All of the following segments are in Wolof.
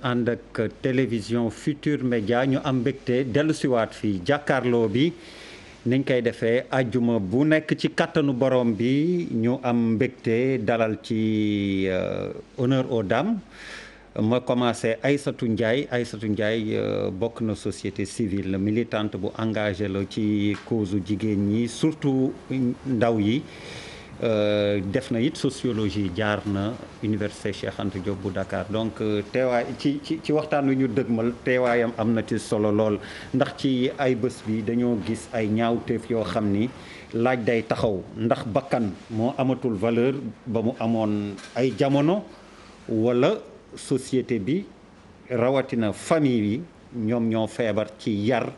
ànd ak télévision Futur Média ñu am mbégte dellusiwaat fii jàkkaarloo bi niñ koy defee àjjuma bu nekk ci kattanu borom bi ñu am mbégte dalal ci honneur aux dames ma commencé Aïssatou Ndiaye bokk na société civile militante bu engagé la ci cause jigéen ñi surtout ndaw yi. Def na it sociologie jaar na université Cheikh Anta Diop bu Dakar donc teewaay ci waxtaan wi ñu dëgmal teewaayam am na ci solo lool ndax ci ay bés bi dañoo gis ay ñaawteef yoo xam ni laaj day taxaw ndax bakkan moo amatul valeur ba mu amoon ay jamono wala société bi rawatina famille yi ñoom ñoo feebar ci yar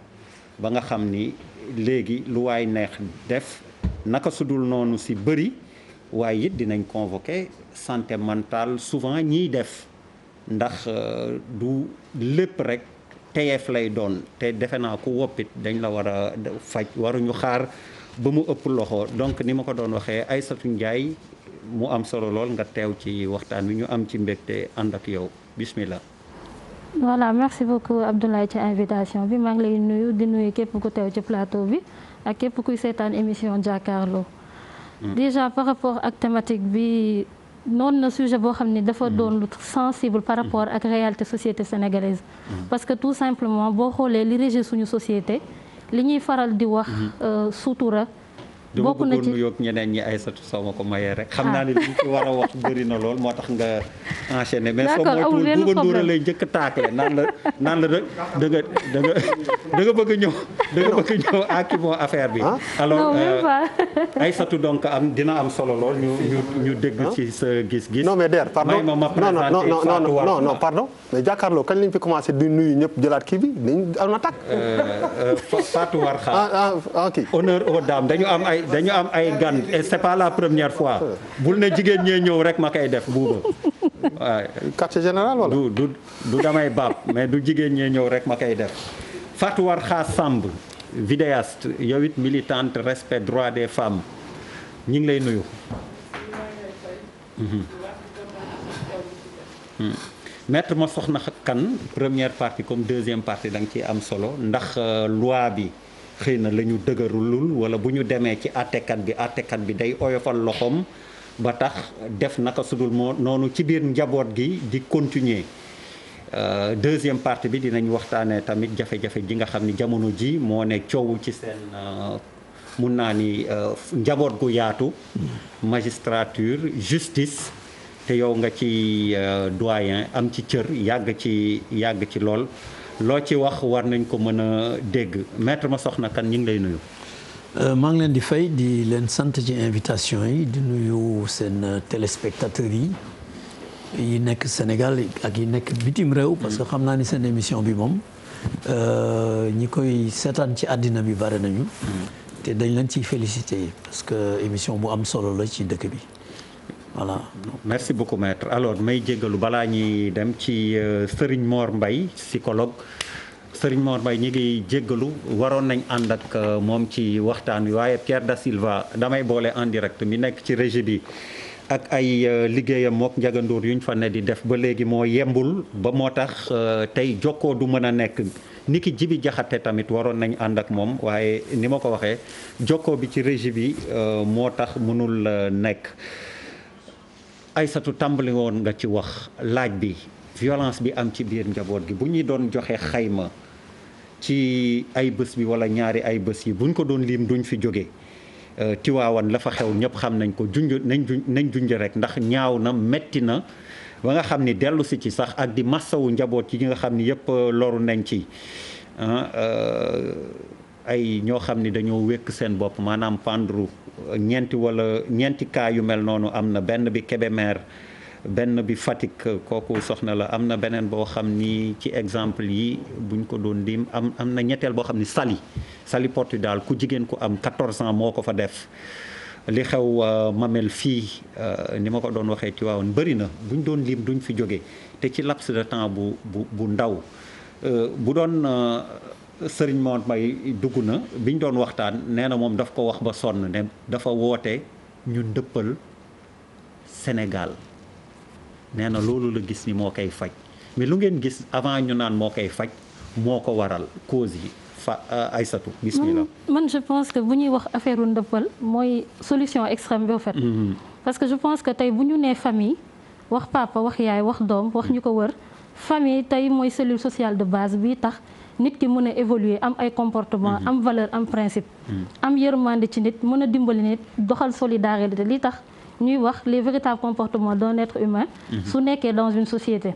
ba nga xam ni léegi lu waay neex def naka sudul noonu si bëri waaye it dinañ convoquer santé mentale souvent ñiy def ndax du lépp rek teyeef lay doon te defe naa ku woppit dañ la war a faj waruñu xaar ba mu ëpp loxo donc ni ma ko doon waxee Aïssatou Ndiaye mu am solo lool nga teew ci waxtaan wi ñu am ci mbégte ànd ak yow bismillah. Voilà, merci beaucoup Abdoulaye ci invitation bi maa ngi lay nuyu di nuyu képp ku teew ci plateau bi ak képp kuy seetaan émission jàkkaarloo. Déjà par rapport ak thématique bi noonu na sujet boo xam ni dafa doon lu sensible par rapport ak réalité société sénégalaise. Parce que tout simplement boo xoolee li régir suñu société li ñuy faral di wax sutura. bokk na ci dama bëggoon nuyoog ñeneen ñi Aïssatou soo ma ko mayee rek. xam naa ne li ci war a wax bëri na lool moo tax nga enchaîner. mais soo moytuwul Bouba Ndour lay njëkk a taakale naan la da nga bëgg a ñëw àkki moo affaire bi. alors Aïssatou donc dina am solo lool ñu dégg ci sa gis-gis. non mais Der pardon non pardon. mais jàkkaarloo kañ lañ fi commencé di nuyu ñëpp jëlaat kii bi dañ am na tàkk. Fatou Warkha. ok honneur aux dames dañu am ay gan et c'est pas la première fois bul ne jigéen ñee ñëw rek ma koy def Bouba waaw. quartier général wala. du damay baab mais du jigéen ñee ñëw rek ma koy def. Fatou Warkha Samb vidéaste yow it militante respect droit des femmes ñu ngi lay nuyu. Maître Massokhna Kane première partie comme deuxième partie da nga ciy am solo ndax loi bi. xëy na la ñu dëgërulul wala bu ñu demee ci àttekat bi day oyofal loxoom ba tax def naka sudul moo noonu ci biir njaboot gi di continuer deuxième partie bi dinañ waxtaanee tamit jafe-jafe ji nga xam ni jamono ji moo ne coow ci seen mun naa ni njaboot gu yaatu magistrature justice te yow nga ci doyen am ci cër yàgg ci lool loo ci wax war nañ ko mën a dégg Maître Massokhna Kane ñu ngi lay nuyu. maa ngi leen di fay di leen sant ci invitation yi di nuyu seen téléspectateurs yi nekk Sénégal ak yi nekk bitim réew. parce que xam naa ni seen émission bi moom ñi koy seetaan ci àddina bi bare nañu. te dañ leen ciy félicité parce que émission bu am solo la ci dëkk bi. voilà. merci beaucoup maître alors may jéggalu balaa ñuy dem ci Serigne Mor Mbaye psychologue Serigne Mor Mbaye ñi ngi jéggalu waroon nañ ànd ak moom ci waxtaan wi waaye Pierre Da Silva damay boole en direct mi nekk ci régie bi ak ay liggéeyam mook Ndiaga Ndour yuñ fa ne di def ba léegi moo yembul ba moo tax tey jokkoo du mën a nekk ni ki Jibi Jaxate tamit waroon nañ ànd ak moom waaye ni ma ko waxee jokkoo bi ci régie bi moo tax mënul nekk. Aïssatou tàmbali woon nga ci wax laaj bi violence bi am ci biir njaboot gi bu ñuy doon joxe xayma ci ay bés bi wala ñaari ay bés yi buñ ko doon lim duñ fi jóge Tiwaawan la fa xew ñëpp xam nañ ko nañ junj rek ndax ñaaw na metti na ba nga xam ni dellu si ci sax ak di massawu njaboot yi nga xam ni yëpp loru nañ ci ay ñoo xam ni dañoo wékk seen bopp maanaam pendru ñeenti cas yu mel noonu am na benn bi Kébémer benn bi Fatick kooku soxna la am na beneen boo xam ni ci exemple yi buñ ko doon lim am na ñetteel boo xam ni Saly Portudal ku jigéen ku am 14 ans moo ko fa def li xew Mamel fii ni ma ko doon waxee ci waawoon bëri na buñ doon lim duñ fi jóge te ci laps de temps bu ndaw bu doon Sëriñ Mor Mbaye dugg na biñ doon waxtaan nee na moom daf ko wax ba sonn ne dafa woote ñu dëppal Sénégal nee na loolu la gis ni moo koy faj mais lu ngeen gis avant ñu naan moo koy faj moo ko waral cause yi Aïssatou bismillah. man je pense que bu ñuy wax affaire u ndëppal mooy solution extrême bi en fait. parce que je pense que tey bu ñu nee famille wax papa wax yaay wax doom wax ñu ko wër famille tey mooy cellule sociale de base bii tax nit ki mën a évoluer am ay comportement am valeur am principe. am yërmande ci nit mën a dimbali nit doxal solidarité li tax ñuy wax les véritables comportements d'un être humain. su nekkee dans une société.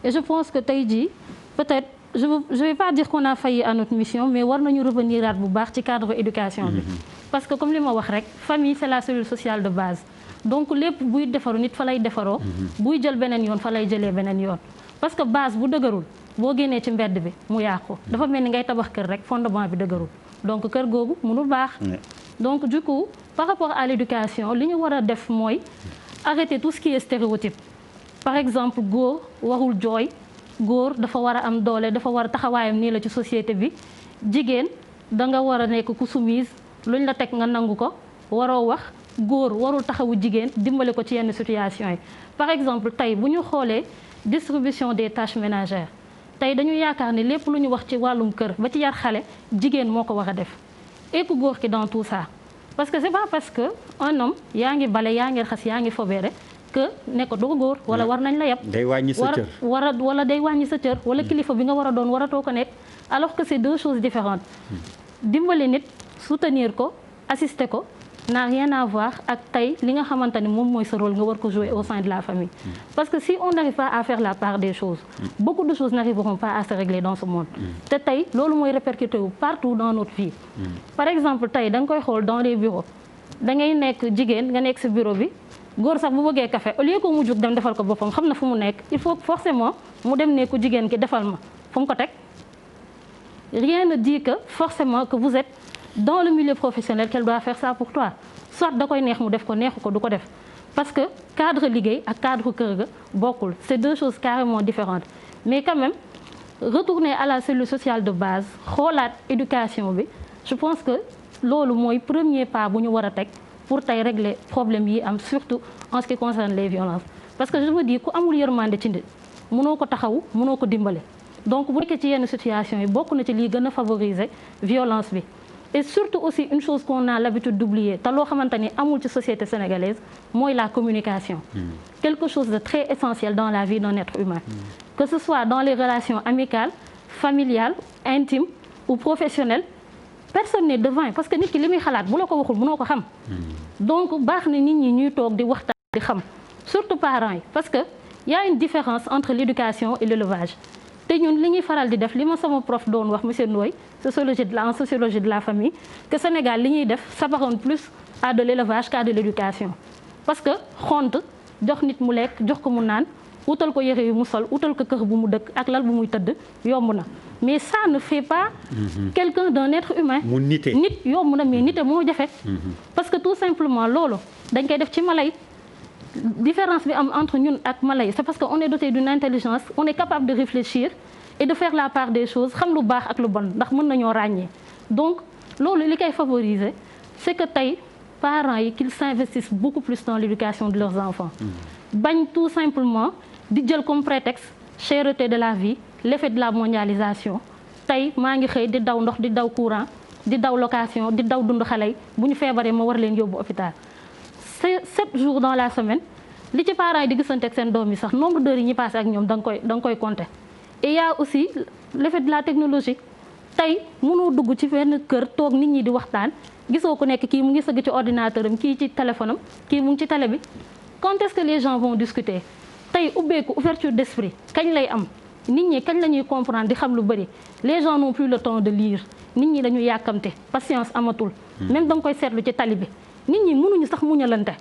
et je pense que tey jii peut-être je vais pas dire qu'on a failli à notre mission mais war nañu revenir aat bu baax ci cadre éducation bi. parce que comme li ma wax rek famille c'est la cellule sociale de base. donc lépp buy defaru nit fa lay defaroo. buy jël beneen yoon fa lay jëlee beneen yoon. parce que base bu dëgërul boo génnee ci mbedd bi mu yàqu dafa mel ni ngay tabax kër rek fondement bi dëgërul donc kër googu mënul baax. donc du coup par rapport à l'éducation li ñu war a def mooy arrêter tout ce qui est stéréotype. par exemple góor warul jooy góor dafa war a am doole dafa war a taxawaayam nii la ci société bi jigéen da nga war a nekk ku soumise luñ la teg nga nangu ko waroo wax góor warul taxawu jigéen dimbale ko ci yenn situation yi. par exemple tey bu ñu xoolee distribution des tâches ménagères tey dañu yaakaar ni lépp lu ñu wax ci wàllum kër ba ci yar xale jigéen moo ko war a def et ku góor ki dans tout ça parce que c'est pas parce que un homme yaa ngi bale yaa ngi xas yaa ngi fobeere que ne ko doo góor wala war nañ la yab day wàññi sa cër wala day wàññi sa cër wala kilifa bi nga war a doon waratoo ko nekk alors que c'est deux choses différentes dimbali nit soutenir ko assister ko n'a rien à voir ak tey li nga xamante ni moom mooy sa rôle nga war ko jouer au sein de la famille parce que si on n'arrive pas à faire la part des choses beaucoup de choses n'arriveront pas à se régler dans ce monde te tey loolu mooy répercuté wu partout dans notre vie par exemple tey da nga koy xool dans les bureaux da ngay nekk jigéen nga nekk sa bureau bi góor sax bu bëggee café au lieu que mu jug dem defal ko boppam xam na fu mu nekk il faut forcément mu dem ne ko jigéen ki defal ma fu mu ko teg rien ne dit que forcément que vous êtes dans le milieu professionnel qu'elle doit faire ça pour toi soit da koy neex mu def ko neexu ko du ko def parce que cadre liggéey ak cadre kër ga bokkul c'est deux choses carrément différentes mais quand même retourner à la cellule sociale de base xoolaat éducation bi je pense que loolu mooy premier pas bu ñu war a teg pour tey régler problème yi am surtout en ce qui concerne les violences parce que je me dis ku amul yërmande ci nit mënoo ko taxaw mënoo ko dimbale donc bu nekkee ci yenn situation yi bokk na ci lii gën a favoriser violence bi et surtout aussi une chose qu'on a l'habitude d'oublier te loo xamante ni amul ci société sénégalaise mooy la communication quelque chose de très essentiel dans la vie d'un être humain que ce soit dans les relations amicales familiales intimes ou professionnelles personne n'est devin parce que nit ki li muy xalaat bu la ko waxul mënoo ko xam donc baax na nit ñi ñuy toog di waxtaan di xam surtout parents yi parce que y a une différence entre l'éducation et l'élevage te ñun li ñuy faral di def li ma sama prof doon wax monsieur Ndoye en sociologie de la famille que Sénégal li ñuy def s'apparente plus à de l'élevage qu'à de l'éducation parce que xont jox nit mu lekk jox ko mu naan utal ko yére yu mu sol utal ko kër bu mu dëkk ak lal bu muy tëdd yomb na mais ça ne fait pas quelqu'un d'un être humain nit yomb na mais nite moo jafe parce que tout simplement loolu dañ koy def ci mala yi différence bi am entre ñun ak mala yi c'est parce que on est doté d'une intelligence on est capable de réfléchir et de faire la part des choses xam lu baax ak lu bon ndax mën nañoo ràññee donc loolu li koy favoriser c'est que tey parents yi qu'ils s'investissent beaucoup plus dans l'éducation de leurs enfants bañ tout simplement di jël comme prétexte cherté de la vie l'effet de la mondialisation tey maa ngi xëy di daw ndox di daw courant di daw location di daw dund xale yi bu ñu feebaree ma war leen yóbbu hôpital c'est 7 jours dans la semaine li ci parents yi di gisante ak seen doom yi sax nombre d'heures yi ñi passé ak ñoom da nga koy compter et y a aussi l'effet de la technologie tey mënoo dugg ci benn kër toog nit ñi di waxtaan gisoo ku nekk kii mu ngi sëgg ci ordinateur am kii ci téléphone am kii mu ngi ci télé bi quand est-ce que les gens vont discuter tey ubbeeku ouverture d'esprit kañ lay am nit ñi kañ la ñuy comprendre di xam lu bari les gens n'ont plus le temps de lire nit ñi dañu yàkkamte patience amatul même da nga koy seetlu ci tali bi nit ñi mënuñu sax muñalante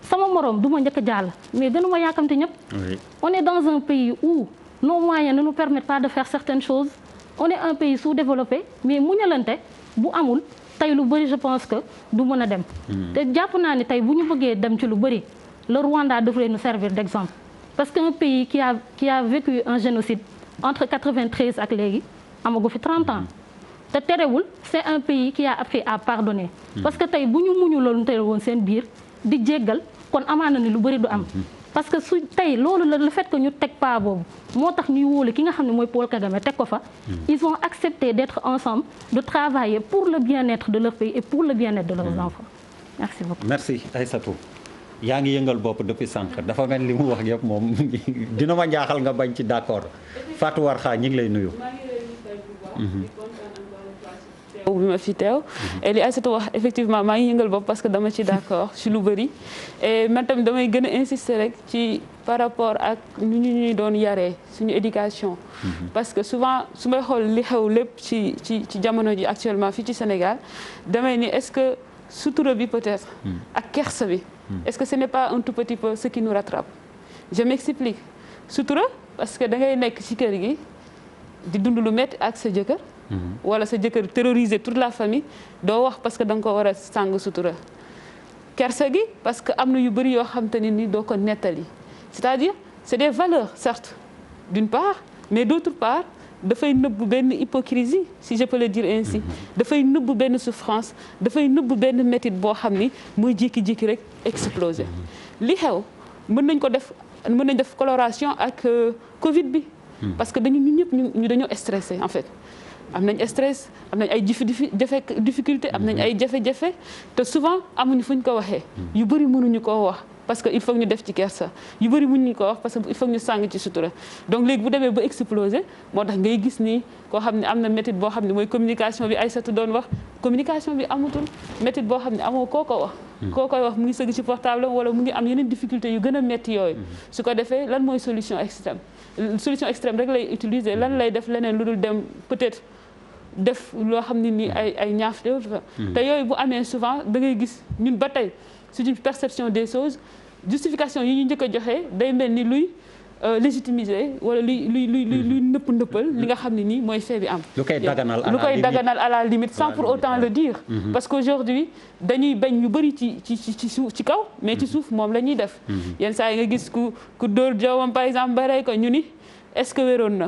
sama moroom du ma njëkk a jàll mais gënuma yàkkamte ñëpp on est dans un pays où nos moyens ne nous permettent pas de faire certaines choses on est un pays sous-développé mais muñalante bu amul tey lu bari je pense que du mën a dem te jàpp naa ni tey bu ñu bëggee dem ci lu bari le Rwanda devrait nous servir d'exemple parce qu'un pays qui a vécu un génocide entre 93 ak léegi amagu fi 30 ans te terewul c'est un pays qui a appris à pardonner parce que tey bu ñu muñu loolu tere woon seen biir di jéggal kon amaana ni lu bari du am parce que su tey loolu la le fait que ñu teg pas boobu moo tax ñuy wóolu ki nga xam ne mooy Paul Kagame teg ko fa. ils ont accepté d'être ensemble de travailler pour le bien-être de leur pays et pour le bien-être de leurs enfants. merci beaucoup. merci Aïssatou. yaa ngi yëngal bopp depuis sànq dafa mel li mu wax yëpp moom dina ma jaaxal nga bañ ci d'accord Fatou Warkha ñu ngi lay nuyu. bi ma fi teew et li Aïssatou wax effectivement maa ngi yëngal bopp parce que dama ci d'accord ci lu bëri et man tamit damay gën a insister rek ci par rapport ak nu ñu ñuy doon yaree suñu éducation parce que souvent su may xool li xew lépp ci jamono ji actuellement fii ci Sénégal damay ni est-ce que sutura bi peut-être ak kersa bi est-ce que ce n'est pas un tout petit peu ce qui nous rattrape je m'explique sutura parce que da ngay nekk ci kër gi di dund lu métti ak sa jëkkër wala sa jëkkër terroriser toute la famille doo wax parce que da nga ko war a sàng sutura kersa gi parce que am na yu bëri yoo xam te ne ni doo ko nettali c'est-à-dire c'est des valeurs certes d'une part mais d'autre part dafay nëbb benn hypocrisie si je peux le dire ainsi dafay nëbb benn souffrance dafay nëbb benn métit boo xam ni mooy jékki-jékki rek exploser li xew mën nañ def coloration ak Covid bi parce que ñun ñëpp ñu dañoo stressé en fait am nañ stress am nañ ay difficulté am nañ ay jafe-jafe te souvent amuñu fu ñu ko waxee yu bëri mënuñu koo wax parce que il faut ñu def ci kersa yu bëri mënuñu ko wax parce que il faut ñu sàng ci sutura donc léegi bu demee ba exploser moo tax ngay gis ni koo xam ne am na méthode boo xam ne mooy communication bi Aïssatou doon wax communication bi amatul méthode boo xam ne amoo koo ko wax koo koy wax mu ngi sëgg ci portable wala mu ngi am yeneen difficulté yu gën a métti yooyu su ko defee lan mooy solution extrême rek lay utiliser lan lay def leneen lu dul dem peut-être def loo xam ne nii ay ñaaf te yooyu bu amee souvent da ngay gis ñun ba tey suñu perception des choses justification yi ñu njëkk a joxe day mel ni luy légitimiser wala luy nëppal li nga xam ne nii mooy fait bi am. lu koy daganal à la limite sans pour autant le dire. parce qu'aujourd'hui dañuy bañ ñu bëri ci suuf ci kaw mais ci suuf moom la ñuy def. yenn saa yi nga gis ku dóor jawwam par exemple ba rey ko ñu ni est-ce que wéroon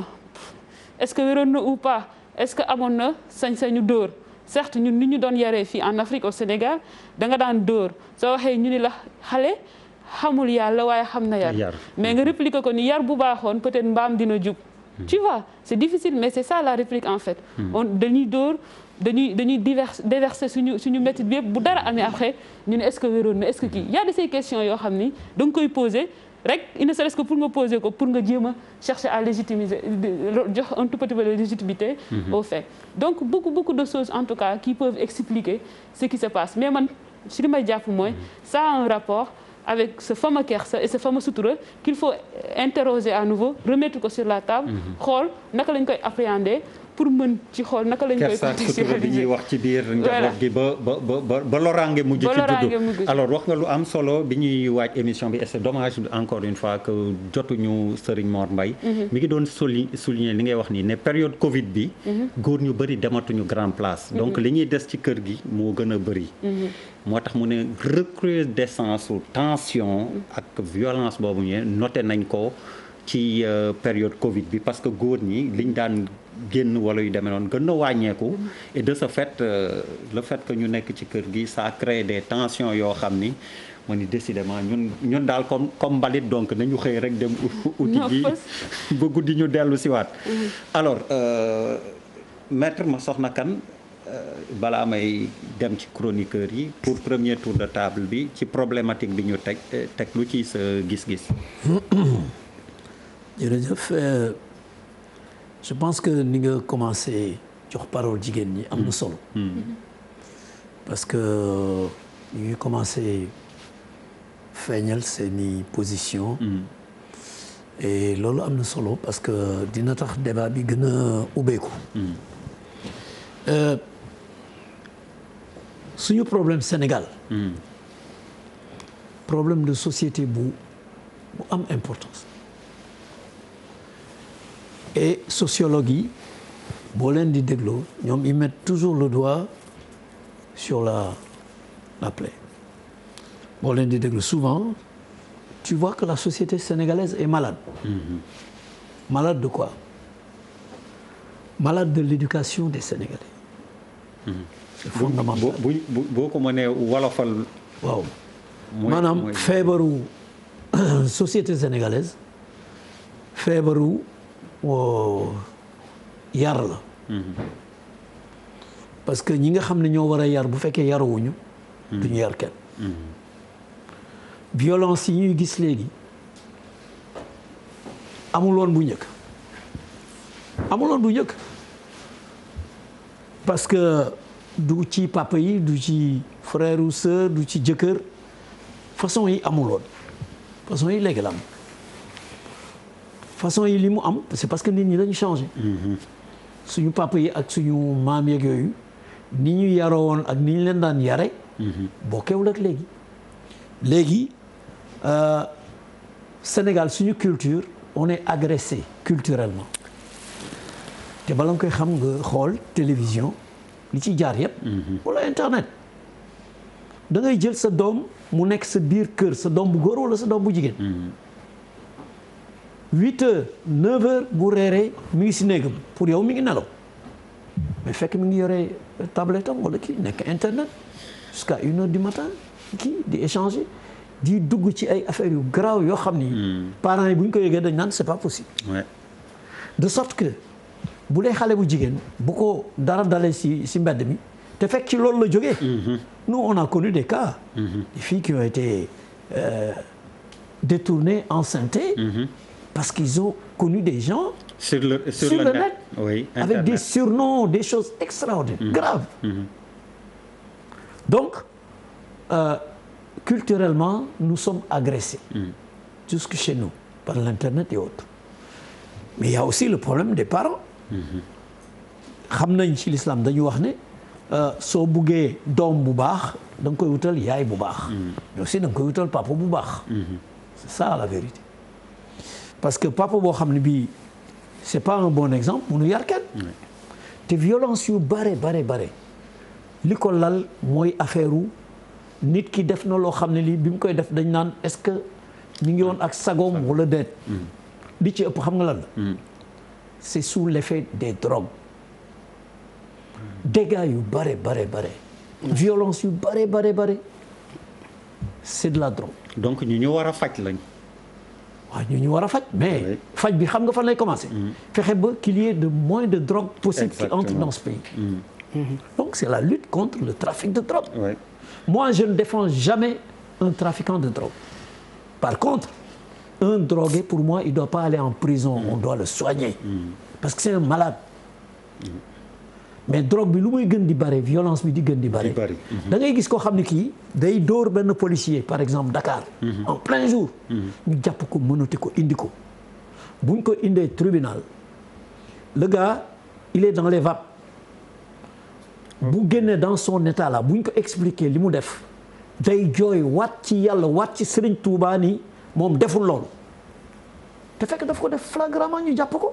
na ou pas est-ce que amoon na sañ-sañu dóor. certes ñun ni ñu doon yaree fii en Afrique au Sénégal da nga daan dóor soo waxee ñu ni la xale xamul yàlla waaye xam na yar mais nga répliquer ko ni yar bu baaxoon peut-être mbaam dina jub tu vois c'est difficile mais c'est ça la réplique en fait dañuy dóor dañuy déverser suñu méthode bi yëpp bu dara amee après ñu ne est-ce que wéroon na est-ce que kii y a de ces questions yoo xam ni da nga koy poser rek il ne serait-ce que pour nga poser ko pour nga jéem a chercher à légitimiser jox un tout petit peu de légitimité au fait donc beaucoup de choses en tout cas qui peuvent expliquer ce qui se passe mais man si li may jàpp mooy ça a un rapport avec ce fameux kersa et ce fameux sutura qu'il faut interroger à nouveau remettre ko sur la table xool naka lañ koy appréhender pour mën ci xool naka lañ koy sutura bi ñuy wax ci biir njaboot gi ba loraange mujj ci juddu alors wax nga lu am solo bi ñuy waaj émission bi et c'est dommage encore une fois que jotuñu Serigne Mor Mbaye mi ngi doon souligner li ngay wax nii ne période Covid bi góor ñu bëri dematuñu grand place donc li ñuy des ci kër gi moo gën a bëri moo tax mu ne recrudescence su tension ak violence boobu ñu noté nañ ko ci période Covid bi parce que góor ñi liñ daan génn wala yu demee noonu gën na wàññeeku et de ce fait le fait que ñu nekk ci kër gi ça crée des tensions yoo xam ni ma ni décidément ñun daal comme mbalit donc nañu xëy rek dem uti ji ba guddi ñu dellu siwaat alors maître Massokhna Kane balaa may dem ci chroniqueurs yi pour premier tour de table bi ci problématique bi ñu teg lu ci sa gis-gis. jërëjëf je pense que ni nga commencé jox parole jigéen ñi am na solo. parce que ñu ngi commencé feeñal seeni position. et loolu am na solo parce que dina tax débat bi gën a ubbeeku. suñu problème Sénégal. problème de société bu am importance. et sociologue yi boo leen di dégloo ñoom ils mettent toujours le doigt sur la plaie. boo leen di déglu souvent tu vois que la société sénégalaise est malade. malade de quoi? malade de l'éducation des Sénégalais. c'est fondamental. boo ko mënee wolofal. waaw maanaam feebaru société sénégalaise feebaru yar la. parce que ñi nga xam ne ñoo war a yar bu fekkee yaruwuñu. duñu yar kenn. violence yi ñuy gis léegi amuloon bu njëkk. parce que du ci papa yi du ci frère ou sœur du ci jëkkër façon yi amuloon façon yi léegi la am façon yi li mu am c'est parce que nit ñi dañu changé. suñu papa yi ak suñu maam yeeg yooyu ni ñu yaroo woon ak ni ñu leen daan yare bokkewul ak léegi Sénégal suñu culture on est agressé culturellement te bala nga koy xam nga xool télévision li ci jaar yëpp. wala internet da ngay jël sa doom mu nekk sa biir kër sa doom bu góor wala sa doom bu jigéen. 8h 9h bu reeree mi ngi si néegam pour yow mi ngi nelaw mais fekk mi ngi yore tablette am wala kii nekk internet jusqu'à 1h du matin kii di échanger di dugg ci ay affaires yu garaaw yoo xam ni. parents yi bu ñu ko yëgee dañ naan c'est pas possible. Ouais. De sorte que bu dee xale bu jigéen bu ko dara dalee si mbedd mi te fekk ci loolu la jógee. Nous on a connu des cas. Des filles qui ont été détournées, enceintes. Parce qu'ils ont connu des gens sur le net, oui, avec des surnoms, des choses extraordinaires, graves. Donc, culturellement, nous sommes agressés, jusque chez nous, par l'Internet et autres. Mais il y a aussi le problème des parents. Xam nañ ci l'islam dañu wax ne soo buggee doom bu baax da nga koy wutal yaay bu baax. mais aussi da nga koy wutal papa bu baax. C'est ça la vérité. Parce que papa boo xam ne bii c'est pas un bon exemple munu yar kenn. te violence yu bare li ko lal mooy affaire nit ki def na loo xam ne lii bi mu koy def dañ naan est-ce que mi ngi woon ak sagoom wala déet. li ci ëpp xam nga lan la. c'est sous l'effet des drogues. dégâts yu bare. violence yu bare. c'est de la drogue. donc ñu war a faj lañ. waaw ñu war a faj mais faj bi xam nga fan lay commencer. fexe ba qu'il y ait de moins de drogue possible. Exactement. Qui entre dans ce pays. Donc c'est la lutte contre le trafic de drogue. Moi je ne défends jamais un trafiquant de drogue. Par contre un drogué pour moi il doit pas aller en prison. On doit le soigner. Parce que c'est un malade. mais drogue bi lu muy gën di bare violence bi di gën di bare. da ngay gis koo xam ne kii day dóor benn policier par exemple Dakar. en plein jour. ñu jàpp ko mënati ko indi ko. buñ ko indee tribunal le gars il est dans les vapes. bu génnee dans son état là buñ ko expliquer li mu def day jooy waat ci yàlla waat ci Serigne Touba ni moom deful loolu. te fekk daf ko def flagramment ñu jàpp ko.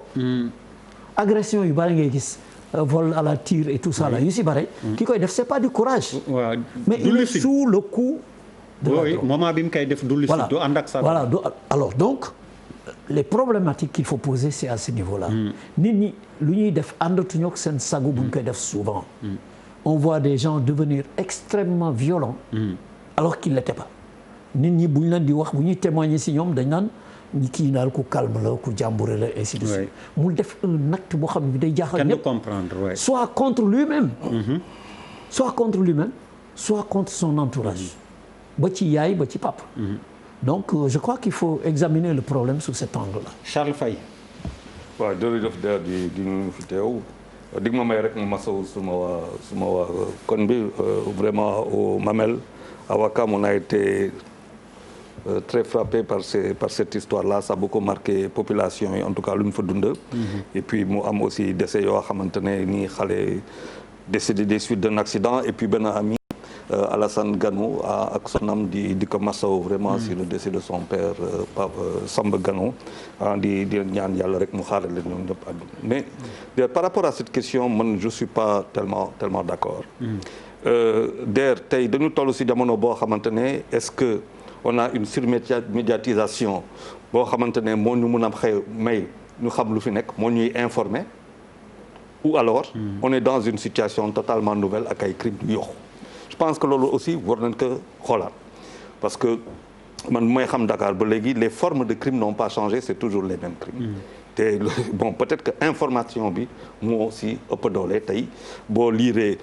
agression yu bari ngay gis. vol à la tire et tout ça là yu si bare. ki koy def c'est pas du courage. waaw mais il est sous le coup. de la drogue moment bi mu koy def du lucide du ànd ak sa. voilà alors donc les problématiques qu'il faut poser c'est à ce niveau-là. nit ñi lu ñuy def àndatuñu ak seen sago bu ñu koy def souvent. on voit des gens devenir extrêmement violents. alors qu'ils l'étaient pas. nit ñi bu ñu leen di wax bu ñuy témoigner si ñoom dañ naan. ñi kii daal ku calme la ku jàmbure la ainsi de suite. mu def un acte boo xam ne bi day jaaxal ñëpp. comprendre soit contre lui-même. soit contre lui-même soit contre son entourage. ba ci yaay ba ci papa. donc je crois qu'il faut examiner le problème sous cet angle-là. Charles Faye. waaw jërëjëf di ñu fi teew dig ma may rek ma masawu suma waa kon bi vraiment au Mamel à Ouakam on a été très frappé par cette histoire-là ça a beaucoup marqué population yi en tout cas lu ñu fa dund. et puis mu am aussi décès yoo xamante ne nii xale décédé des suites d'un accident et puis benn ami Alassane Ganou ak sonam di ko masaw vraiment sur le décès de son père Samba Ganou di ñaan yàlla rek mu xaaral leen ñoom ñëpp àdduna mais par rapport à cette question man je suis pas tellement d'accord. tey dañu toll ci jamono boo xamante ne est-ce que on a une surmédiatisation boo xamante ne moo ñu mun a may ñu xam lu fi nekk moo ñuy informer ou alors on est dans une situation totalement nouvelle ak ay crimes yu yokku je pense que loolu aussi war nañ ko xoolaat parce que man mooy xam Dakar ba léegi les formes de crime n'ont pas changé c'est toujours les mêmes crimes. te bon peut-être que information bi moo aussi ëpp doole tey boo liiree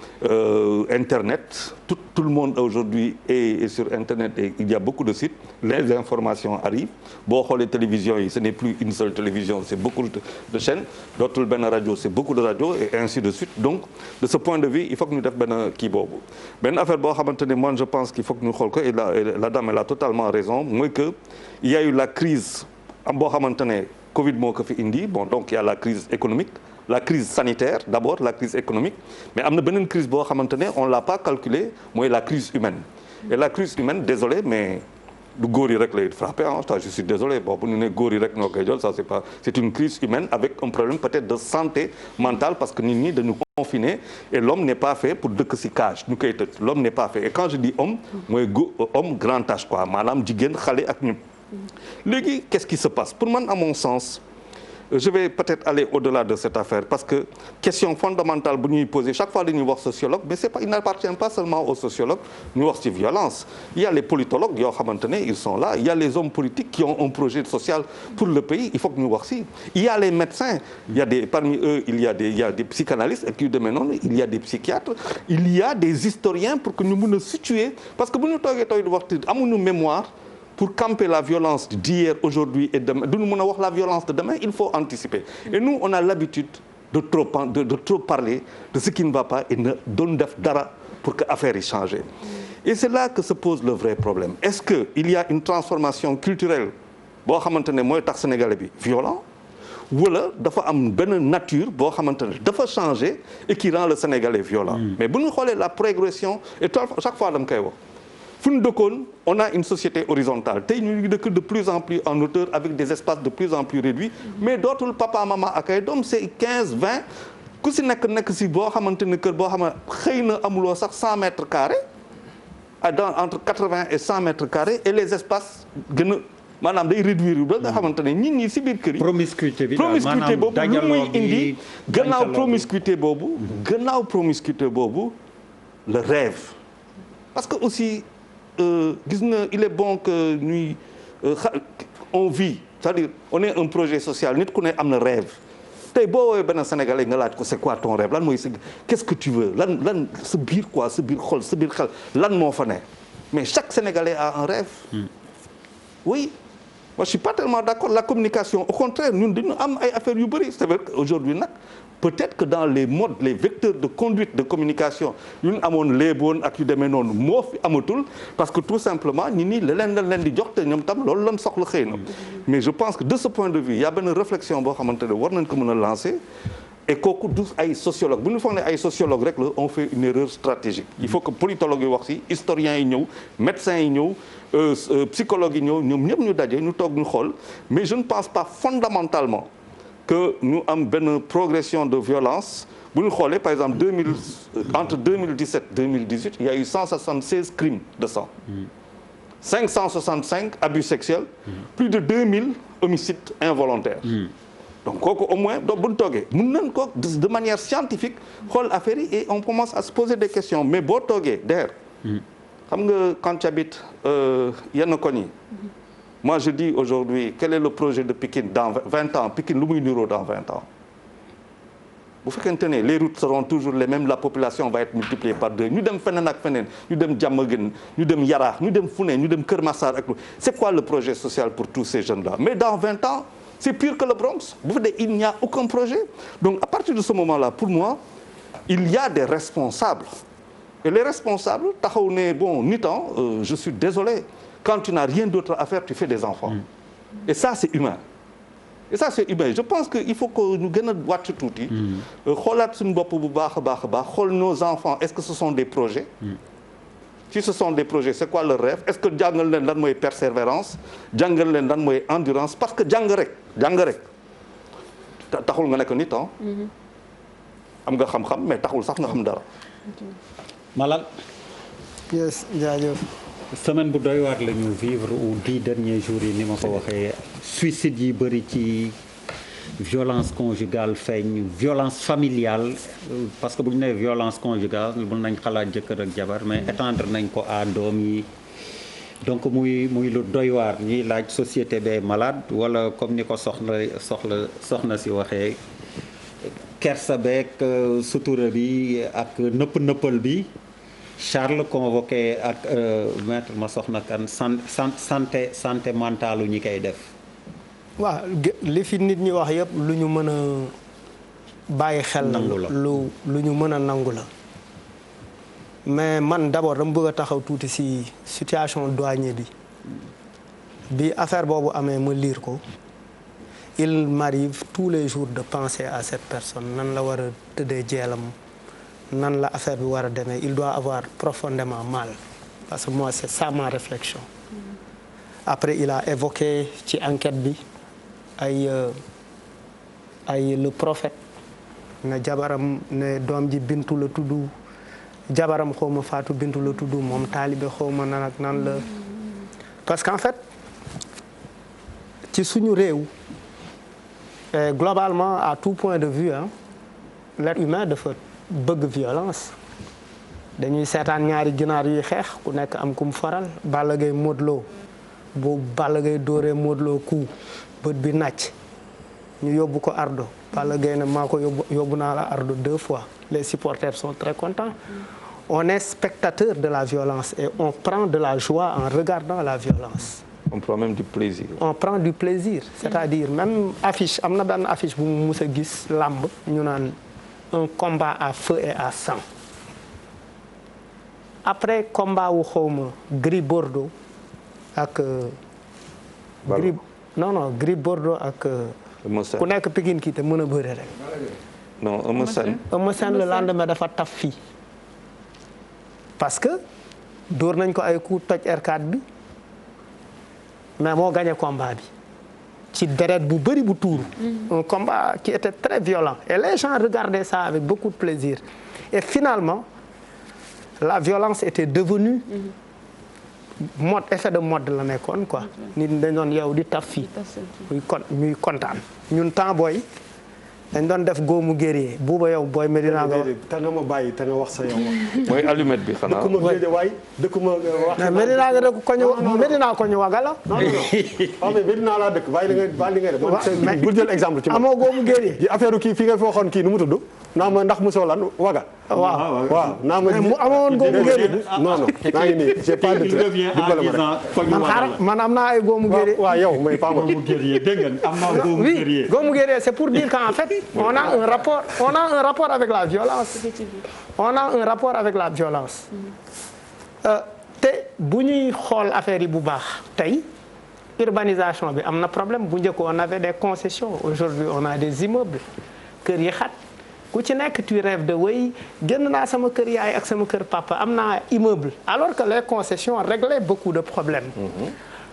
internet tout le monde aujourd'hui est sur internet et il y a beaucoup de sites les informations arrivent boo xoolee télévision yi ce n'est plus une seule télévision c'est beaucoup de chaînes dootul benn rajo c'est beaucoup de radios et ainsi de suite donc de ce point de vue il faut que ñu def benn kii boobu benn affaire boo xamante ne moi je pense qu'il faut que ñu xool ko et la dame elle a totalement raison mooy que il y a eu la crise am boo xamante ne Covid moo ko fi indi bon donc il y a la crise économique la crise sanitaire d'abord la crise économique mais am na beneen crise boo xamante ne on l'a pas calculé mooy la crise humaine et la crise humaine désolé mais du góor yi rek lay frappé ah je suis désolé bon bu ñu ne góor yi rek ñoo koy jël ça c'est une crise humaine avec un problème peut-être de santé mentale parce que nit ñi dañu confiné et l'homme n'est pas fait pour dëkk ci cage ñu koy tëj l'homme n'est pas fait et quand je dis homme mooy homme grand âge quoi maanaam jigéen xale ak ñëpp léegi qu'est-ce qui se passe pour man à mon sens je vais peut-être aller au-delà de cette affaire parce que question fondamentale bu ñuy poser chaque fois dañuy wax sociologue mais c'est pas il n'appartient pas seulement aux sociologues ñu wax ci violence il y a les politologues yoo xamante ne ils sont là il y a les hommes politiques qui ont un projet social pour le pays il faut que ñu wax ci il y a les médecins il y a des parmi eux il y a des psychanalystes ak yu demee noonu il y a des psychiatres il y a des historiens pour que ñu mën a situer parce que bu ñu toogee tooy di wax amuñu mémoire pour camper la violence d'hier, aujourd'hui et demain. Nous mën a wax la violence de demain, il faut anticiper. Et nous, on a l'habitude de trop parler de ce qui ne va pas et ne doon def dara pour que affaire yi change. Et c'est là que se pose le vrai problème. Est-ce que il y a une transformation culturelle boo xamante ne mooy tax Sénégalais bi violent wala dafa am benn nature boo xamante ne dafa changer et qui rend le Sénégalais violent. Mais bu ñu xoolee la progression et chaque fois dama koy wax. fu ñu dëkkoon on a une société horizontale tey ñu ngi dëkk de plus en plus en hauteur avec des espaces de plus en plus réduits mais dootul papa maman ak ay doom c'est 15 20 ku si nekk si boo xamante ne kër boo xam ne xëy na amuloo sax 100 mètres carrés entre 80 et 100 mètres carrés et les espaces gën a maanaam day réduire yu ba nga xamante ne nit ñi si biir kër yi. promiscuité boobu lu muy indi gannaaw promiscuité boobu le rêve parce que aussi. gis nga il est bon que ñuy on vit c'est-à-dire on est un projet social nit ku ne am na rêve tey boo woowee benn Sénégalais nga laaj ko c'est quoi ton rêve lan mooy qu'est-ce que tu veux lan sa biir quoi sa biir xol sa biir xel lan moo fa ne mais chaque Sénégalais a un rêve oui moi je suis pas tellement d'accord la communication au contraire ñun dañu am ay affaires yu bëri c'est vrai qu'aujourd'hui nag peut-être que dans les modes les vecteurs de conduite de communication ñun amoon léeboon ak yu demee noonu moo fi amatul parce que tout simplement ñi nii leen di jox te ñoom tam loolu lan soxla xëy na mais je pense que de ce point de vue il y a benn réflexion boo xamante ne war nañ ko mën a lancer et kooku du ay sociologue bu ñu foog ne ay sociologue rek la on fait une erreur stratégique il faut que politologue yi wax ci historiens yi ñëw médecins yi ñëw psychologues yi ñëw ñoom ñëpp ñu daje ñu toog ñu xool mais je ne pense pas fondamentalement que ñu am benn progression de violence bu ñu xoolee par exemple entre 2017 2018 il y a eu 176 crimes de sang 565 abus sexuels plus de 2000 homicides involontaires donc kooku au moins donc bu ñu toogee mën nañ ko de manière scientifique xool affaire yi et on commence à se poser des questions mais boo toogee der xam nga quand tu habites yenn koñ yi moi je dis aujourd'hui quel est le projet de Pikine dans 20 ans Pikine lu muy niroo dans 20 ans bu fekkente ne les routes seront toujours les mêmes la population va être multipliée par 2 ñu dem feneen ak feneen ñu dem Diamaguène ñu dem Yaraax ñu dem Founé ñu dem Kër Massar ak c'est quoi le projet social pour tous ces jeunes là mais dans 20 ans c'est pire que le Bronx bu fekkee il n'y a aucun projet donc à partir de ce moment là pour moi il y a des responsables et les responsables taxaw ne bon nitan je suis désolé quand tu n'as rien d'autre à faire tu fais des enfants et ça c'est humain je pense que il faut que ñu gën a wàcc tuuti xoolaat suñu bopp bu baax a baax xool nos enfants est-ce que ce sont des projets si ce sont des projets c'est quoi leur rêve est-ce que jàngal leen lan mooy persévérance jàngal leen lan mooy endurance parce que jàng rek taxul nga nekk nit am nga xam-xam mais taxul sax nga xam dara Malal yes jaajëf semaine bu doy waar la ñu vivre ou 10 derniers jours yi ni ma ko waxee suicide yi bëri ci violence conjugale feeñ violence familiale parce que bu ñu nee violence conjugale mën nañ xalaat jëkkër ak jabar mais étendre nañ ko à doom yi donc muy lu doy waar ñiy laaj société bee malade wala comme ni ko soxna si waxee kersa beeg sutura bi ak nëppal bi Charles convoqué ak maître Massokhna Kane santé mentale ñi koy def. waaw li fi nit ñi wax yëpp lu ñu mën a bàyyi xel la lu ñu mën a nangu la mais man d'abord dama bëgg a taxaw tuuti ci situation douanier bi affaire boobu amee ma lire ko il m'arrive tous les jours de penser à cette personne nan la war a tëddee jeelam nan la affaire bi war a demee il doit avoir profondément mal parce que moi c'est ça ma réflexion après il a évoqué ci enquête bi ay le prophète ne jabaram ne doom ji Bintu la tudd jabaram xawma Faatu Bintu la tudd moom taalibe xawma nan ak nan la parce qu'en fait ci suñu réew globalement à tout point de vue l'être humain dafa bëgg violence dañuy seetaan ñaari ginaar yuy xeex ku nekk am kum faral Balla Gaye Modou Lo boobu Balla Gaye dóoree Modou Lo coup bët bi nàcc ñu yóbbu ko ardo Balla Gaye ne maa ko yóbbu naa la ardo 2 fois les supporters sont très contents on est spectateur de la violence et on prend de la joie en regardant la violence. On prend même du plaisir. On prend du plaisir c'est-à-dire même affiche am na benn affiche bu mu mus a gis làmb ñu naan un combat à feu et à sang après combat wu xawma Gris Bordeaux ak Gris Bordeaux ak ku nekk Pikine kii te mën a bëre rek non Eumeu Sène le lendemain dafa taf fii parce que dóor nañ ko ay coup toj R4 bi mais moo gagné combat bi ci deret bu bëri bu tuuru un combat qui était très violent et les gens regardaient ça avec beaucoup de plaisir et finalement la violence était devenue mode effet de mode la nekkoon quoi nit ñi dañ doon yow di taf fii muy kontaan ñun temps booy dañ doon def góomu guerrier buuba yow booy Medina nga te nga ma bàyyi te nga wax sa yow mooy allumette bi xanaa dëkkuma wax Medina nga dëkk Medina ko ñu waga la non waaw mais Medina laa dëkk bàyyi li nga def bul jël exemple ci amoo góomu guerrier yi affaire kii fi nga fi waxoon kii nu mu tudd naa ma ndax mosoo lan waga waaw naa ma amoon góomu guerrier non naa ngi nii j'ai pas de man am naa ay góomu guerrier waaw yow mais pas moi góomu guerrier dégg nga am naa góomu guerrier góomu guerrier c'est pour dire qu'en fait on a un rapport avec la violence on a un rapport avec la violence te bu ñuy xool affaire yi bu baax tey urbanisation bi am na problème bu njëkk on avait des concessions aujourd'hui on a des immeubles kër yi xat ku ci nekk tu rêves de wéy génn naa sama kër yaay ak sama kër papa am naa immeuble alors que les concessions réglaient beaucoup de problèmes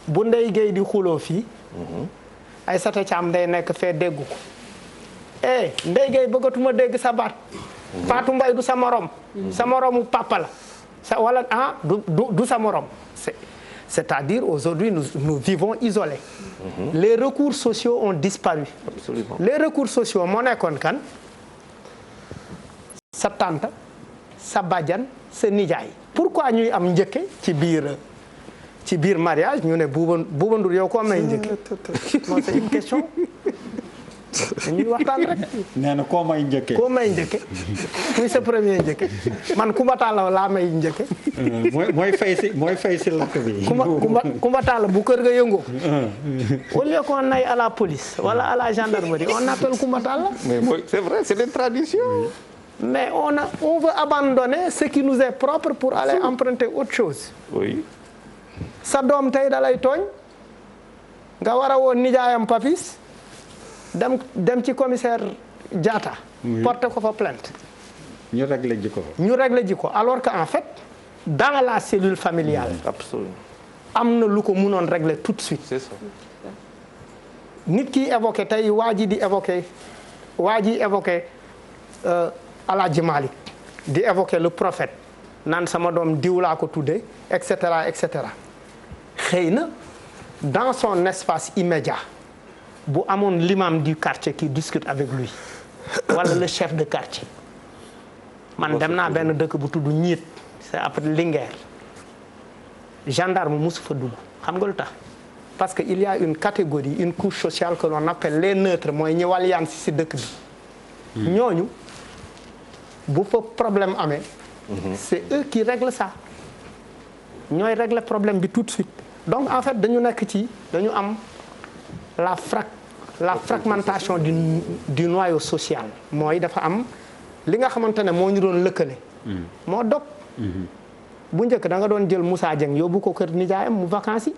bu Ndeye Gueye di xuloo fii Aïssata Thiam day nekk fee dégg ko Ndeye Gueye bëggatuma dégg sa baat Fatou Mbaye du sa morom sa moromu papa la wala du sa morom c'est-à-dire aujourd'hui nous vivons isolés les recours sociaux ont disparu. Absolument. Les recours sociaux moo nekkoon kan sa tante sa bàjjan sa nijaay pourquoi ñuy am njëkke ci biir mariage ñu ne Bouba Ndour yow ko am nay njëkke non c'est une question dañuy waxtaan rek. nee na koo may njëkke muy sa premier njëkke man Kumba Talla laa may njëkke mooy fay si lakk bi. Kumba Talla bu kër ga yëngoo. au lieu qu'on aille à la police wala à la gendarmerie on appelle Kumba Talla. mais c'est vrai c'est des traditions. mais on veut abandonner ce qui nous est propre pour aller emprunter autre chose. oui. sa doom tey da lay tooñ nga war a woon nijaayam papis dem ci commissaire Diatta. porter ko fa plainte. ñu réglé ji ko. Alors que en fait dans la cellule familiale. Absolument. am na lu ko mënoon régler tout de suite. C'est ça. nit ki évoqué tey waa ji évoqué Alaaji Malick di évoquer le prophète naan sama doom diw laa ko tuddee et cetera xëy na dans son espace immédiat bu amoon l'imam du quartier qui discute avec lui wala le chef de quartier man dem naa benn dëkk bu tudd Ñiit c'est après Linguère gendarme musu fa dugg xam nga lu tax parce que il y a une catégorie une couche sociale que l'on appelle les neutres mooy ñi walyaan si dëkk bi ñooñu bu fa problème amee c'est eux qui règlent ça ñooy régler problème bi tout de suite donc en fait dañu nekk ci dañu am la fragmentation du noyau social mooy dafa am li nga xamante ne moo ñu doon lëkkale moo dog bu njëkk da nga doon jël Moussa Dieng yóbbu ko kër nijaayam mu vacances yi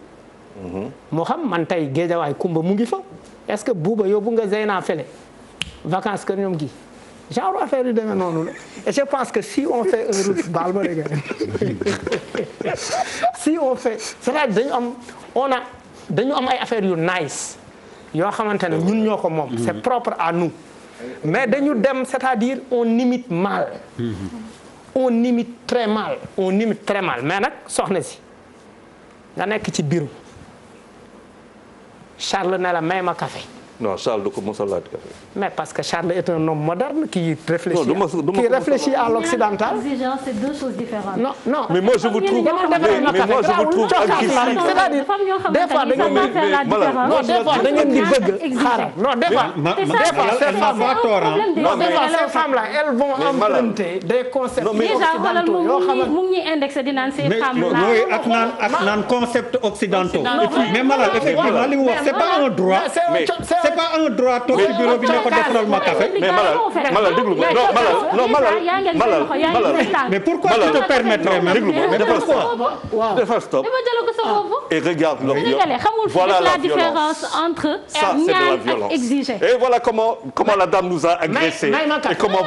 moo xam man tey Géejawaay Kumba mu ngi fa est-ce que Bouba yóbbu nga Zeyna Fele vacances kër ñoom gi genre affaire yu demee noonu la et je pense que si on fait un route baal ma dégg si on fait c'est-à-dire dañu am ay affaires yu nice yoo xamante ne ñun ñoo ko moom c'est propre à nous mais dañu dem c'est-à-dire on imite mal on imite très mal mais nag soxna si nga nekk ci bureau Charles ne la may ma café non Charles du ko mos a laaj café. mais parce que Charles est un homme moderne qui réfléchit à l'occidental. Exigence, c'est deux choses différentes. Non. mais moi je vous trouve c'est-à-dire des fois da ngeen di bëgg xaaral non des fois ces femmes là elles vont emprunter des concepts occidentaux yoo xamante mu ngi indexé di naan ces femmes là ak naan concept occidentaux mais Malal effectivement li mu wax c'est pas un droit c'est pas un droit toog ci bureau bi ne ko defaral ma café. mais Malal déglu ma non Malal mais pourquoi tu te permettrais même mais pourquoi defal stop et regarde voilà la différence entre ñaan ak exiger. Et voilà comment la dame nous a agressés et comment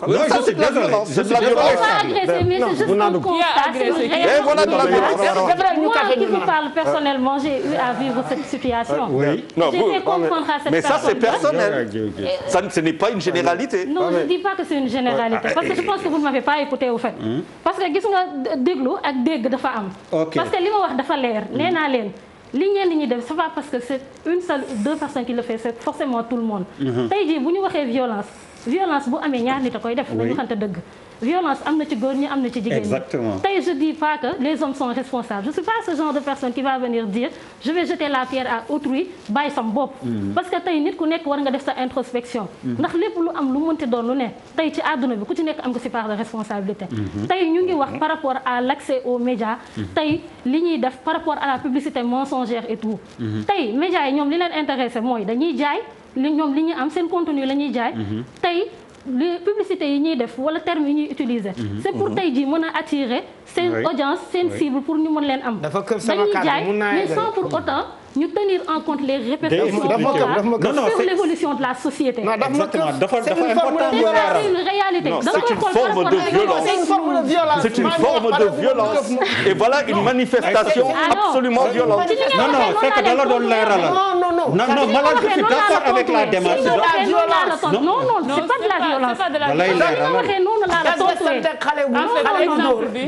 non je suis désolé c'est de la violence. Mais c'est juste un constat, c'est une réalité. Et voilà de la violence. Moi qui vous parle personnellement, j'ai eu à vivre cette situation. Oui. Non, j'ai fait comprendre à cette mais ça c'est personne. personnel. Ça ce n'est pas une généralité. Non, je ne dis pas que c'est une généralité parce que je pense que vous ne m'avez pas écouté au fait. Parce que gis nga déglu ak dégg dafa am. Parce que li ma wax dafa leer nee naa leen li ñenn ñi def c'est pas parce que c'est une seule ou deux personnes qui le fait c'est forcément tout le monde. Tey jii bu ñu waxee violence bu amee ñaar nit a koy def dañu xamante dëgg. Violence am na ci góor ñi am na ci jigéen ñi. Exactement. Tey je dis pas que les hommes sont responsables je suis pas ce genre de personne qui va venir dire je vais jeter la pierre à autrui bàyyi sam bopp. parce que tey nit ku nekk war nga def sa introspection. ndax lépp lu am lu mënti doon lu ne tey ci àdduna bi ku ci nekk am nga ci part de responsabilité. tey ñu ngi wax par rapport à l'accès aux médias. tey li ñuy def par rapport à la publicité mensongère et tout. tey médias yi ñoom li leen intéressé mooy dañuy jaay ñoom li ñuy am seen contenu la ñuy jaay. tey les publicités yi ñuy def wala termes yi ñuy utiliser. c'est pour tey jii mën a attirer seen audience seen cible pour ñu mën leen am. dañuy jaay mais sans pour autant ñu tenir en compte les répercussions sur l'évolution de la société. Exactement dafa important c'est une réalité. C'est une forme de violence. C'est une forme de violence. Et voilà une manifestation absolument violente. Non, c'est que dala doon leeral. Non, Malal, je suis d'accord avec la démarche. Non, c'est pas de la violence.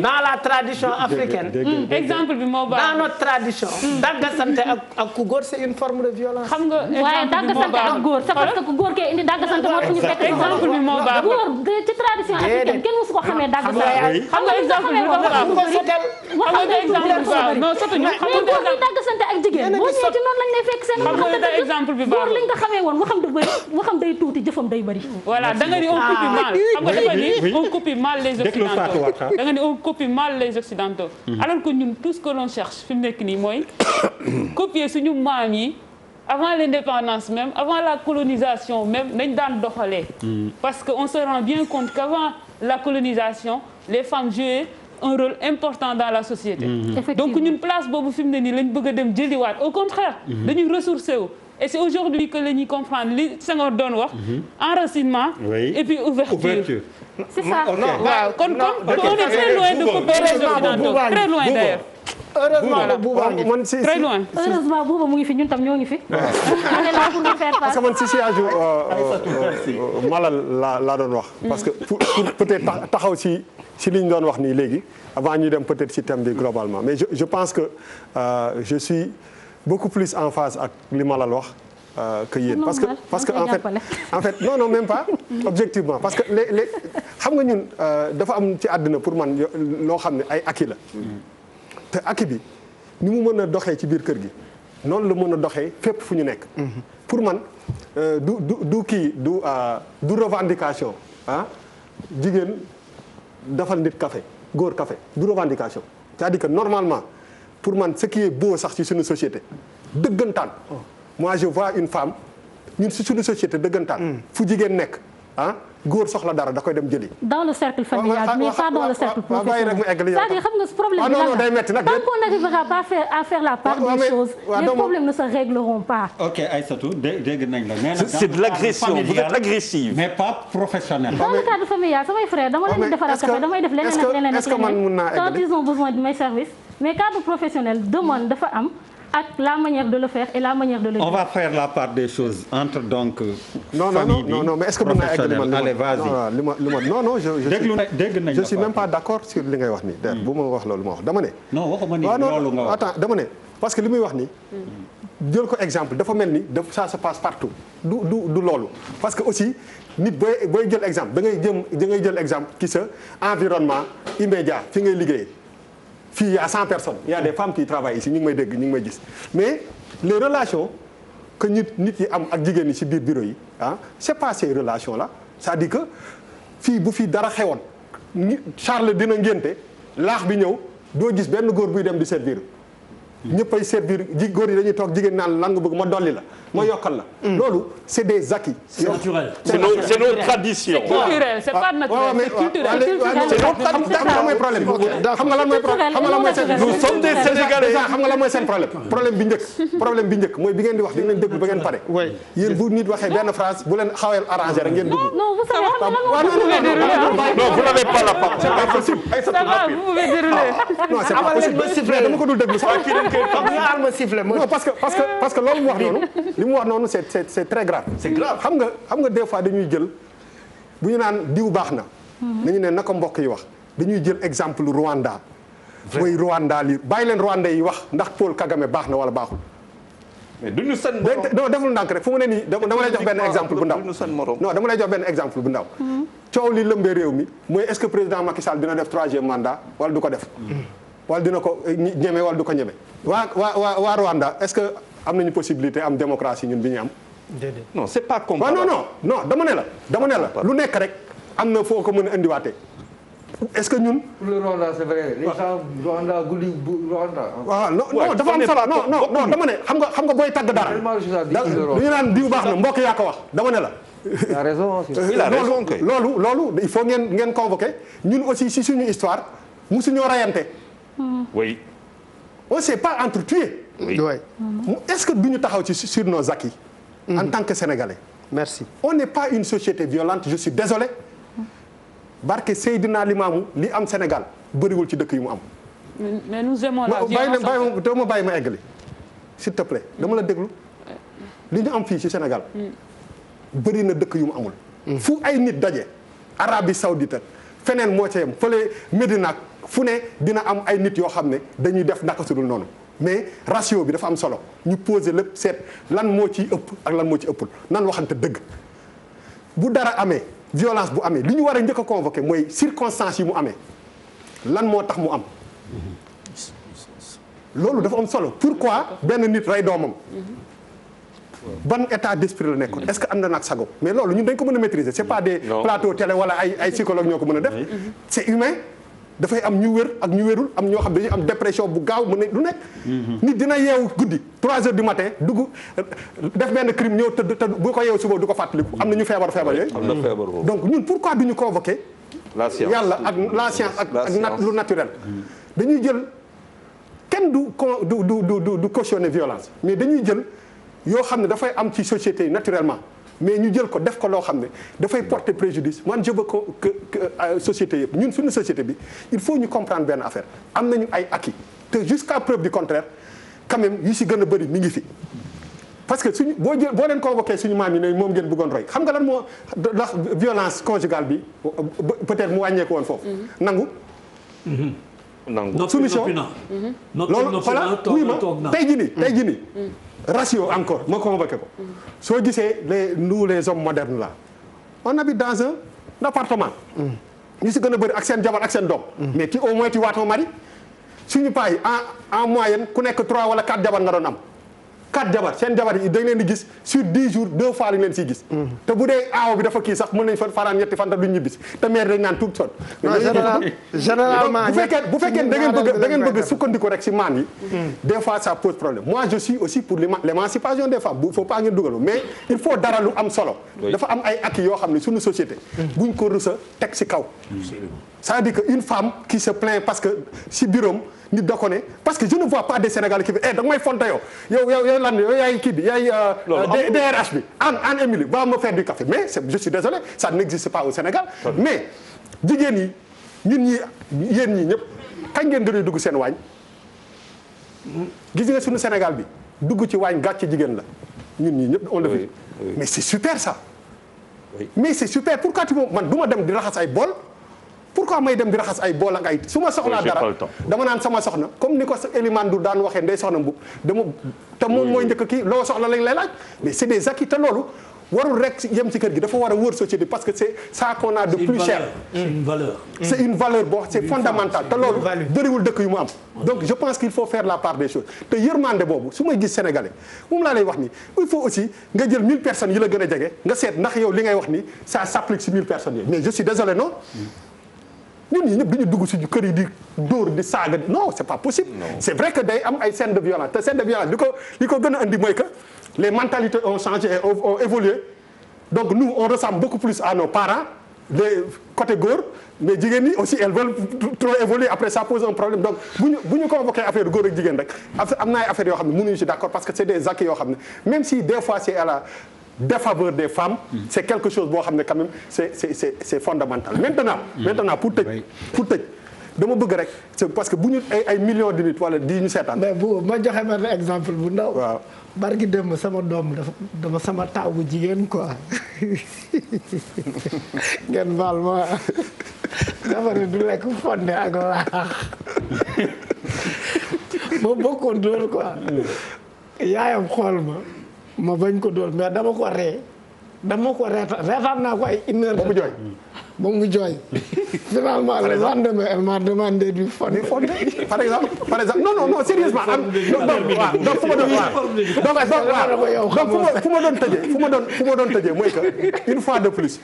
Dans la tradition africaine. Exemple bi moo baax. Dans notre tradition. daggasante ak ku góor c'est une forme de violence. xam nga waaye daggasante ak góor c'est parce que ku góor kee indi daggasante moo tax ñu fekk exemple bi moo baax. góor ci tradition africaine kenn musu ko xamee daggasante. xam nga exemple bi moo baax. xam nga exemple bi baax non surtout ñu xam nga góor ñi daggasante ak jigéen boo ñëwee ci noonu lañ lay fekk seen xam nga exemple bi baax. góor liñ ko xamee woon waxam du bëri waxam day tuuti jëfam day bëri. voilà da nga ni on copie mal xam nga dafa ni on copie mal les occidentaux da nga ni on copie mal les occidentaux alors que ñun tout ce que l'on cherche fi mu nekk nii mooy copier suñu maam yi avant l'indépendance même avant la colonisation même nañ daan doxalee parce que on se rend bien compte qu'avant la colonisation les femmes jouaient un rôle important dans la société donc ñun place boobu fi mu ne nii lañ bëgg a dem jëliwaat au contraire dañuy ressourcer wu et c'est aujourd'hui que la ñuy comprendre li Senghor doon wax enracinement et puis ouverture c'est ça waaw kon on est très loin de copier les occidentaux très loin d'ailleurs heureusement Bouba man si très loin heureusement Bouba mu ngi fi ñun tam ñoo ngi fi on est là pour nous faire parce que man si aju Malal laa doon wax parce que pour peut-être taxaw si li ñu doon wax nii léegi avant ñu dem peut-être si thème bi globalement mais je pense que je suis beaucoup plus en phase ak li Malal wax que yéen parce que en fait non même pas objectivement parce que les xam nga ñun dafa am ci àddina pour man loo xam ne ay acquis la te acquis bi ni mu mën a doxee ci biir kër gi noonu la mën a doxee fépp fu ñu nekk. pour man du revendication jigéen dafal nit café góor café du revendication c'est-à-dire que normalement pour man ce qui est beau sax ci suñu société dëggantaan moi je vois une femme ñun ci suñu société dëggantaan fu jigéen nekk góor soxla dara da koy dem jëli. dans le cercle familial mais pas dans le cercle professionnel. c'est-à-dire xam nga problème bi non day metti nag. tant qu'on n'arrivera pas à faire la part des choses les problèmes ne se régleront pas. ok Aïssatou dégg nañ la. c'est de l'agression vous êtes agressive. mais pas professionnel. dans le cadre familial samay frère dama leen di defaral café damay def leneen ak leneen est-ce que man mun naa quand ils ont besoin de mes services mais cadre professionnel demande dafa am. ak la manière de le faire et la manière de le dire. On va faire la part des choses entre donc. non mais est-ce que mën naa egg allez vas-y. non dégg nañ je suis même pas d'accord sur li ngay wax nii. bu ma wax loolu ma wax dama ne. non waxuma ni loolu nga wax attends dama ne parce que li muy wax nii. jël ko exemple dafa mel ni ça se passe partout du loolu parce que aussi nit booy jël exemple da ngay jël exemple ci sa environnement immédiat fi ngay liggéeyee. fii il y a 100 personnes il y a des femmes qui travaillent ici ñu ngi may dégg ñu ngi may gis mais les relations que nit yi am ak jigéen ñi ci biir bureau yi c'est pas ces relations là c'est-à-dire que fii bu fii dara xewoon Charles dina ngénte laax bi ñëw doo gis benn góor buy dem di servir ñëppay servir góor yi dañuy toog jigéen naan lan nga bëgg ma dolli la ma yokkal la. loolu c'est des acquis. c'est naturel. c'est nos traditions. c'est culturel c'est pas naturel c'est culturel. xam nga lan mooy problème xam nga lan mooy seen. nous sommes des Sénégalais. xam nga lan mooy seen problème bi njëkk mooy bi ngeen di wax di ngeen déglu ba ngeen pare. yéen bu nit waxee benn phrase bu leen xawee arrangé rek ngeen dugg. non vous savez xam nga lan non vous n'avez pas la parole. ça va vous pouvez dérouler. non c'est pas possible dama ko dul déglu sax. non parce que loolu mu wax noonu li mu wax noonu c'est très grave. c'est grave xam nga des fois dañuy jël bu ñu naan diw baax na. dañu ne naka mbokk yi wax dañuy jël exemple Rwanda. mooy Rwanda lii bàyyi leen Rwanda yi wax ndax Paul Kagame baax na wala baaxul. mais duñu seen non deful ndànk rek fu mu ne nii dama lay jox benn exemple bu ndaw. non dama lay jox benn exemple bu ndaw. coow li lëmbee réew mi mooy est-ce que président Macky Sall dina def 3e mandat wala du ko def. wala dina ko ñeme wala du ko ñeme. waa Rwanda est-ce que am nañu possibilité am démocratie ñun bi ñu am. déedéet non c'est pas comparable. non dama ne la lu nekk rek am na foo ko mën a indiwaatee. est-ce que ñun. pour le Rwanda c'est vrai les gens Rwanda guddi Rwanda. waaw non dafa am solo non dama ne xam nga booy tagg dara. lu ñu naan diw baax na mbokk yaa ko wax dama ne la. il a raison. il a raison kay. loolu il faut ngeen convoquer ñun aussi si suñu histoire musuñoo rayante. oui. on s'est pas entretué. oui. est-ce que duñu taxaw ci sur nos acquis. en tant que Sénégalais. merci. on n'est pas une société violente je suis désolé. barke Seydina Limamou li am Sénégal bëriwul ci dëkk yu mu am. mais nous aimons la violence. dama bàyyi ma eggali s'il te plaît dama la déglu li ñu am fii ci Sénégal. bëri na dëkk yu mu amul. fu ay nit daje. Arabie Saoudite feneen moo ca yem fële Médina fu ne dina am ay nit yoo xam ne dañuy def naka su dul noonu mais ratio bi dafa am solo ñu poser lépp seet lan moo ciy ëpp ak lan moo ci ëppul nan waxante dëgg bu dara amee. violence bu amee li ñu war a njëkk a convoqué mooy circonstances yi mu amee lan moo tax mu am loolu dafa am solo pourquoi benn nit rey doomam ban état d'esprit la nekkoon est-ce que am na nag sago mais loolu ñun dañ ko mën a maîtriser c'est pas des plateaux télé wala ay psychologue ñoo ko mën a def c'est humain dafay am ñu wér ak ñu wérul am ñoo xam dañuy am dépression bu gaaw mën na lu nekk nit dina yeewu guddi 3 heures du matin dugg def benn crime ñëw tëdd bu ko yeewu suba du ko fàttaliku am na ñu feebar yooyu donc ñun pourquoi duñu convoquer la science yàlla ak la science ak lu naturel dañuy jël kenn du cautionner violence mais dañuy jël yoo xam ne dafay am ci société yi naturellement mais ñu jël ko def ko loo xam ne dafay porter préjudice man je veux que société yëpp ñun suñu société bi il faut ñu comprendre benn affaire am nañu ay acquis te jusqu'à preuve du contraire quand même yu si gën a bëri mi ngi fi parce que suñu boo leen convoqué suñu maam yi ne moom ngeen bëggoon roy xam nga lan moo ndax violence conjugale bi peut-être mu wàññeeku woon foofu nangu soumission loolu voilà oui ma tey jii nii ratio encore ma convoqué ko soo gisee nous les hommes modernes là on habite dans un appartement ñu si gën a bëri ak seen jabar ak seen doom mais au moins tu vois ton mari suñu paa yi en moyenne ku nekk 3 wala 4 jabar nga doon am 4 jabar seen jabar yi dañ leen di gis sur 10 jours 2 fois lañ leen siy gis. te bu dee aaw bi dafa kii sax mën nañ fa faraan ñetti fan te duñ ñibbisi te maire dañ naan tout sot. généralement bu fekkee da ngeen bëgg sukkandiku rek si maan yi. des fois ça pose problème moi je suis aussi pour l'émancipation des femmes il faut pas ngeen dugal mais il faut dara lu am solo. dafa am ay acquis yoo xam ne suñu société. buñ ko rus a teg si kaw. c'est-à-dire que une femme qui se plaint parce que si bureau nit da ko ne parce que je ne vois pas des Sénégalais qui bi da nga may fonte yow lan yow yaay kii bi yaay DRH bi Anne Émilie va me faire du café mais je suis désolé ça n'existe pas au Sénégal mais jigéen ñi ñun ñi yéen ñi ñëpp kañ ngeen gën a dugg seen waañ gis nga suñu Sénégal bi dugg ci waañ gàcce jigéen la ñun ñi ñëpp on le fait mais c'est super ça mais c'est super pourquoi tu man du ma dem di raxas ay bool pourquoi may dem di raxas ay bool ak ay su ma soxlaa dara dama naan sama soxna comme ni ko Elimane Ndour daan waxee ndey soxna mbub te moom mooy njëkk kii loo soxla lañ lay laaj mais c'est des acquis te loolu warul rek yem ci kër gi dafa war a wër société parce que c'est ça qu'on a de plus cher c'est une valeur c'est une valeur boo c'est fondamental te loolu bëriwul dëkk yu mu am donc je pense qu'il faut faire la part des choses te yërmande boobu su may gis sénégalais moom laa lay wax ni il faut aussi nga jël 1000 personnes yi la gën a jege nga seet ndax yow li ngay wax ni ça s'applique ci 1000 personnes yi mais je suis désolé non ñun ñi ñëpp dañu dugg ci kër yi di dóor di saaga non c'est pas possible c'est vrai que day am ay scènes de violence te scènes de violence li ko gën a andi mooy que les mentalités ont changé et ont évolué donc nous on ressemble beaucoup plus à nos parents les côté góor mais jigéen ñi aussi elles veulent trop évoluer après ça pose un problème donc bu ñu convoqué affaire góor ak jigéen rek am na ay affaires yoo xam ne mënuñu ci d'accord parce que c'est des acquis yoo xam ne même si des fois c'est à la défaveur des femmes c'est quelque chose boo xam ne quand même c'est fondamental maintenant pour tëj dama bëgg rek c'est parce que bu ñu ay millions de nit wala di ñu seetaan mais bu ma joxe benn exemple bu ndaw waaw barki démb sama doom dama sama taaw bu jigéen quoi ngeen baal ma dafa ne du lekk fonde ak laax ma bokkoon dóor quoi yaayam xool ma bañ ko dóor mais dama ko reetaan naa ko ay 1 heure ba mu jooy finalement le lendemain elle m'a demandé du fonde par exemple non sérieusement donc fu ma doon tëjee mooy que une fois de plus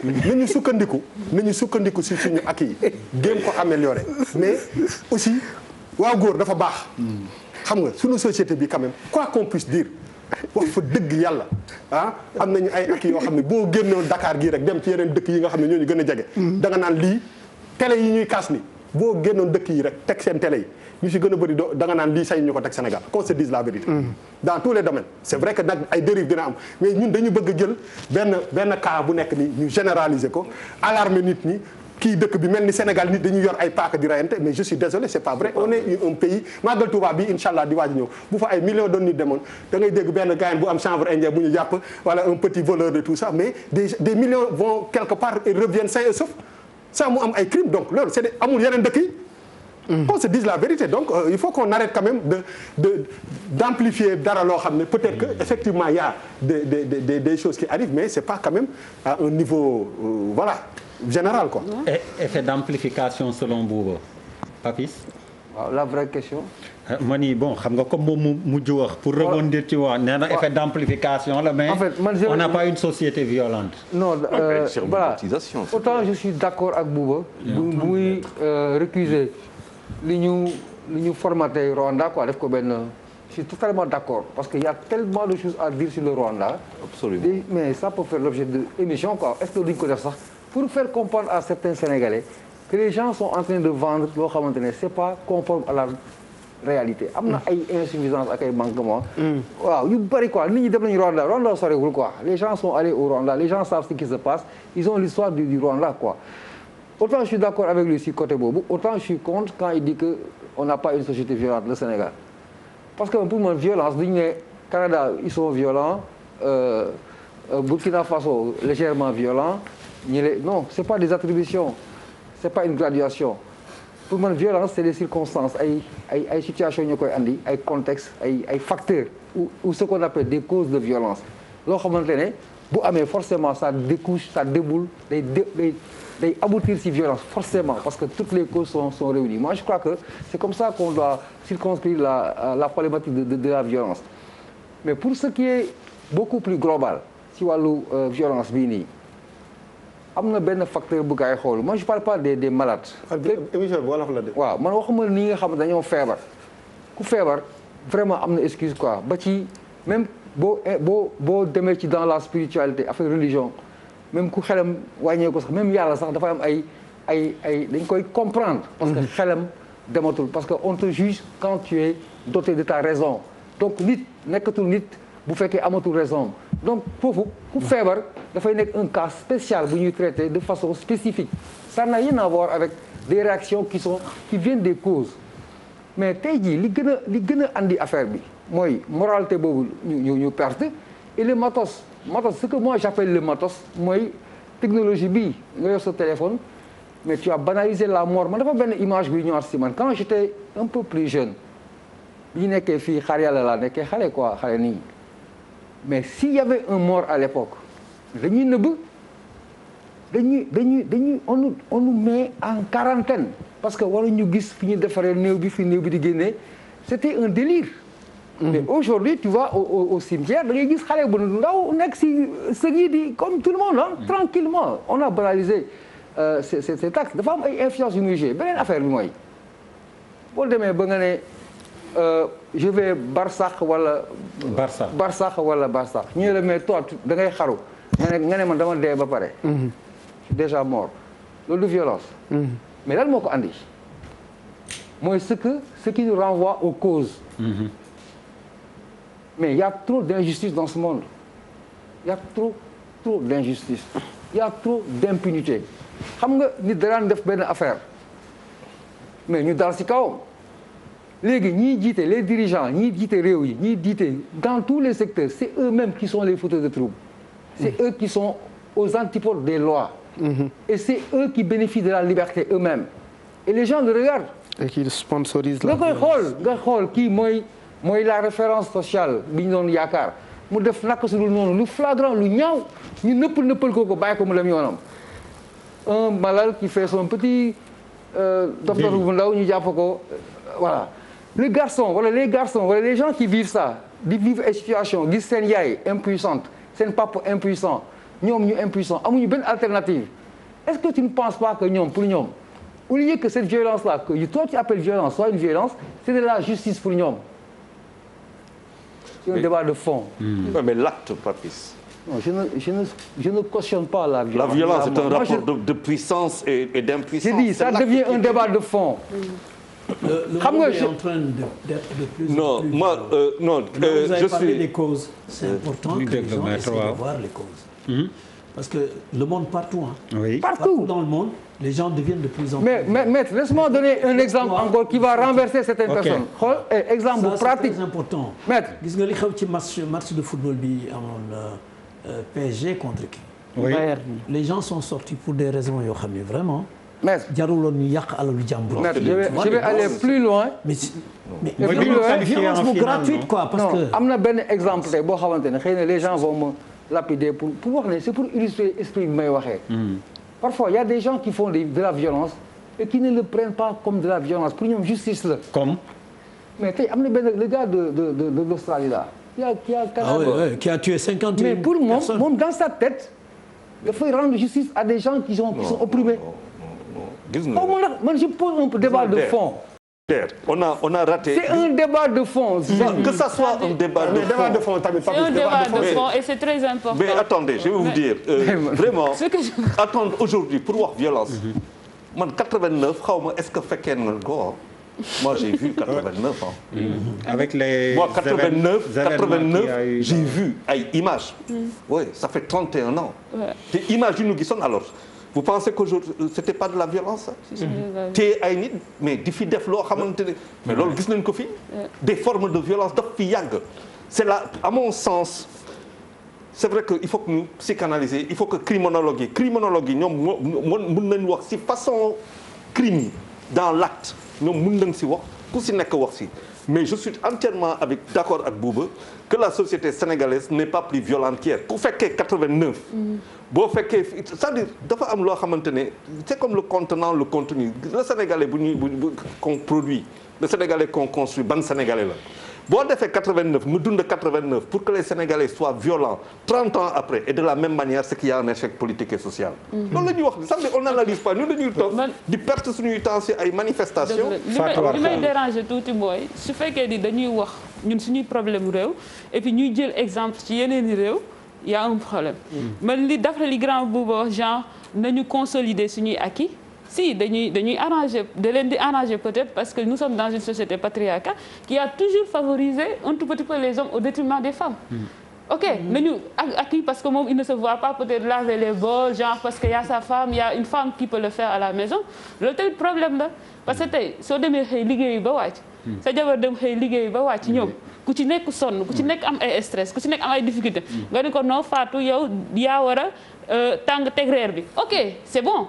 nañu sukkandiku si suñu ak yi gën ko améliorer mais aussi waaw góor dafa baax xam nga suñu société bi quand même quoi qu'on puisse dire wax fa dëgg yàlla am nañu ay ak yoo xam ne boo génnoon Dakar gii rek dem ci yeneen dëkk yi nga xam ne ñooñu gën a jege da nga naan lii télé yi ñuy kaas ni boo génnoon dëkk yi rek teg seen télé yi ñu si gën a bëri da nga naan lii sañ ñu ko teg Sénégal qu'on se dise la vérité dans tous les domaines c'est vrai que nag ay dérives dina am mais ñun dañu bëgg a jël benn cas bu nekk ni ñu généraliser ko alarmer nit ñi kii dëkk bi mel ni Sénégal nit dañuy yor ay paaka di rayante mais je suis désolé c'est pas vrai on est un pays Magal Touba bi inchallah di waaj ñëw bu fa ay millions de nit demoon da ngay dégg benn gars bu am chanvre indien bu ñu jàpp wala un petit voleur de tout ça mais des millions vont quelque part et reviennent sains et saufs ça mu am ay crimes donc loolu c'est amul yeneen dëkk yi on se dise la vérité donc il faut qu'on arrête quand même d'amplifier dara loo xam ne peut-être que effectivement il y a des choses qui arrivent mais c'est pas quand même à un niveau voilà général quoi. Effet d'amplification selon Bouba Papis. waaw la vraie question. ma ni bon xam nga comme moom mu mujj wax pour rebondir ci wax nee na effet d'amplification la mais. En fait, on n'a pas une société violente. non voilà autant je suis d'accord ak Bouba. bu muy récuser li ñu formaté Rwanda quoi def ko benn. Je suis totalement d'accord parce qu'il y a tellement de choses à dire sur le Rwanda. Absolument. Mais ça peut faire l'objet d'émissions quoi. Est-ce que duñ ko def sax pour faire comprendre à certains Sénégalais que les gens sont en train de vendre loo xamante ne c'est pas conforme à la réalité. am na ay insuffisances ak ay manquements. waaw yu bari quoi nit ñi dem nañu Rwanda soriwul quoi. Les gens sont allés au Rwanda, les gens savent ce qui se passe, ils ont l'histoire du Rwanda quoi. Autant je suis d'accord avec lui sur côté boobu, autant je suis contre quand il dit que on n'a pas une société violente, le Sénégal. Parce que pour moi violence duñu ne Canada ils sont violents Burkina Faso légèrement violent non c'est pas des attributions c'est pas une graduation pour moi violence c'est des circonstances ay situations ñoo koy andi ay contextes ay facteurs ou ce qu'on appelle des causes de violence loo xamante ne bu amee forcément ça déboule day day aboutir ci violence forcément parce que toutes les causes sont réunies. Moi je crois que c'est comme ça qu'on doit circonscrire la problématique de la violence. Mais pour ce qui est beaucoup plus global ci wàllu violence bii nii am na benn facteur bu gars yi xool moi je parle pas des malades. émission bi wolof la de. waaw man waxuma ni nga xam ne dañoo feebar ku feebar vraiment am na excuse quoi ba ci même boo demee ci dans la spiritualité affaire religion même ku xelam wàññeeku sax même yàlla sax dafa am ay dañ koy comprendre. parce que xelam dematul parce que on te juge quand tu es doté de ta raison donc nit nekkatul nit bu fekkee amatul raison donc foofu ku feebar dafay nekk un cas spécial bu ñuy traiter de façon spécifique ça n'a rien à voir avec des réactions qui viennent des causes mais tey jii li gën a andi affaire bi mooy moralité boobu ñu perte et le matos ce que moi j'appelle le matos mooy technologie bii nga yor sa téléphone mais tu as banalisé la mort man dafa benn image bi ñëwaat si man quand j'étais un peu plus jeune bi ñu nekkee fii xaar yàlla laa nekkee xale quoi xale nii mais s'il y avait un mort à l'époque dañuy nëbb on nous met en quarantaine parce que waruñu gis fi ñu defaree néew bi fi néew bi di génnee c'était un délire. Mais aujourd'hui tu vas au cimetière da ngay gis xale bu ndaw nekk si sëg yi di comme tout le monde ah tranquillement on a banalisé cet acte dafa am ay influence yu muy joué beneen affaire bi mooy boo demee ba nga ne je vais Barsax wala. Barsax wala Barsax ñu ne la mais toi da ngay xaru nga ne man dama dee ba pare. je suis déjà mort loolu du violence. mais lan moo ko andi mooy ce qui nous renvoie aux causes. mais il y a trop d'injustice dans ce monde il y a trop d'injustice il y a trop d'impunité xam nga nit daan def benn affaire mais ñu dal ci kawam. léegi ñiy jiite les dirigeants ñiy jiite réew yi ñiy jiite dans tous les secteurs c'est eux-mêmes qui sont les fauteurs de troubles c'est eux qui sont aux antipodes des lois et c'est eux qui bénéficient de la liberté eux-mêmes et les gens le regardent et qui sponsorisent la nga xool kii mooy la référence sociale bi ñu doon yaakaar mu def naka su dul noonu lu flagrant lu ñaaw ñu nëppal ko bàyyi ko mu dem yoonam un malade qui fait son petit docteur bu ndaw ñu jàpp ko voilà les garçons wala les gens qui vivent ça di vivre ay situation gis seen yaay impuissante seen papa impuissant ñoom ñu impuissant amuñu benn alternative est-ce que tu ne penses pas que ñoom pour ñoom au lieu que cette violence là que toi tu appelles violence soit une violence c'est de la justice pour ñoom c'est un débat de fond. Mais l'acte, Papis. Non, je ne cautionne pas la violence. La violence est un rapport de puissance et d'impuissance. J'ai dit, ça devient un débat de fond. Le monde est en train d'être de plus en plus... Non, vous avez parlé des causes. C'est important que les gens essaient de voir les causes. Parce que le monde partout, partout dans le monde, les gens deviennent de plus en plus... Mais maître, laisse-moi donner un exemple encore qui va renverser certaines personnes. Exemple pratique. C'est très important. Maître. Gis nga li xew ci match de football bi amoon PSG contre qui? Oui. Les gens sont sortis pour des raisons yoo xam ne vraiment... Maître, jaruloon ñu yàq alalu jàmbur. je vais aller plus loin. Mais violence gratuite quoi parce que am na benn exemple tey boo xamante ne xëy na les gens vont me lapider pour wax ne c'est pour illustrer esprit bi may waxee. Parfois il y a des gens qui font de la violence et qui ne le prennent pas comme de la violence pour ñoom justice la. Comme. Mais tey am na benn le gars de l'Australie là. qui a tué 51 mais pour personnes. moom dans sa tête dafay rendre justice à des gens qui sont opprimés. Moi, je pose un débat de fond. On a raté. C'est un débat de fond. Que ça soit un débat de fond. C'est un débat de fond et c'est très important. Mais attendez, je vais vous dire, vraiment, attendre aujourd'hui pour voir violence. Moi, 89, est-ce que fait qu'un go? Moi, j'ai vu 89 ans. Avec les. Moi, 89, j'ai vu ay images. Oui, ça fait 31 ans. Te imagine nous sommes alors. Vous pensez qu'aujourd'hui c'était pas de la violence? te ay nit mais di fi def loo xamante ne mais loolu gis nañ ko fi. Des formes de violence daf fi yàgg. C'est là, à mon sens, c'est vrai que il faut que ñu psychanalyser, il faut que criminologue yi ñoom mën nañu wax ci façon crime yi dans l'acte ñoom mën nañ ci wax ku ci nekk wax ci mais je suis entièrement d'accord avec Bouba que la société sénégalaise n'est pas plus violente qu'hier ku fekkee 89. boo fekkee c'est-à-dire dafa am loo xamante ne c'est comme le contenant le contenu le sénégalais qu'on produit le sénégalais qu'on construit ban sénégalais la. boo defee 89 mu dund 89 pour que les Sénégalais soient violents 30 ans après et de la même manière c'est qu'il y a un échec politique et social. loolu la ñuy wax ça on n'analyse pas ñun dañuy toog di perte suñuy temps ci ay manifestations. li may déranger tuuti mooy su fekkee ni dañuy wax ñun suñuy problème réew et puis ñuy jël exemple ci yeneen i réew y a un problème. man li d'après li grand Bouba wax genre nañu consolider suñuy acquis. Si dañuy arranger da leen di arranger peut-être parce que nous sommes dans une société patriarcale qui a toujours favorisé un tout petit peu les hommes au détriment des femmes. Ok nañu acquis parce que moom il ne se voit pas peut-être laver les bols genre parce que y a sa femme y a une femme qui peut le faire à la maison loolu tamit problème la parce que tey soo demee xëy liggéeyi ba wàcc. sa jabar dem xëy liggéeyi ba wàcc ñoom ku ci nekk sonn ku ci nekk am ay stress ku ci nekk am ay difficultés nga ne ko non Fatou yow yaa war a tàng teg reer bi ok c'est bon.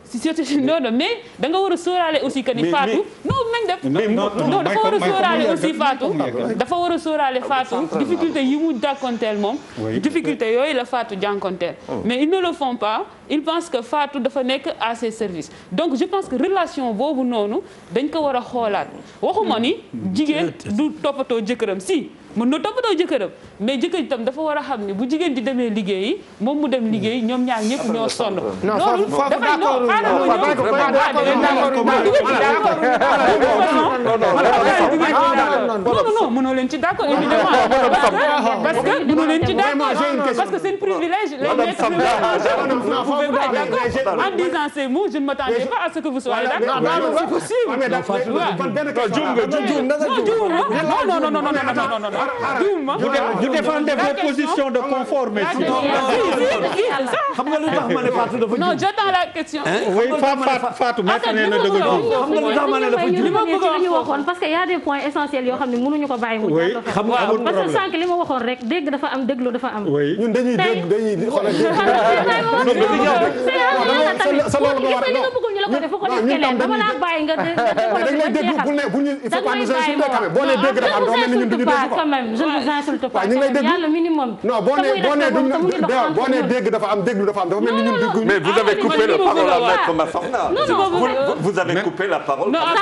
si non mais da nga war a sóoraale aussi que ni Fatou. non dafa war a sóoraale aussi Fatou. dafa war a sóoraale Fatou difficulté yi mu jànkonteel moom. difficulté yooyu la Fatou jànkonteel. mais ils ne le font pas ils pensent que Fatou dafa nekk à ses services donc je pense que relation boobu noonu dañ ko war a xoolaat waxuma ni jigéen du toppatoo jëkkëram si. mën na toppatoo jëkkëram mais jëkkër itam dafa war a xam ne bu jigéen di demee liggéeyi moom mu dem liggéey ñoom ñaar ñëpp ñoo sonn. loolu dafay non mënoo leen ci d'accord évidemment parce que mënoo leen ci d'accord parce que c'est un privilège en disant ces mots je ne m'attendais pas à ce que vous soyez d'accord c'est possible non vous défendez vos positions de confort mais xam nga lu tax ma ne Fatou dafa non j'attends la question oui Fatou maître nee na dëgg xam nga lu tax ma ne dafa li ma waxoon parce que y a des points essentiels yoo xam ne mënuñu ko bàyyi mu xam nga amul parce que sànq li ma waxoon rek dégg dafa am déglu dafa am ñun dañuy xoolal li nga bëggul ñu la ko def ko def keneen dama laa bàyyi nga quand même je ne vous insulte pas il y a le minimum non boo nee dégg dafa am déglu dafa am dafa mel ni ñun dégguñu mais vous avez coupé la parole à Maître Mafamna vous avez coupé la parole parce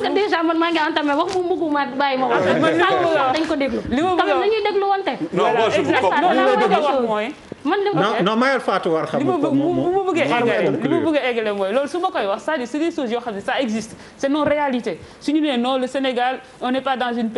que déjà man maa ngi entamé wax mu bëggu ma bàyyi ma wax dañ ko déglu quand même dañuy déglu wante non mayal Fatou war xam li ma bëgg a eggale mooy loolu su ma koy wax c'est-à-dire c'est des choses yoo xam ne ça existe c'est nos réalités suñu nee non le Sénégal on n'est pas dans un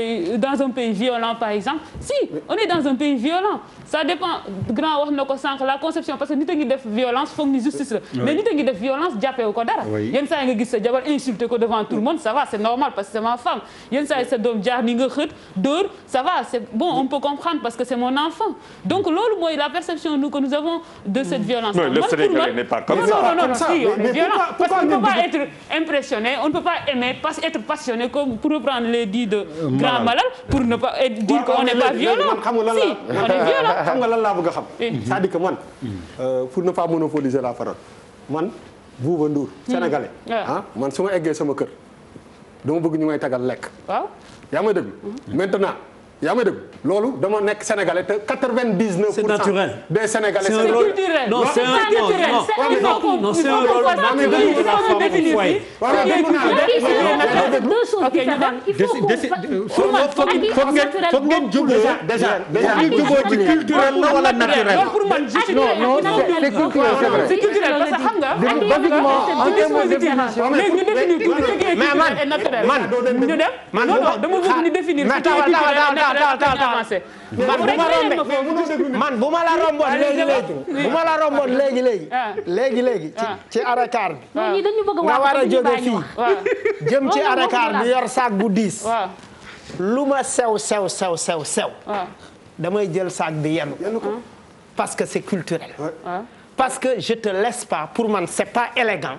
pays violent par exemple si on est dans un pays violent ça dépend grand wax na ko sànq la conception parce que nit a ngi def violence foog ni justice la mais nit a ngi def violence jàppeewu ko dara yenn saa yi nga gis sa jabar insulté ko devant tout le monde ça va c'est normal parce que c'est ma femme yenn saa yi sa doom jaar ni nga xët dóor ça va c'est bon on peut comprendre parce que c'est mon enfant donc loolu mooy la perception que nous avons de cette violence. Le Sénégalais n'est pas comme ça. Non, si, on est violent. Parce qu'on ne peut pas être impressionné, on ne peut pas aimer, être passionné comme pour reprendre les dits de Grand Malal, pour ne pas dire qu'on n'est pas violent. Si, on est violent. xam nga lan laa bëgg a xam. c'est-à-dire que man pour ne pas monopoliser la parole man Bouba Ndour sénégalais man su ma eggee sama kër dama bëgg ñu may tagal lekk. waaw yaa may dégg maintenant. yaa may dégg loolu dama nekk sénégalais te 99% c'est naturel des sénégalais c'est culturel non c'est un rôle foog ngeen jubóo déjà jubóo ci culturel la wala naturel pour man c'est culturel c'est culturel parce que xam nga basiquement en termes de définition léegi ñu définir culturel et naturel ñu dem non dama bëgg ñu définir man bu ma la romboon léegi ci arakaar bi nga war a jóge fii jëm ci arakaar bi yor sac bu diis lu ma sew damay jël sac bi yenu parce que c'est culturel parce que je te laisse pas pour man c'est pas élégant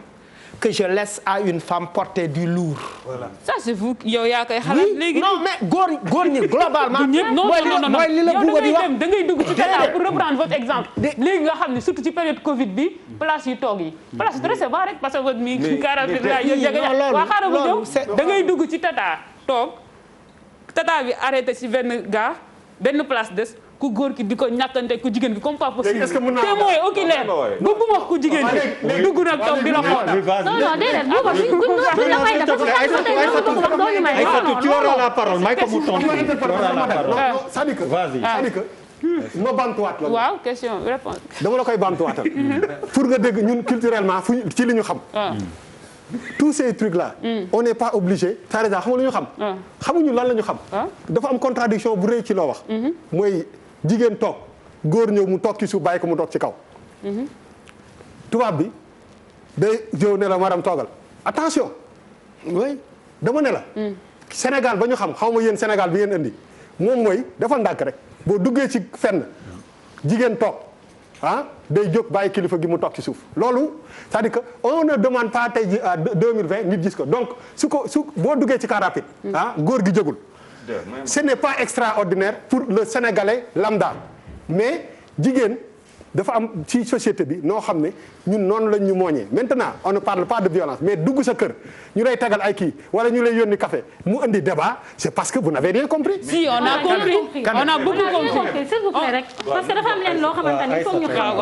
que je laisse à une femme porter du lourd. Voilà. Ça c'est vous yow yaa koy xalaat léegi. non mais góor ñi globalement. non mooy li la Bouba di wax da ngay dugg ci tata pour reprendre votre exemple. léegi nga xam ne surtout ci période Covid bi place yu toog yi. place yu très bon rek parce que votre mi 40 la yow waa xaaral ma ñëw da ngay dugg ci tata toog tata bi arrêté ci benn gars benn place des. ku góor ki di ko ñàkkante ku jigéen ki comme pas possible. est-ce que mën naa témoin oculaire bëgguma wax ku jigéen ki dugg nag toog di la xool. non déedéet booba duñ la may def parce que Aïssatou tu auras la parole may ko mu tontu tu auras la parole. c'est-à-dire que c'est-à-dire que ma bantuwaat la. waaw question réponse. dama la koy bantuwaatal. pour nga dégg ñun culturellement fu ci li ñu xam. tous ces trucs là. on n'est pas obligé. par exemple xam nga lu ñu xam. xamuñu lan la ñu xam. dafa am contradiction bu rëy ci loo wax. mooy jigéen toog góor ñëw mu toog ci suuf bàyyi ko mu toog ci kaw. tubaab bi day ñëw ne la madame toogal attention. oui dama ne la. Sénégal ba ñu xam xaw ma yéen Sénégal bi ngeen indi moom mooy dafa ndàkk rek boo duggee ci fenn jigéen toog day jóg bàyyi kilifa gi mu toog ci suuf loolu c'est-à-dire que on ne demande pas tey ji à 2020 nit gis ko donc su boo duggee ci car rapide góor gi jógul. ce n'est pas extraordinaire pour le Sénégalais lambda mais jigéen dafa am ci société bi noo xam ne ñun noonu lañ ñu mooñee maintenant on ne parle pas de violence mais dugg sa kër ñu lay tagal ay kii wala ñu lay yónni café mu indi débat c'est parce que vous n'avez rien compris. si on a compris on a beaucoup compris. s'il vous plaît rek parce que dafa am leen loo xamante ni foog ñu xam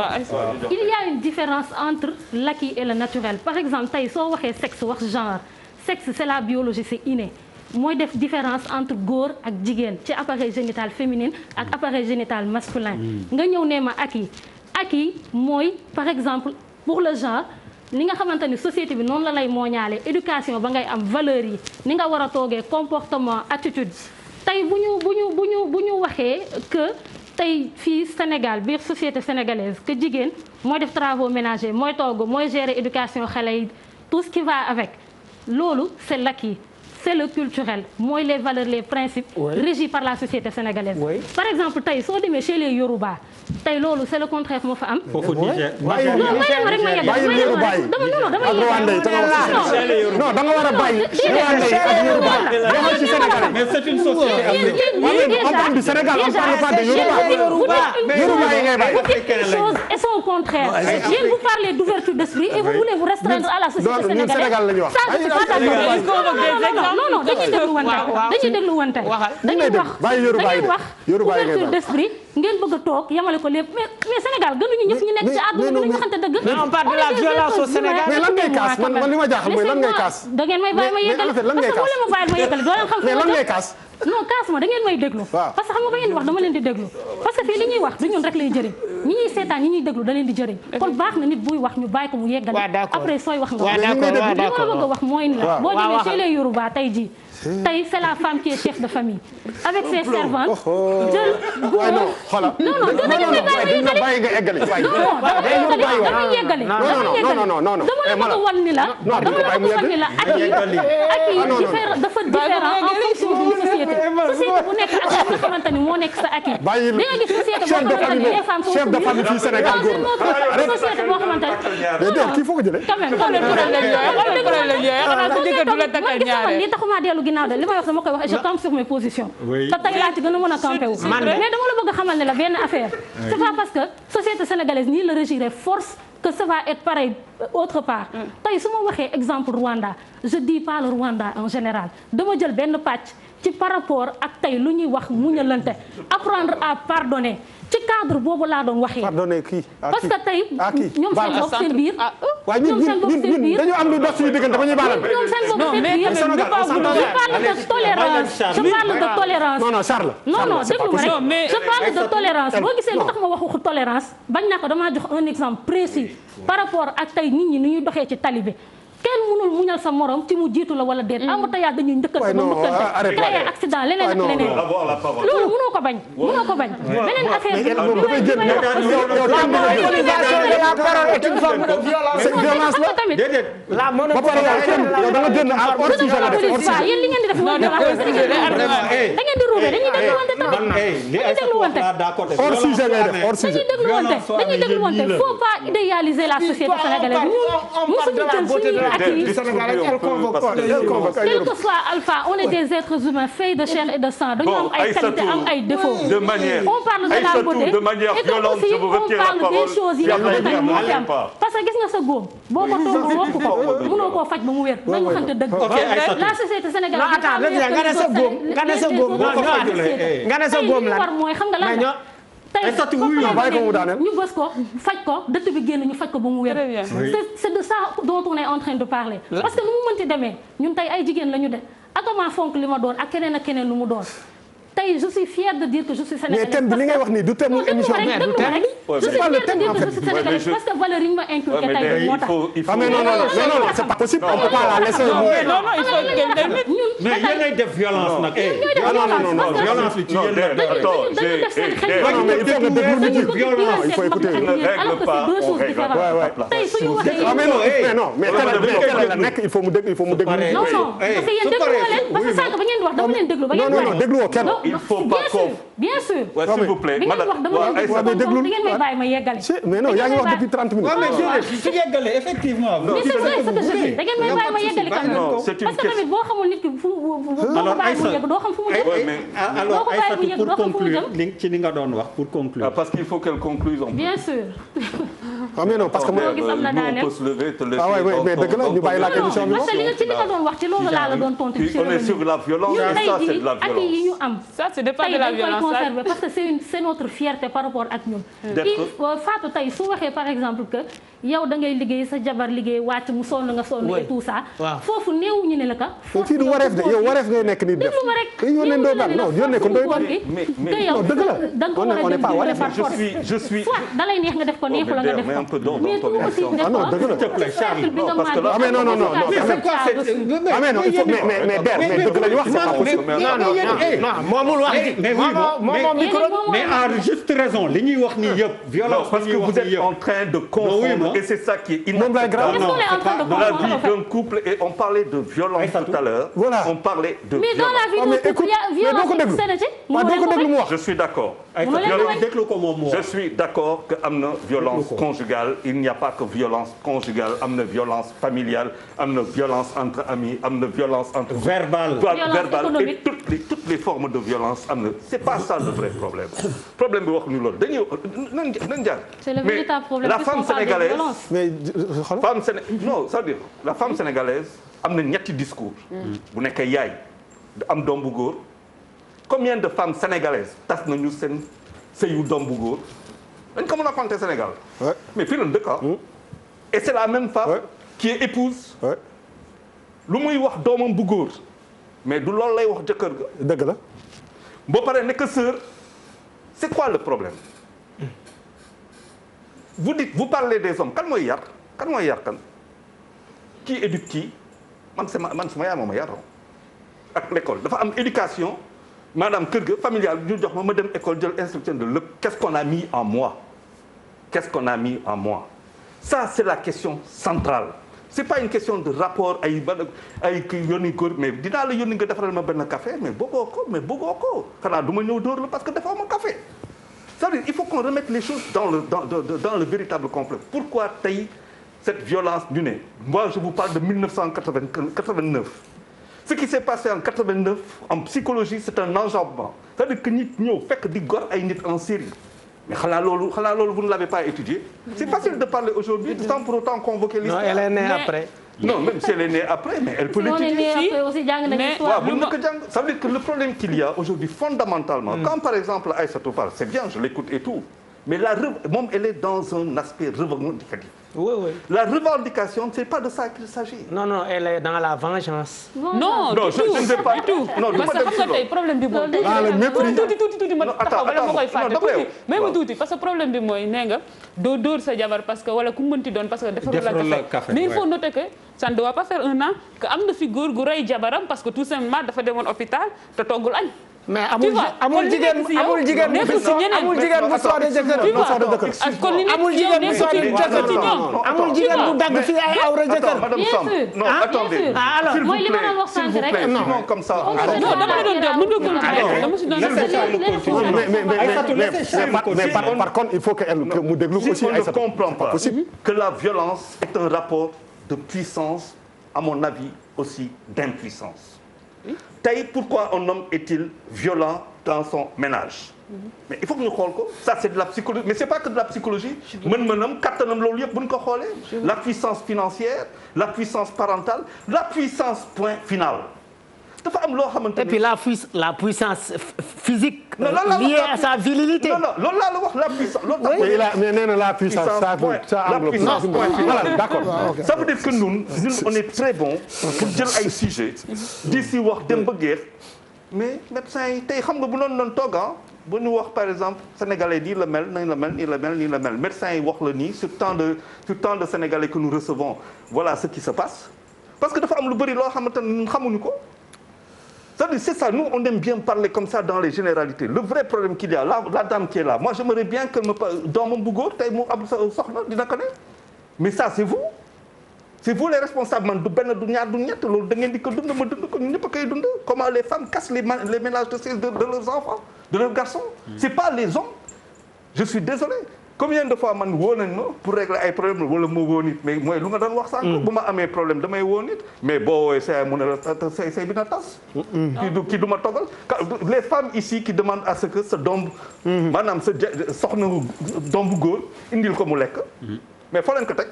il y a une différence entre l'acquis et le naturel par exemple tey soo waxee sexe wax genre sexe c'est la biologie c'est inné. mooy def différence entre góor ak jigéen ci appareil génital féminin ak appareil génital masculin nga ñëw ne ma acquis mooy par exemple pour le genre li nga xamante ni société bi noonu la lay mooñaale éducation ba ngay am valeurs yi ni nga war a toogee comportement attitude tey bu ñu waxee que tey fii Sénégal biir société sénégalaise que jigéen mooy def travaux ménagers mooy togg mooy gérer éducation xale yi tout ce qui va avec loolu c'est l'acquis c'est le culturel mooy les valeurs les principes régis par la société sénégalaise par exemple tey soo demee chez les Yoruba tey loolu c'est le contraire moo fa am non da nga war a bàyyi mais c'est une société on parle du Sénégal on parle pas de Yoruba Yoruba yi ngay bàyyi choses et son contraire yéen vous parlez d'ouverture d'esprit et vous voulez vous restreindre à la société sénégalaise ça je suis pas d'accord non dañuy déglu wante dañuy wax ouverture d'esprit ngeen bëgg a toog yamale ko lépp mais Sénégal gënuñu ñëpp ñu nekk ci àdduna bi ñu waxante dëgg. mais on parle de la violence au Sénégal. mais lan ngay kaas man li ma jaaxal mooy lan ngay kaas. da ngeen may bàyyi ma yeggali parce que bu leen ma bàyyi ma yeggali doo leen xam. mais lan ngay kaas. non kaas ma da ngeen may déglu. parce que xam nga ba ngeen di wax dama leen di déglu. parce que fii li ñuy wax du ñun rek lay jëriñ ñi ñuy seetaan ñi ñuy déglu da leen di jëriñ. kon baax na nit buy wax ñu bàyyi ko mu yeggali. après sooy wax nga wax. li ma bëgg a wax mooy ni la boo demee chez les Yoruba tey jii tey c'est la femme qui est chef de famille avec ses servantes jël góor non dama bàyyi nga eggali damay yeggali dama la bëgg a wan ni la ak dafa différent en fonction d'une société bu nekk ak nga xamante ni moo nekk sa ak yi da nga gis société boo xamante ni les femmes sont chef de famille fii Sénégal góor la société boo xamante ni kii foo ko jëlee quand même li taxuma dellu ginnaaw de li may wax dama koy wax et je campe sur mes positions te tey laa ci gën a mën a campé wu mais dama la bëgg a xamal ne la benn affaire c'est pas parce que société sénégalaise nii la régir force que ça va être pareil autre part tey su ma waxee exemple Rwanda je dis pas le Rwanda en général dama jël benn pàcc ci par rapport ak tey lu ñuy wax muñalante apprendre à pardonner ci cadre boobu laa doon waxee. pardonner kii parce que tey ñoom seen bopp seen biir. waaye ñun dañu am lu dox suñu diggante ba ñuy baalal. ñoom seen bopp seen biir je parle de tolérance. non Charles. non déglu ma rek je parle de tolérance boo gisee lu tax ma waxu tolérance bañ naa ko damaa jox un exemple précis par rapport ak tey nit ñi ni ñuy doxee ci tali bi. kenn mënul muñal sa morom ci mu jiitu la wala déet embouteillage dañuy njëkkante ba mbëkkante créer accident leneen ak leneen loolu mënoo ko ko bañ. mënoo ko bañ. beneen affaire bi la parole est une forme de violence. c'est violence la déedéet. la monopolie yow da nga génn hors sujet la def hors sujet. yéen li ngeen di def mooy da ngeen di ruube dañuy dégluwante tamit. li Aïssatou wax laa d'accord. hors sujet ngay def hors sujet. dañuy dégluwante faut pas idéaliser la société sénégalaise. on parle de la beauté de la vie sénégalaise, elle convoque. Quel que soit Alpha, on est des êtres humains faits de chair et de sang. dañu am ay qualité am ay défauts. De manière, on parle de la beauté de manière violente, je vous retire la parole. on parle des choses yi nga xamante ne moo fi am parce que gis nga sa góom boo ko toog wokk ko mënoo koo faj ba mu wér nañu xamante dëgg. la société sénégalaise. non attends nga ne sa góom nga ne sa góom la war mooy xam nga lan la. tey ñu bës ko faj ko dëtt bi génn ñu faj ko ba mu wér. c'est de ça dont on est en train de parler. parce que nu mu mënti demee ñun tey ay jigéen la ñu de ak ma fonk li ma doon ak keneen ak keneen lu mu doon. tey je suis fière de dire que je suis sénégalaise. mais thème bi li ngay wax nii du thème émission bi. je suis fière de dire que je suis sénégalaise parce que valeur yi ñu ma inculqué tey moo tax. mais non c'est pas possible on peut pas la laisser. non il faut que mais yéen ngay def violence nag. non violence bi ci yéen la. non mais il faut que déglu nit ñi violence il faut écouter. alors que c'est deux choses différentes. tey suñu waxee. non mais télé la nekk il faut mu déglu. non parce que yéen déglu leen parce que sànq ba ngeen di wax dama leen déglu ba ngeen non dégluwoo kenn. il faut pas bien sûr. Ouais, s'il vous plaît. bi ngeen wax dama leen déglu di ngeen may bàyyi ma yeggale. mais non yaa ngi wax depuis 30 minutes. waaw mais déedéet su yeggale effectivement. mais c'est vrai ce que je dis da ngeen may bàyyi ma yeggale quand même. Non, c'est une parce que tamit boo xamul nit ki fu mu alors bàyyi mu yegg doo xam fu mu jëm. alors Aïssatou pour conclure ci li nga doon wax pour conclure. Parce qu'il faut qu'elle conclue. bien sûr. ah mais non parce que nous on peut se lever te laisser. ah ouais mais dëgg la ñu bàyyi la émission bi. parce que li nga ci li nga doon wax ci loolu laa la doon tontu. on est sur la violence. ça c'est de la violence. yi ñu am. ça c'est pas de la violence. conserver parce que c'est notre fierté par rapport ak ñun. Fatou tey su waxee par exemple que yow da ngay liggéey sa jabar liggéey wàcc mu sonn nga sonn et tout ça. foofu néew ñu ne la ka. fii du wareef de yow wareef ngay nekk nit def. déglu ma rek yónnee Ndoye Bane non yónnee ko Ndoye Bane. mais yow da nga ko war a dem par force. je suis soit da lay neex nga def ko neexu la nga def ko. mais tout aussi def ko cercle bi nga màggee. ah mais non il faut mais der mais dëgg la ñu wax c'est pas possible. non moomul wax ji. mais à juste raison li ñuy wax nii yëpp. violence parce que vous êtes en train de confondre et c'est ça qui est inacceptable dans la vie d'un couple et on parlait de violence tout à l'heure. Voilà. On parlait de mais dans la vie d'un couple il y a violence. Je suis d'accord. Je suis d'accord que am na violence conjugale. Il n'y a pas que violence conjugale, am na violence familiale, am na violence entre amis, am na violence entre verbale et toutes les formes de violence am na. C'est pas ça le vrai problème. Problème bi wax ñu loolu dañuy nan jaar. C'est le véritable problème. La femme sénégalaise non, ça veut dire la femme sénégalaise am na ñetti discours. bu nekkee yaay am doom bu góor. Combien de femmes sénégalaises tas nañu seen sëyu doom bu góor dañ ko mën a compter Sénégal. mais fii la dëkk et c'est la même femme qui est épouse. lu muy wax doomam bu góor mais du loolu lay wax jëkkër ga. dëgg la. boo paree nekk sœur c'est quoi le problème. vous parlez des hommes kan mooy yar kan. qui éduque qui man sama yaay moom a yar ak l'école dafa am éducation. Madame kër ga familial ñu jox ma dem école jël instruction de lépp qu'est-ce qu'on a mis en moi ça c'est la question centrale c'est pas une question de rapport ay kii yónni góor mais dinaa la yónni nga defaral ma benn café mais bëggoo ko xanaa du ma ñëw dóor la parce que defoo ma café c'est-à-dire il faut qu'on remette les choses dans le véritable conflit. Pourquoi tey cette violence ñu ne moi je vous parle de 1989. Ce qui s'est passé en 89 en psychologie c'est un enjambement c'est-à-dire que nit ñëw fekk di gor ay nit en série mais xanaa loolu vous ne l'avez pas étudié. C'est facile de parler aujourd'hui sans pour autant convoquer l'histoire. Non, elle est née après. Non, même si elle est née après, mais elle peut l'étudier. Ça veut dire que le problème qu'il y a aujourd'hui fondamentalement, quand par exemple Aïssatou parle, c'est bien, je l'écoute et tout, mais elle est dans un aspect revendicatif. Oui. La revendication, c'est pas de ça qu'il s'agit. Non, elle est dans la vengeance. Non, je ne sais pas du tout. Non, parce que xam nga tey problème bi mooy. tuuti ma taxaw bala ma koy fàtte tuuti même tuuti parce que problème bi mooy nee nga doo dóor sa jabar parce que wala ku mënti doon parce que defarul la café mais il faut noter que ça ne doit pas faire un an que am na fi góor gu rey jabaram parce que tout simplement dafa demoon hôpital te toggul añ. mais amul jigéen bu soxla jëkkër amul jigéen bu soxla jëkkër amul jigéen bu dagg fii ay awra jëkkër. Madame Samb non attendez. alors mooy li ma doon wax sànq rek. non comme ça. non dama la doon jox mën nga continuer. mais par contre il faut que mu déglu aussi. On ne comprend pas que la violence est un rapport de puissance, à mon avis aussi d'impuissance. Tey pourquoi un homme est-il violent dans son ménage? Mais il faut que ñu xool ko ça c'est de la psychologie mais c'est pas que de la psychologie mën-mënam kattanam loolu yëpp bu ñu ko xoolee la puissance financière la puissance parentale la puissance point final dafa am loo xamante ni et puis la puissance physique liée à sa virilité. non loolu laa la wax la puissance mais nee na la puissance ça englobe voilà d'accord ça veut dire que ñun on est très bon pour jël ay sujets di si wax dem ba géex mais médecins yi tey xam nga bu noonu doon toog bu ñu wax par exemple sénégalais nii la mel nii la mel nii la mel nii la mel médecins yi wax la nii sur tant de sénégalais que nous recevons voilà ce qui se passe parce que dafa am lu bëri loo xamante ne ñun xamuñu ko. C'est ça, nous on aime bien parler comme ça dans les généralités. Le vrai problème qu'il y a, la dame qui est là, moi j'aimerais bien que doomam bu góor tey mu am soxna dina ko ne mais ça c'est vous les responsables man du benn du ñaar du ñett loolu da ngeen di ko dund ma dund ko ñëpp a koy dund comment les femmes cassent les ménages de leurs enfants de leurs garçons c'est pas les hommes je suis désolé combien de fois man woo nañ ma pour régler ay problème wala moo woo nit mais mooy lu nga doon wax sànq bu ma amee problème damay woo nit mais boo woowee say mu ne la say bi na tas kii du ma toggal les femmes ici qui demandent à ce que sa doom maanaam sa soxna doom bu góor indil ko mu lekk mais foo leen ko teg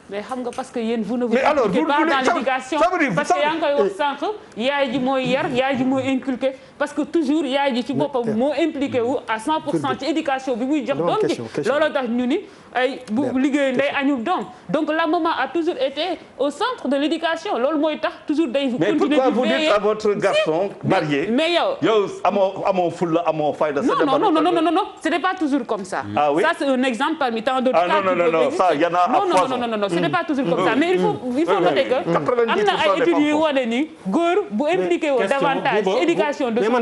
mais xam nga parce que yéen vous ne vous impliquez pas dans l'éducation parce que yaa ngi koy wax sànq yaay ji mooy yar yaay ji mooy inculqué parce que toujours yaay ji ci boppam moo impliqué wu à 100% ci éducation bi muy jox doom bi looloo tax ñu ni ay bu liggéey ndey añu doom donc la maman a toujours été au centre de l'éducation loolu mooy tax toujours day continuer di veiller. Mais pourquoi vous dites à votre garçon marié mais yow amoo fulla amoo fayda non ce n'est pas toujours comme ça. Ah oui? Ça c'est un exemple parmi tant d'autres cas. Non ça y en a non ce n'est pas toujours comme ça mais il faut noter que am na ay études yu wane ni góor bu impliqué wu davantage éducation de son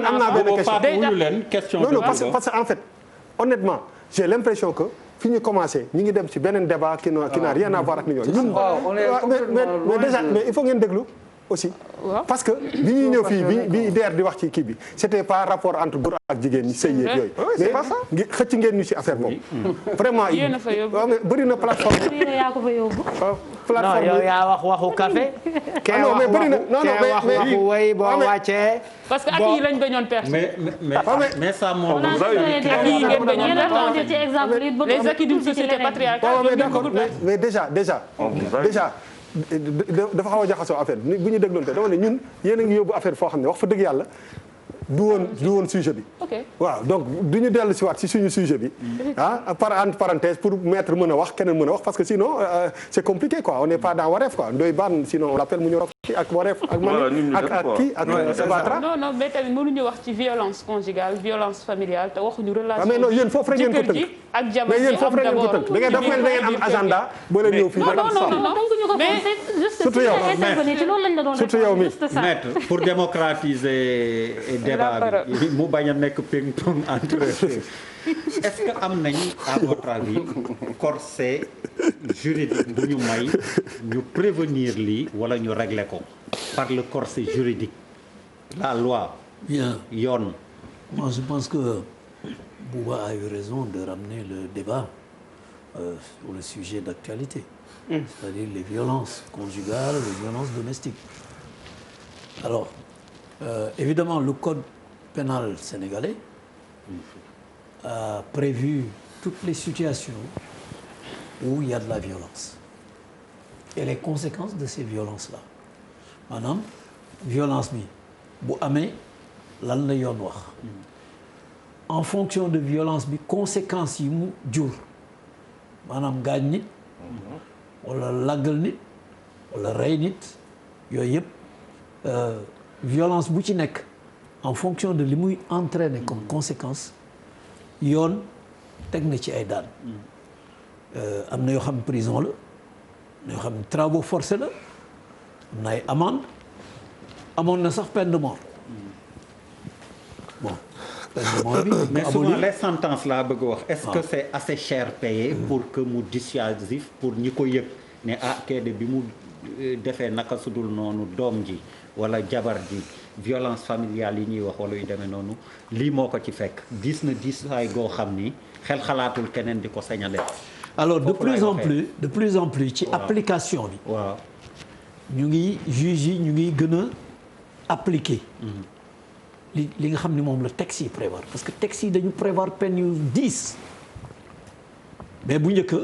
question. Non parce que en fait honnêtement j'ai l'impression que fi ñu commencé ñu ngi dem ci beneen débat qui n'a rien à voir ak ni ñun mais il faut ngeen déglu aussi parce que bi ñuy ñëw fii bi DER di wax ci kii bi c'était pas rapport entre góor ak jigéen ñi sëy yeeg yooyu mais c'est pas ça xëcc ngeen ñu ci affaire boobu vraiment waaw mais bëri na plateforme yaa ko fa yóbbu non yow yaa wax waxu café non mais bëri na non wax waxu way boo wàccee parce que ak yi lañ bañoon perte mais ça moom les acquis d'une société patriarcale mais déjà dafa xaw a jaxasoo affaire bi bu ñu dégloon te dama ne ñun yéen a ngi yóbbu affaire foo xam ne wax fa dëgg yàlla du woon sujet bi. waaw donc du ñu dellu si waat si suñu sujet bi. entre parenthèse pour maître mën a wax keneen mën a wax parce que sinon c'est compliqué quoi on n'est pas dans wareef quoi Ndoye Bane sinon on l'appelle mu ñu rok ak wareef ak man ak kii ak Sabatra. non mais tamit mënuñu wax ci violence conjugale violence familiale te waxuñu relation. mais non yéen foofu rek ngeen ko tënk ak jabar mais yéen foofu rek ngeen ko tënk da ngeen def mel da ngeen am agenda boo leen ñëw fii. surtout yow surtout yow mi maître pour démocratiser débat bi mu bañ a nekk ping-pong entre est-ce que am nañ à votre avis corset juridique bu ñu may ñu prévenir lii wala ñu régler ko par le corset juridique la loi bien yoon. Moi je pense que Bouba a eu raison de ramener le débat sur le sujet d'actualité c'est-à-dire les violences conjugales les violences domestiques alors évidemment le code pénal sénégalais a prévu toutes les situations où il y a de la violence et les conséquences de ces violences-là maanaam violence bi bu amee lan la yoon wax en fonction de violence bi conséquences yi mu jur maanaam gaañ nit wala laggal nit wala rey nit yooyu yëpp violence bu ci nekk en fonction de li muy entraîner comme conséquence yoon teg na ci ay daan am na yoo xam prison la am na yoo xam travaux forcés la am na ay amende amoon na sax peine de mort bon peine de mort bi. mais souvent les sentences laa bëgg wax. est-ce que c'est assez cher payé pour que mu dissuasif pour ñi ko yëg ne kee de bi mu defee naka sudul noonu doom ji wala jabar ji violence familiale yi ñuy wax wala yu demee noonu lii moo ko ci fekk diis na diisaay goo xam ni xel xalaatul keneen di ko sañale. alors de plus en plus ci application bi. waaw ñu ngi juge yi ñu ngi gën a appliquer. li nga xam ni moom la texte yi prévoir parce que texte yi dañu prévoir peine yu 10 mais bu njëkk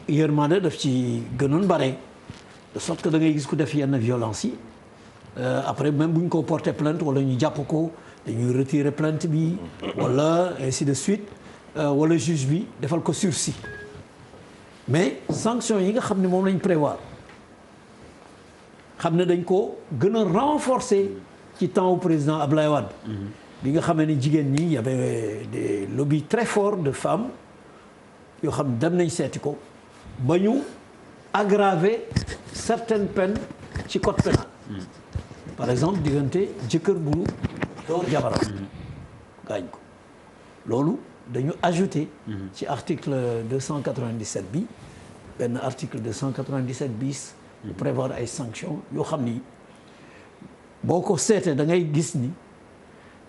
yërmande daf ci gënoon bare de sorte que da ngay gis ku def yenn violence yi après même bu ñu ko porter plainte wala ñu jàpp ko dañuy retirer plainte bi wala ainsi de suite wala juge bi defal ko sursis mais sanction yi nga xam ne moom lañ prévoir xam ne dañ ko gën a renforcer ci temps au président Ablaye Wade bi nga xamee ni jigéen ñi y avait des lobbies très forts de femmes yoo xam ne dem nañ seeti ko ba ñu aggraver certaines peines ci code pénal par exemple diggante jëkkër bu door jabaram gaañ ko loolu dañu ajouter ci article 297 bi benn article 297 bis pour prévoir ay sanctions yoo xam ni boo ko seetee da ngay gis ni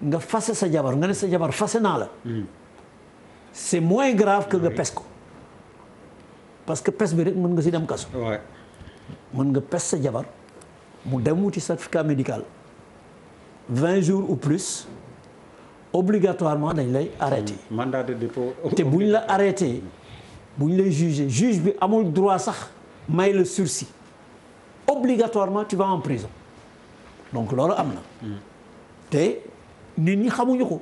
nga fase sa jabar nga ne sa jabar fase naa la c'est moins grave que nga pes ko parce que pes bi rek mën nga si dem kaso mën nga pes sa jabar mu dem wuti certificat médical 20 jours ou plus obligatoirement dañ lay arrêté mandat de dépôt te bu ñu la arrêté bu ñu lay jugé juge bi amul droit sax may le sursis obligatoirement tu vas en prison donc loolu am na te nit ñi xamuñu ko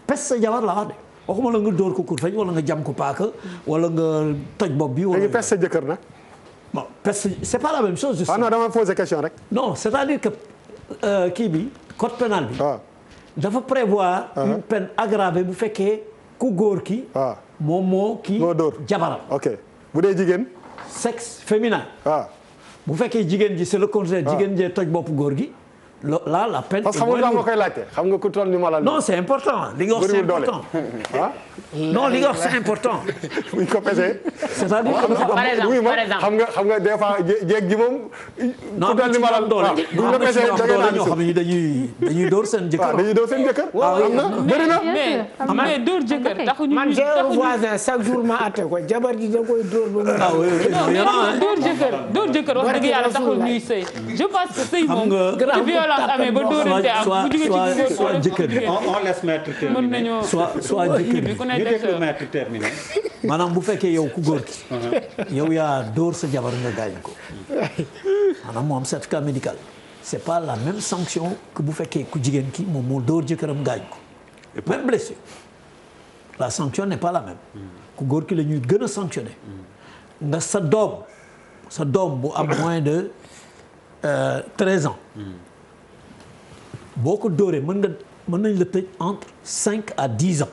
pes sa jabar la wax de waxuma la nga dóor ko kur feñ wala nga jam ko paaka wala nga toj bopp bi wala pes sa jëkkër nag bon pes c'est pas la même chose ah non dama poser question rek non c'est-à-dire que kii bi code pénal bi dafa prévoir une peine aggravée bu fekkee ku góor ki moom moo kii jabaram ok bu dee jigéen sexe féminin bu fekkee jigéen ji c'est le contraire jigéen jee toj bopp góor gi là la peine parce que xam nga ma koy laajte xam nga ku toll ni ma la non c'est important li nga wax c'est important non li nga wax c'est important buñ ko pesee c'est-à-dire xam nga des fois jéeg ji moom ku toll ni ma la doole buñ la pesee da ngay ñoo xam ne dañuy dóor seen jëkkër dañuy dóor seen jëkkër am na bëri na mais dóor jëkkër taxuñu man j'ai un voisin chaque jour ma atte ko jabar ji da koy dóor ba mu dóor jëkkër wax dëgg yàlla taxul ñuy sëy je pense que sëy moom amee ba dóorante am bu jógee ci soit jëkkër on laisse maître terminer mën nañoo soit jëkkër bi ku ne ñu def déglu maître terminer maanaam bu fekkee yow ku góor ki yow yaa dóor sa jabar nga gaañ ko maanaam moo am certificat médical c'est pas la même sanction que bu fekkee ku jigéen ki moom moo dóor jëkkëram gaañ ko même blessure la sanction n'est pas la même ku góor ki la ñuy gën a sanctionner nga sa doom bu am moins de 13 ans boo ko dóoree mën nañ la tëj entre 5 à 10 ans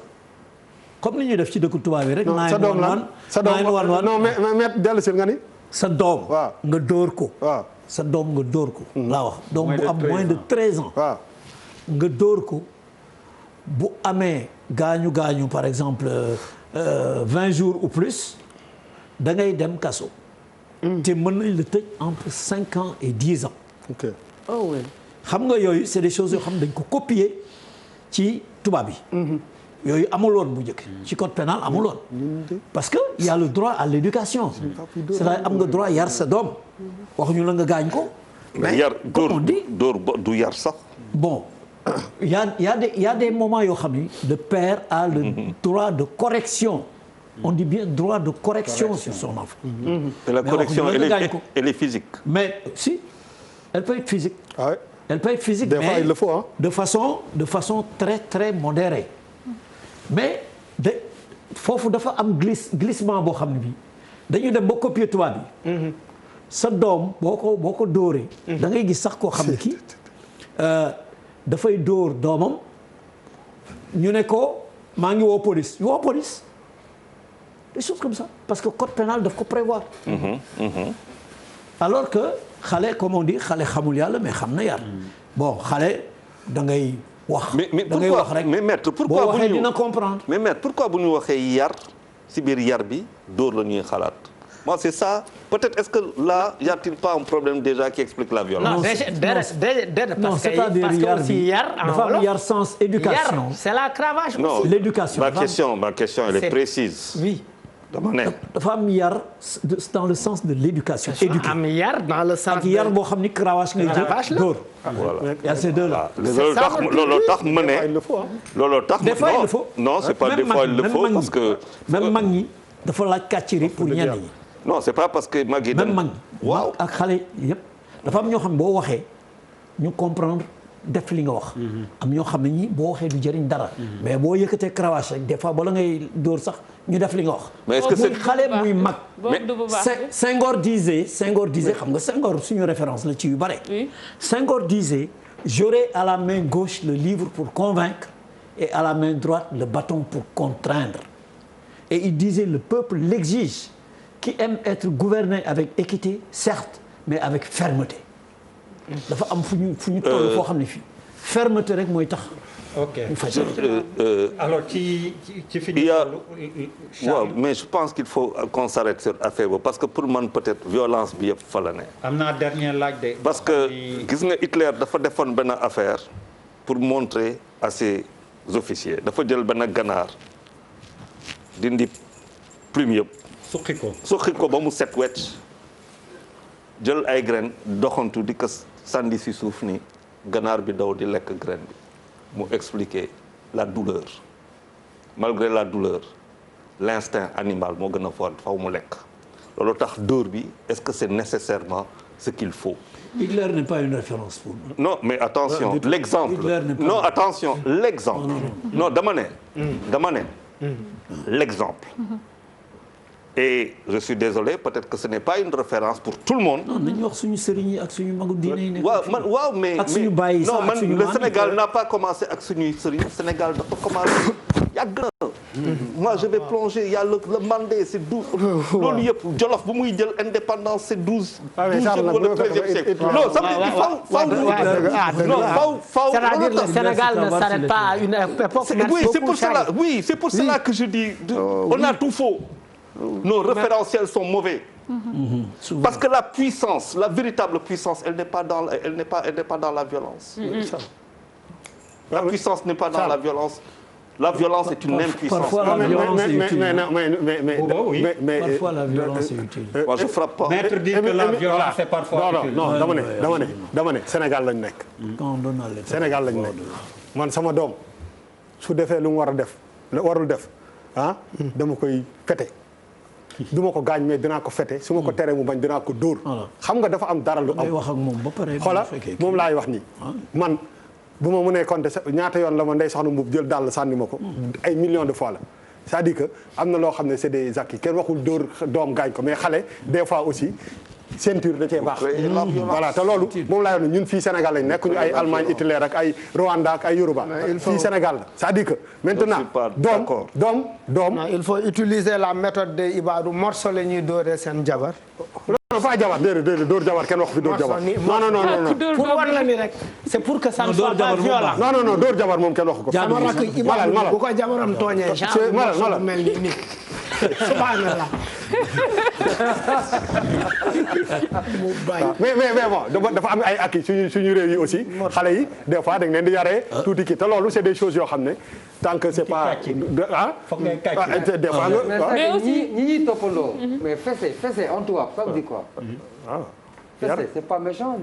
comme ni ñuy def ci dëkku tubaab yi rek. sa doom lan sa doom non mais dellu si nga ni. sa doom. waaw nga dóor ko. waaw sa doom nga dóor ko. laa wax doom bu am moins de 13 ans. waaw nga dóor ko bu amee gaañu par exemple 20 jours ou plus da ngay dem kaso. te mën nañ la tëj entre 5 ans et 10 ans. ok oh oui. xam nga yooyu c'est des choses yoo xam ne dañ ko copier ci tubaab yi. yooyu amul woon bu njëkk. ci code pénal amul woon. parce que y a le droit à l'éducation. c'est-à-dire am nga droit yar sa doom. waxuñu la nga gaañ ko. mais yar dóor du yar sax. bon y a des moments yoo xam ni le père a le droit de correction. on dit bien droit de correction sur son enfant. et la correction elle est physique. mais si elle peut être physique. ah ouais. Elle peut être physique, des fois, mais il le faut, hein? de façon très très modérée. mais foofu dafa am glissement boo xam ne bii dañu dem ba copier tubaab bi. sa doom boo ko dóoree. da ngay gis sax koo xam ne kii dafay dóor doomam ñu ne ko maa ngi woo police ñu woo police des choses comme ça parce que code pénal daf ko prévoir. alors que xale comme on dit xale xamul yàlla mais xam na yar. bon xale da ngay wax. mais da ngay wax rek mais maître pourquoi boo waxee dina comprendre. mais maître pourquoi bu ñu waxee yar si biir yar bi dóor la ñuy xalaat moi c'est ça peut-être est-ce que là y a-t-il pas un problème déjà qui explique la violence. non c'est-à-dire yar bi dafa am yar sens éducation. c'est la cravache. non l'éducation. ma question elle est précise. oui. dama ne. dafa am yar dans le sens de l'éducation. éduquer am yar dans le sens. ak yar boo xam ni cravache ngay jël dóor. voilà y a ces deux là. looloo tax ma ne. looloo tax des fois il le faut. non c'est pas des fois il le faut parce que. même mag ñi dafa laaj kàcciri pour ñenn ñi. non c'est pas parce que mag yi. même mag waaw ak xale yëpp dafa am ñoo xam boo waxee ñu comprendre def li nga wax. am ñoo xam ne ñi boo waxee du jëriñ dara. mais boo yëkkatee cravache rek des fois bala ngay dóor sax ñu def li nga wax. mais est-ce que muy xale muy mag. mais Senghor disait xam nga Senghor suñu référence la ci yu bare. Senghor disait j'aurai à la main gauche le livre pour convaincre et à la main droite le bâton pour contraindre. Et il disait le peuple l'exige. Qui aime être gouverné avec équité certes mais avec fermeté. dafa am fu ñu toll foo xam ne fii fermeté rek mooy tax. ok alors ci fi ñu toll. waaw mais je pense qu'il faut qu'on s'arrête sur affaire boobu parce que pour man peut-être violence bi yëpp fa la ne. am naa dernier laaj de. parce que gis nga Hitler dafa defoon benn affaire pour montrer à ses officiers dafa jël benn ganaar dindi plume yëpp. suqi ko ba mu set wecc jël ay graines doxantu di ko sànni si suuf ni ganaar bi daw di lekk graine bi mu expliquer la douleur malgré la douleur l'instinct animal moo gën a fort faw mu lekk loolu tax dóor bi est-ce que c'est nécessairement ce qu'il faut. Hitler n'est pas une référence pour nous. Non mais attention l'exemple non attention l'exemple non dama ne l'exemple. Et je suis désolé peut-être que ce n'est pas une référence pour tout le monde. non nañu wax suñu sëriñ yi ak suñu magu diine yi nekk. waaw mais ak suñu bàyyi sax ak suñu le Sénégal n'a pas commencé ak suñuy sëriñ Sénégal dafa commencé yàgg na. moi je vais plonger il y a le Mandé c'est 12. loolu yëpp Jolof bu muy jël indépendance c'est 12. wala 13e siècle. non ça veut dire faw c'est-à-dire le Sénégal ne s'arrête pas à une époque. oui c'est pour cela que je dis on a tout faux. Nos référentiels sont mauvais. Parce que la puissance, la véritable puissance, elle n'est pas dans la violence. La puissance n'est pas dans la violence. La violence est une impuissance. Parfois la violence est utile. mais parfois la violence est utile. Moi je frappe pas. Maître dit que la violence est parfois utile. non dama ne Sénégal lañ nekk. Sénégal lañ nekk man sama doom su defee lu mu war a def warul def dama koy fete. du ma ko gaañ mais dinaa ko fete su ma ko teree mu bañ dinaa ko dóor. xam nga dafa am dara lu am. wax ak moom ba pare. xoola moom laay wax nii. man bu ma mënee compter ñaata yoon la ma ndey soxna mbubb jël dàll sànni ma ko. ay millions de fois la. c'est-à-dire que am na loo xam ne c'est des acquis kenn waxul dóor doom gaañ ko mais xale des fois aussi. ceinture da cee baax. voilà te loolu moom laa yor ñun fii Sénégal lañ nekk ñu ay Allemagne Hitler ak ay Rwanda ak ay Yoruba. fii Sénégal la c'est-à-dire que maintenant doom. non il faut utiliser la méthode de Ibadou morceau la ñuy dooree seen jabar. non pas jabar déedéet dóor jabar kenn wax fi dóor jabar. non pour wan la ni rek. c'est pour que ça ne soit pas violent. non dóor jabar moom kenn wax ko. sama rakk Ibadou bu ko jabaram tooñee. genre mel ni nit. subhanallah. mais bon dafa am ay acquis suñu réew yi aussi xale yi des fois dañ leen di yaree tuuti kii te loolu c'est des choses yoo xam ne tant que c'est pas foog ngay kàcc des fois mais aussi ñi ñuy toppandoo. mais fessé en toi ça veut dire quoi. Fessé c'est pas méchant.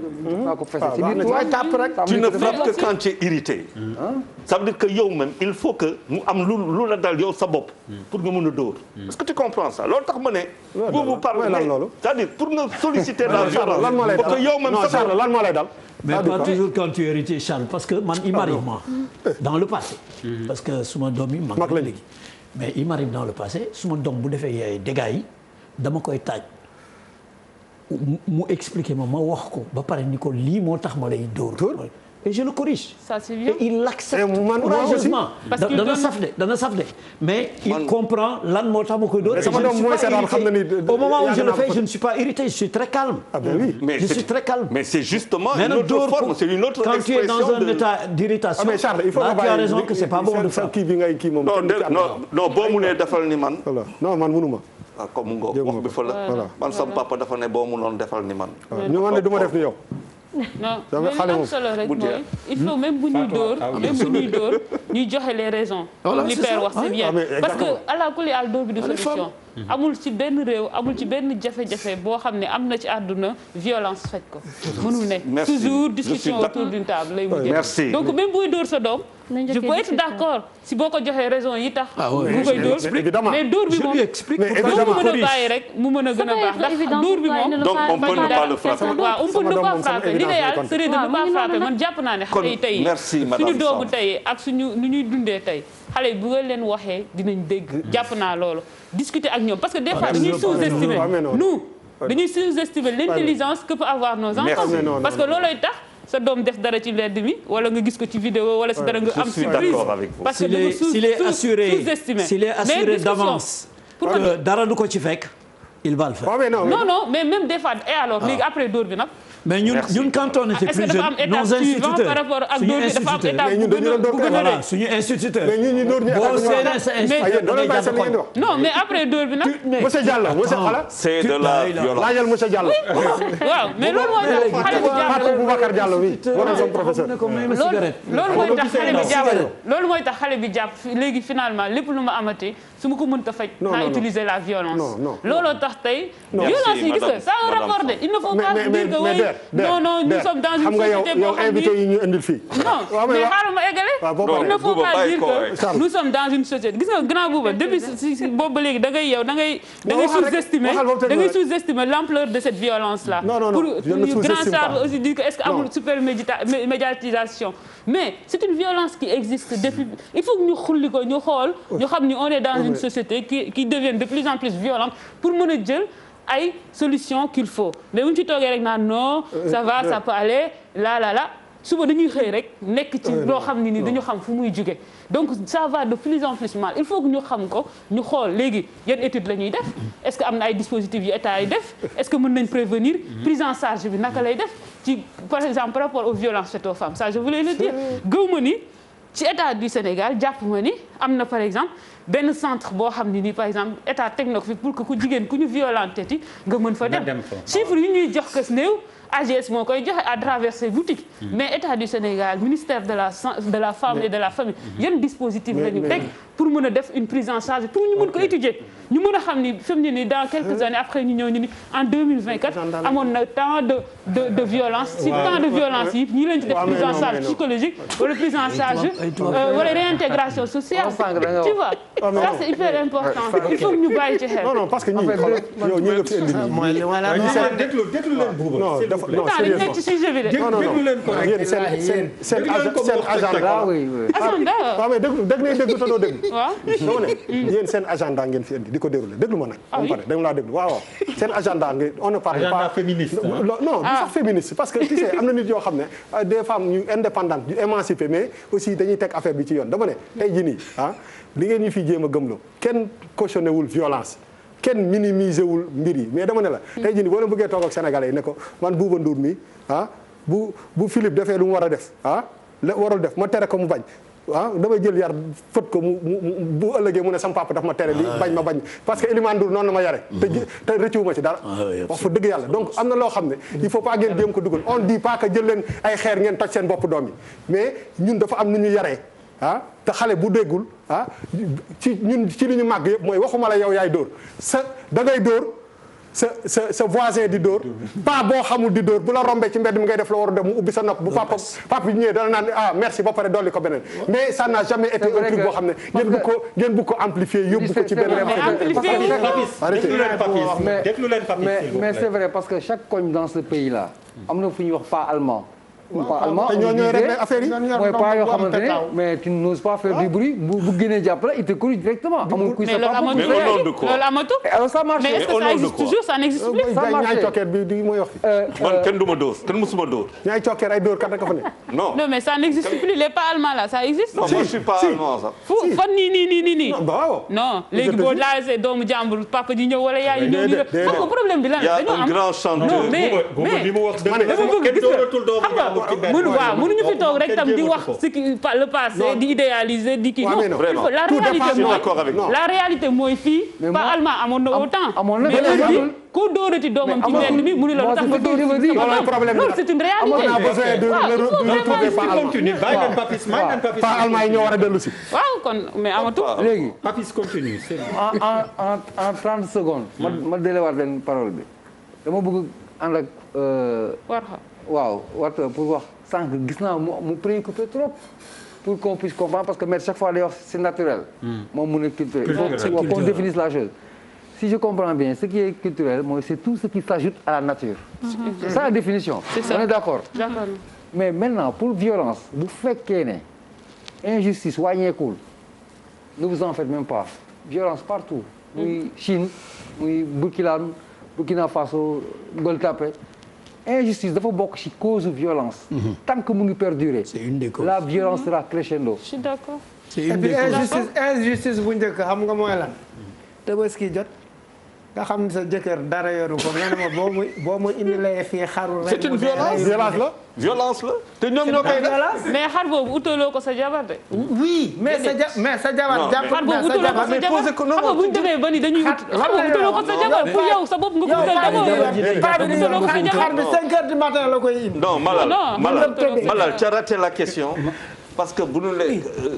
Tu ne frappes que quand tu es irrité. Ça veut dire que yow même il faut que mu am lu la dal yow sa bopp. pour nga mën a dóor. est-ce que tu comprends ça loolu tax ma ne. boobu parle c'est-à-dire pour nga solliciter la violence. lan moo lay dal parce que yow même sa bopp lan moo lay dal. mais pas toujours quand tu es irrité Charles parce que man il m'arrive moi dans le passé. parce que suma doom yi mag la léegi. mais il m'arrive dans le passé suma doom bu defee ay dégâts yi dama koy taaj. mu expliquer ma wax ko ba pare ni ko lii moo tax ma lay dóor et je le corrige. Ça c'est bien. Et il l'accepte courageusement. dana saf de mais il comprend lan moo tax ma koy dóor. Au moment où je le fais je ne suis pas irrité, je suis très calme. Ah ben oui. Je suis très calme. Mais c'est justement une autre forme, c'est une autre expression. Quand tu es dans un état d'irritation, mais Charles, il faut là tu as raison que c'est pas bon de faire. non boo munee defal ni man. non man mënuma. ah comme mu ngoog wax bi fa la. man sama papa dafa ne boo munoon defal ni man. ñu man ne du ma def ni yow. non mais li am solo rek mooy il faut même bu ñuy dóor ñuy joxe les raisons. comme li père wax c'est bien parce que ala kulli al dóor bi du solution. amul ci benn réew amul ci benn jafe-jafe boo xam ne am na ci àdduna violence faj ko. mënul ne toujours discussion autour d'une table lay mujjee. merci donc même buy dóor sa doom. je peux être d'accord si boo ko joxee raison yi tax. bu koy dóor mais dóor bi moom dóor bu mën a bàyyi rek mu mën a gën a baax ndax dóor bi moom. donc on peut ne pas le frapper. waaw on peut ne pas frapper l'idéal serait de ne pas frapper man jàpp naa ne xale yi tey suñu doomu tey ak suñu nu ñuy dundee tey xale yi bu nga leen waxee dinañ dégg jàpp naa loolu discuter ak ñoom parce que des fois dañuy sous-estimer nous dañuy sous-estimer l'intelligence que peut avoir nos enfants parce que loolooy tax sa doom def dara ci mbedd mi wala nga gis ko ci vidéo wala si dara nga am surprise parce que dafa sous-estimé s'il est assuré d'avance que dara du ko ci fekk il va le faire. non mais même des fois et alors léegi après dóor bi nag. mais ñun quand on était plus jeunes nos instituteurs par rapport ak dóor bi dafa am étape bu gën a suñu instituteur. mais ñun ñu dóor ñu boo seenee sa instituteur non mais après dóor bi nag. monsieur Diallo monsieur xala. c'est de la violence. laajal monsieur Diallo. waaw mais loolu mooy tax xale bi jàppale. Boubacar Diallo oui. loolu mooy tax xale bi jàppale. loolu mooy tax xale bi jàpp léegi finalement lépp lu ma amatee su ma ko mënta faj. naa utiliser la violence. looloo tax tey. violence yi gis nga ça a un rapport de il ne faut pas dire que non nous sommes dans une société boo xam invité yi ñu indil fii. non mais xaaral ma eggale. il ne faut pas dire que nous sommes dans une société gis nga grand Bouba depuis si boobu ba léegi da ngay yow da ngay sous-estimer l'ampleur de cette violence là. non pour grand Charles aussi dire que est-ce que amul super médiatisation. mais c'est une violence qui existe depuis il faut que ñu xulli ko ñu xool ñu xam ni on est dans une société qui devient de plus en plus violente pour mën a jël ay solution qu'il faut mais bu ñu ci toogee rek naan non ça va ça peut aller là suba dañuy xëy rek nekk ci loo xam ni dañu xam fu muy jóge donc ça va de plus en plus mal il faut que ñu xam ko ñu xool léegi yan étude la ñuy def est-ce que am na ay dispositifs yu état yi def est-ce que mën nañ prévenir prise en charge bi naka lay def ci par exemple par rapport aux violences faites aux femmes ça je voulais le dire gëw ma ni ci état du Sénégal jàpp ma ni am na par exemple benn centre boo xam ne nii par exemple état teg na ko fi pour que ku jigéen ku ñu violenté ti nga mën fa dem chiffre yi ñuy jox kës néew AGS moo koy joxe à travers ses boutiques mais état du Sénégal ministère de la femme et de la famille yan dispositif la ñu teg pour mën a def une prise en charge pour ñu mën ko étudier ñu mën a xam ni fi mu ne nii dans quelques années après ñu ñëw ñu ni en 2024 amoon na tant de violence si tant de violence yi ñi leen ci def prise en charge psychologique wala prise en charge wala réintégration sociale tu vois ça c'est hyper important il faut que ñu bàyyi ci xel non parce que ñi yow ñi nga fi indi non sérieux nekk ci sujet bi de déglu leen ko rek seen agenda waaw mais déglu te doo déglu waaw dama ne yéen seen agenda ngeen fi indi di ko déroulé déglu ma nag ba pare da nga laa déglu waaw seen agenda ngeen on ne parle pas féministe non du sax féministe parce que tu sais am na nit yoo xam ne des femmes ñu indépendantes ñu émancipées mais aussi dañuy teg affaire bi ci yoon dama ne tey jii nii li ngeen ñu fi jéem a gëmloo kenn cautionné wul violence kenn minimisé wul mbir yi mais dama ne la tey jii nii boo leen bëggee toog ak sénégalais yi ne ko man Bouba Ndour mi bu Philippe defee lu mu war a def la warul def ma tere ko mu bañ damay jël yar fët ko mu bu ëllëgee mu ne sama papa daf ma tere li bañ ma bañ parce que Elimane Ndour noonu la ma yare te rëccuwuma ci dara wax fa dëgg yàlla donc am na loo xam ne il faut pas ngeen jéem ko dugal on dit pas que jël leen ay xeer ngeen toj seen bopp doom yi mais ñun dafa am nu ñu yaree te xale bu déggul ci ñun ci li ñu màgg yëpp mooy waxuma la yow yaay dóor da ngay dóor sa voisin di dóor pas boo xamul di dóor bu la rombee ci mbedd mi ngay def la war a def mu ubbi sa nopp bu papa bi ñëwee dana naan merci ba pare dolli ko beneen mais ça n'a jamais été un truc boo xam ne ngeen bu ko amplifier yóbbu ko ci beneen mais c'est vrai parce que chaque coin dans ce pays là am na fu ñuy wax pas allemand pas allemand. te ñoo ñooy régler affaire yi. mooy pas yoo xamante ne mais tu n'oses pas faire du bruit bu génnee jàpp la il te corrige directement. amul kuy sa papa mais au nom de quoi loolu amatul. alors ça marche. mais est-ce que ça existe toujours ça n'existe plus. ça marche ñaay cokkeer bi di mooy wax fi. man kenn du ma dóor kenn musuma dóor. ñaay cokkeer ay dóor kat rek fa ne. non non mais ça n'existe plus les pas allemands là ça existe. non moi je suis pas allemand sax. fu fan nii. waaw. non léegi boo laajee doomu jàmbur papa ji ñëw wala yaay ñëw ñu xam nga problème bi lan la dañoo am. il y a un grand chanteur. non mais li mu wax dama bëgg gis nga waaw mënuñu fi toog rek tam di wax ce qui le passé di idéaliser di kii non la réalité mooy la réalité mooy fii pas allemand amoon na autant mais léegi ku dóorati doomam ci mbedd bi mu ni la lu tax nga dóor loolu c'est une réalité. on a besoin de retrouver pas allemand yi ñoo war a dellu si. waaw kon mais amatul. léegi Papis continue. en 30 secondes. ma délewaat leen parole bi dama bëgg ànd ak. waaw Warkha pour wax sànq gis naa mu préoccupé trop pour qu'on puisse comprendre parce que maître chaque fois day wax c'est naturel. moom mu ne culturel. il faut qu'on définisse la chose. Si je comprends bien ce qui est culturel mooy c'est tout ce qui s'ajoute à la nature. C'est ça la définition. On est d'accord. Mais maintenant pour violence bu fekkee ne injustice wàññeekul ne vous en faites même pas violence partout. muy Chine muy Burkina Faso Gueule Tapée injustice dafa bokk ci cause violence. tant que mu ngi perdurer. C'est une des causes. La violence sera crescendo. Je suis d'accord. C'est une des causes. injustice bu njëkk xam nga mooy lan. Tabaski jot nga xam ne sa jëkkër dara yoru ko nga ne ma boo ma indilee fii xarul rek. C'est une violence la te ñoom ñoo koy def. mais xar boobu utaloo ko sa jabar de. oui mais sa jabar xar boobu utaloo ko sa jabar xam nga bu ñu demee ba ni dañuy ut xar boobu utaloo ko sa jabar pour yow sa bopp nga ko utal d'abord. xar bi 5 heures du matin la koy indi. non Malal tu as raté la question. parce que bu ñu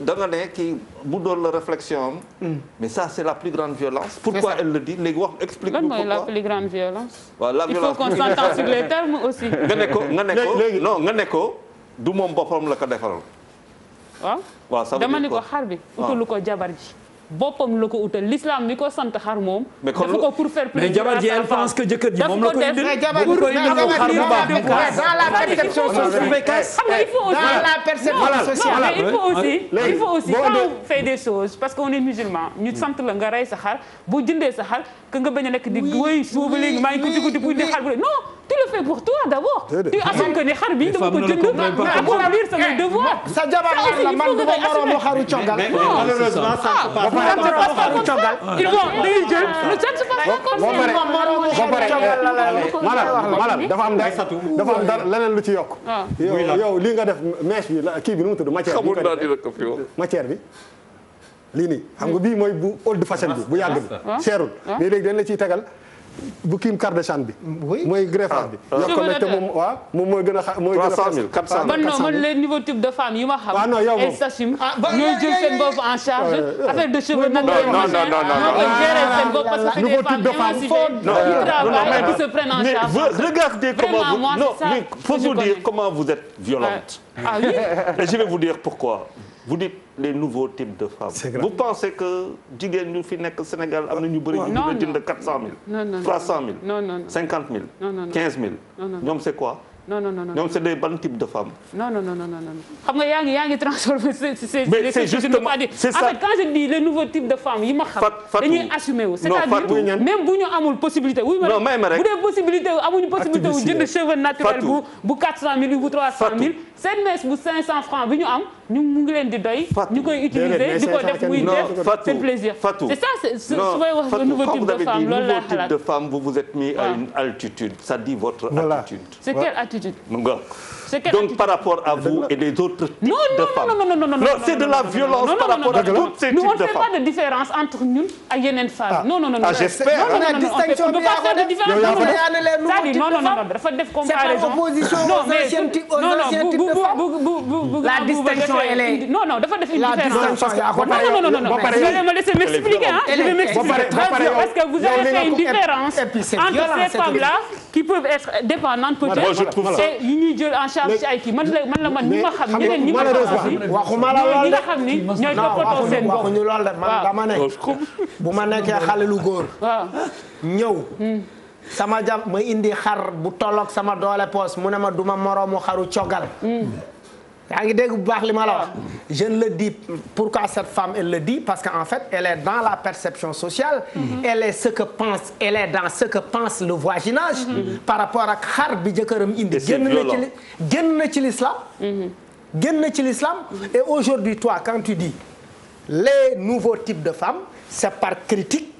da nga ne kii bu doon la réflexion am. mais ça c'est la plus grande violence. pourquoi elle le dit léegi wax explique-nous pourquoi. lan mooy la plus grande violence. waaw la violence il faut qu'on s'entende sur les termes aussi. nga ne ko du moom boppam la ko defaral. waaw dama ni ko xar bi utalu ko jabar ji. boppam la ko utal l'islam mi ko sant xar moom. mais kon dafa ko pour faire plaisir. mais jabar ji elle pense que jëkkër ji moom la ko indil. bu ko indil moom xar bu baax dans la perception sociale. xam nga il faut aussi dans la perception sociale. il faut aussi quand on fait des choses parce que on est musulman ñu sant la nga rey sa xar bu jëndee sa xar que nga bañ a nekk di woy suba ba léegi maa ngi kuti pour di xar bu non tu le fais pour toi d'abord. tu assumes que ne xar bi dama ko jënd pour accomplir samay devoir. sa jabar la man du ma moromu xaru congal. malheureusement ça se passe ils vont dañuy jël ça ne se passe pas comme Malal dafa am dara leneen lu ci yokk. yow lii nga def mèche bi kii bi nu mu tudd matière bi lii nii xam nga bii mooy bu old fashion bi bu yàgg bi seerul mais léegi dañ la ciy tegal bu Kim Kardashian bi. mooy greffage bi. yokkal na te moom waaw moom mooy gën a xa mooy gën a. 300 000 400 000 man non man les nouveaux types de femmes yi ma xam. waaw non yow moom elles s'assument ñooy jël seen bopp en charge. affaire de cheveux naturels. non gérer seen bopp parce que c'est des femmes émancipées qui travaillent et qui se prennent en charge. mais regardez comment vous non mais faut vous dire comment vous êtes violente. Ah oui. Et je vais vous dire pourquoi. Vous dites les nouveaux types de femmes. Vous pensez que jigéen ñu fi nekk Sénégal am na ñu bëri ñu jënd 400 000. 300 000. 50 000. 15 000. ñoom c'est quoi? Non. ñoom c'est des ban type de femmes? Non. xam nga yaa ngi transformé c'est justement c'est ça. En fait quand je dis les nouveaux types de femmes yi ma xam dañuy assumer wu. C'est-à-dire même bu ñu amul possibilité. non may ma rek bu dee possibilité amuñu possibilité wu jënd cheveux naturel bu 400 000 bu 300 000 seen mèche bu 500 francs bi ñu am ñu mu ngi leen di doy. ñu koy utiliser di ko def muy def seen plaisir. c'est ça c'est su may wax le nouveau type de femme loolu laa xalaat. de femme vous vous êtes mis à une altitude ça dit votre attitude. C'est quelle attitude? Donc par rapport à vous et les autres types de femmes. Non, c'est de la violence par rapport à toutes ces types de femmes. Nous on ne fait pas de différence entre ñun ak yeneen femmes. Non. J'espère. On ne peut pas faire de différence. Non, dafa def comparaison. La distinction elle est. Non, dafa def une différence. Non. Vous allez me laisser m'expliquer hein. Je vais m'expliquer parce que vous avez fait une différence entre ces femmes-là qui peuvent être dépendantes peut-être et yi ñuy jël en charge ci ay kii man ñi ma xam ñeneen ñi ma xam waxuma la lool ñi nga xam ni ñooy toppatoo seen bopp waxuñu lool de man dama ne bu ma nekkee xale lu góor ñëw sama jam ma indi xar bu tolloog sama doole poos mu ne ma duma moroomu xaru coggal yaa ngi dégg bu baax li ma la wax je ne le dis pourquoi cette femme elle le dit parce qu'en fait elle est dans la perception sociale elle est dans ce que pense le voisinage par rapport ak xar bi jëkkëram indi génn na ci l'islam et aujourd'hui toi quand tu dis les nouveaux types de femmes c'est par critique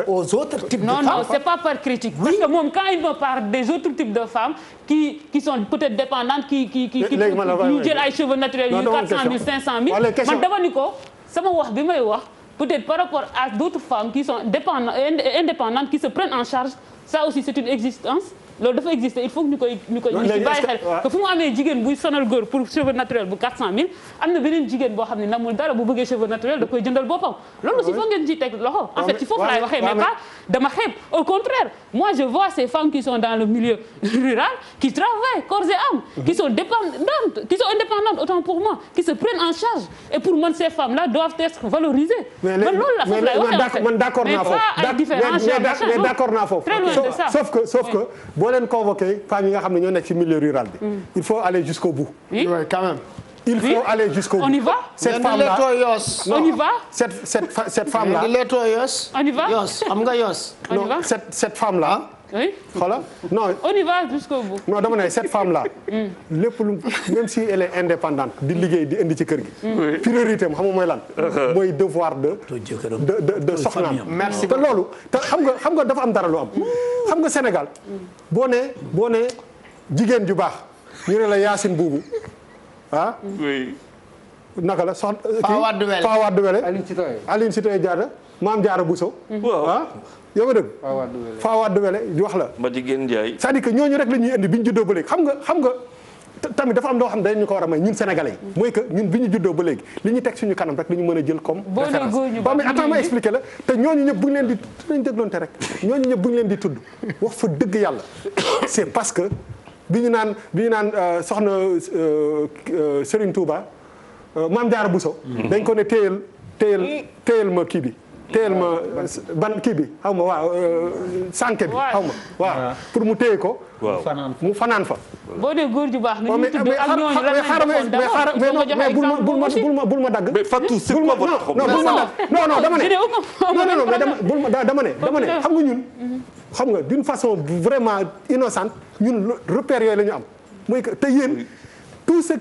aux autres types de femmes. Non, c'est pas par critique. Parce que moi, quand il me parle des autres types de femmes qui sont peut-être dépendantes, qui ñu jël ay cheveux naturels yu 400 000, 500 000. Man dama ni ko sama wax bi may wax peut-être par rapport à d'autres femmes qui sont indépendantes, qui se prennent en charge, ça aussi c'est une existence. loolu dafa exister il faut que ñu ci bàyyi xel que fu mu amee jigéen buy sonal góor pour cheveux naturel bu 400 000 am na beneen jigéen boo xam ne namul dara bu bëggee cheveux naturel da koy jëndal boppam loolu aussi foog ngeen ciy teg loxo en fait ci foofu laay waxee mais pas dama xeeb au contraire moi je vois ces femmes qui sont dans le milieu rural qui travaillent corps et âme qui sont indépendantes autant pour moi qui se prennent en charge et pour man ces femmes là doivent être valorisées man loolu la foofu laay waxee man d'accord naa foofu mais d'accord naa foofu sauf que boo leen convoqué femmes yi nga xam ne ñoo nekk ci milieu rural bi. il faut aller jusqu'au bout. oui quand même. il faut aller jusqu'au bout. On y va. Cette femme là on y va. cette femme là. on y va. Yos xam nga Yos. non cette femme là. oui voilà non. on y va jusqu'au bout. non dama ne cette femme là. lépp lu même si elle est indépendante di liggéey di indi ci kër gi. priorité am xam nga mooy lan. mooy devoir de soxnaam. merci te loolu te xam nga dafa am dara lu am. xam nga Sénégal boo nee jigéen ju baax ñu ne la Yacine Boubou ah. oui. naka la soxna. Fawade Wele Aline Sitoé Diatta Mame Diarra Bousso. waaw ah yow nga dëgg. Fawade Wele di wax la. ma jigéen Ndiaye. c'est-à-dire que ñooñu rek la ñuy indi bi ñu juddoo ba léegi xam nga tamit dafa am loo xam ne dañu ko war a may ñun sénégalais yi. mooy que ñun bi ñu juddoo ba léegi li ñu teg suñu kanam rek li ñu mën a jël comme. référence ba mais attends ma expliquer la te ñooñu ñëpp bu ñu leen di nañ dégloonte rek ñooñu ñëpp bu ñu leen di tudd wax fa dëgg yàlla c'est parce que bi ñu naan soxna Serigne Touba Mame Diarra Bousso. dañ ko ne téyel ma kii bi. téyel ma ban kii bi xaw ma waaw sànke bi xaw ma waaw pour mu téye ko. mu fanaan fa. boo dee góor ju baax ni ñu tudd ak ñooñu lan mais bul ma dagg. mais Fatou c'est quoi votre problème? non dama ne xam nga ñun. xam nga d'une façon vraiment innocente ñun repères yooyu la ñu am mooy que te yéen tout ce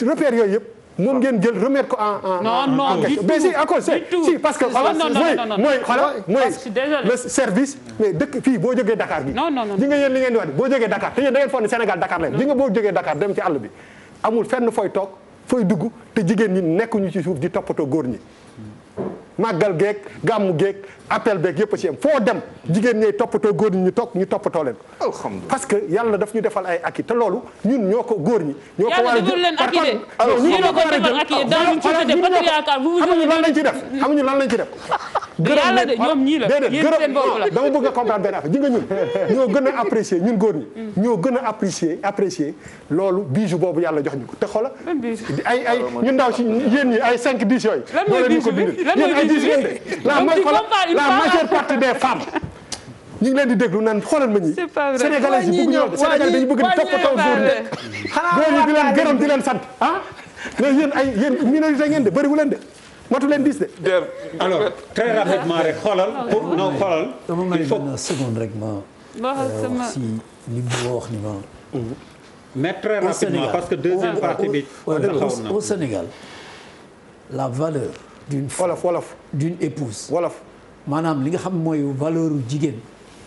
repères yooyu yëpp. moom ngeen jël remettre ko en question. mais si encore si parce que mooy le service mais dëkk fii boo jógee Dakar bi di nga yéen li ngeen di wax boo jógee Dakar te yéen da ngeen foog ne Sénégal Dakar leen di nga boo jógee Dakar dem ci àll bi amul fenn fooy toog fooy dugg te jigéen ñi nekkuñu ci suuf di toppatoo góor ñi màggal geeg gàmmu geeg appel beeg yëpp a ci yem foo dem jigéen ñooy toppatoo góor ñi ñu toppatoo leen ko. parce que yàlla daf ñu defal ay acquis te loolu ñun ñoo ko góor ñi. ñoo ko war a jël par contre alors ñun ñoo ko war a jël xamuñu lan lañ ci def xamuñu lan lañ ci def. yàlla de ñoom ñii la yéen seen bopp la dama bëgg a comprendre benn affaire ji nga ñun ñoo gën a apprécier ñun góor ñi. ñoo gën a apprécier loolu bijou boobu yàlla jox ñu ko te xoola ay ñu ndaw si yéen ñi ay 5 10 yooyu. lan mooy bijou bi la majeure partie des femmes ñu ngi leen di déglu naan xoolal ma ñi sénégalais yi bëgg ñoo sénégalais dañu bëgg di toppatoo góor ñi di leen gërëm di leen sant ah mais yéen minorité ngeen de bëriwu leen de matu leen 10 de. alors très rapidement rek xoolal non xoolal dama may benn seconde rek ma wax si li mu wax ni ma mais très rapidement parce que deuxième partie bi au Sénégal la valeur d'une wolof d'une épouse wolof maanaam li nga xam mooy valeur jigéen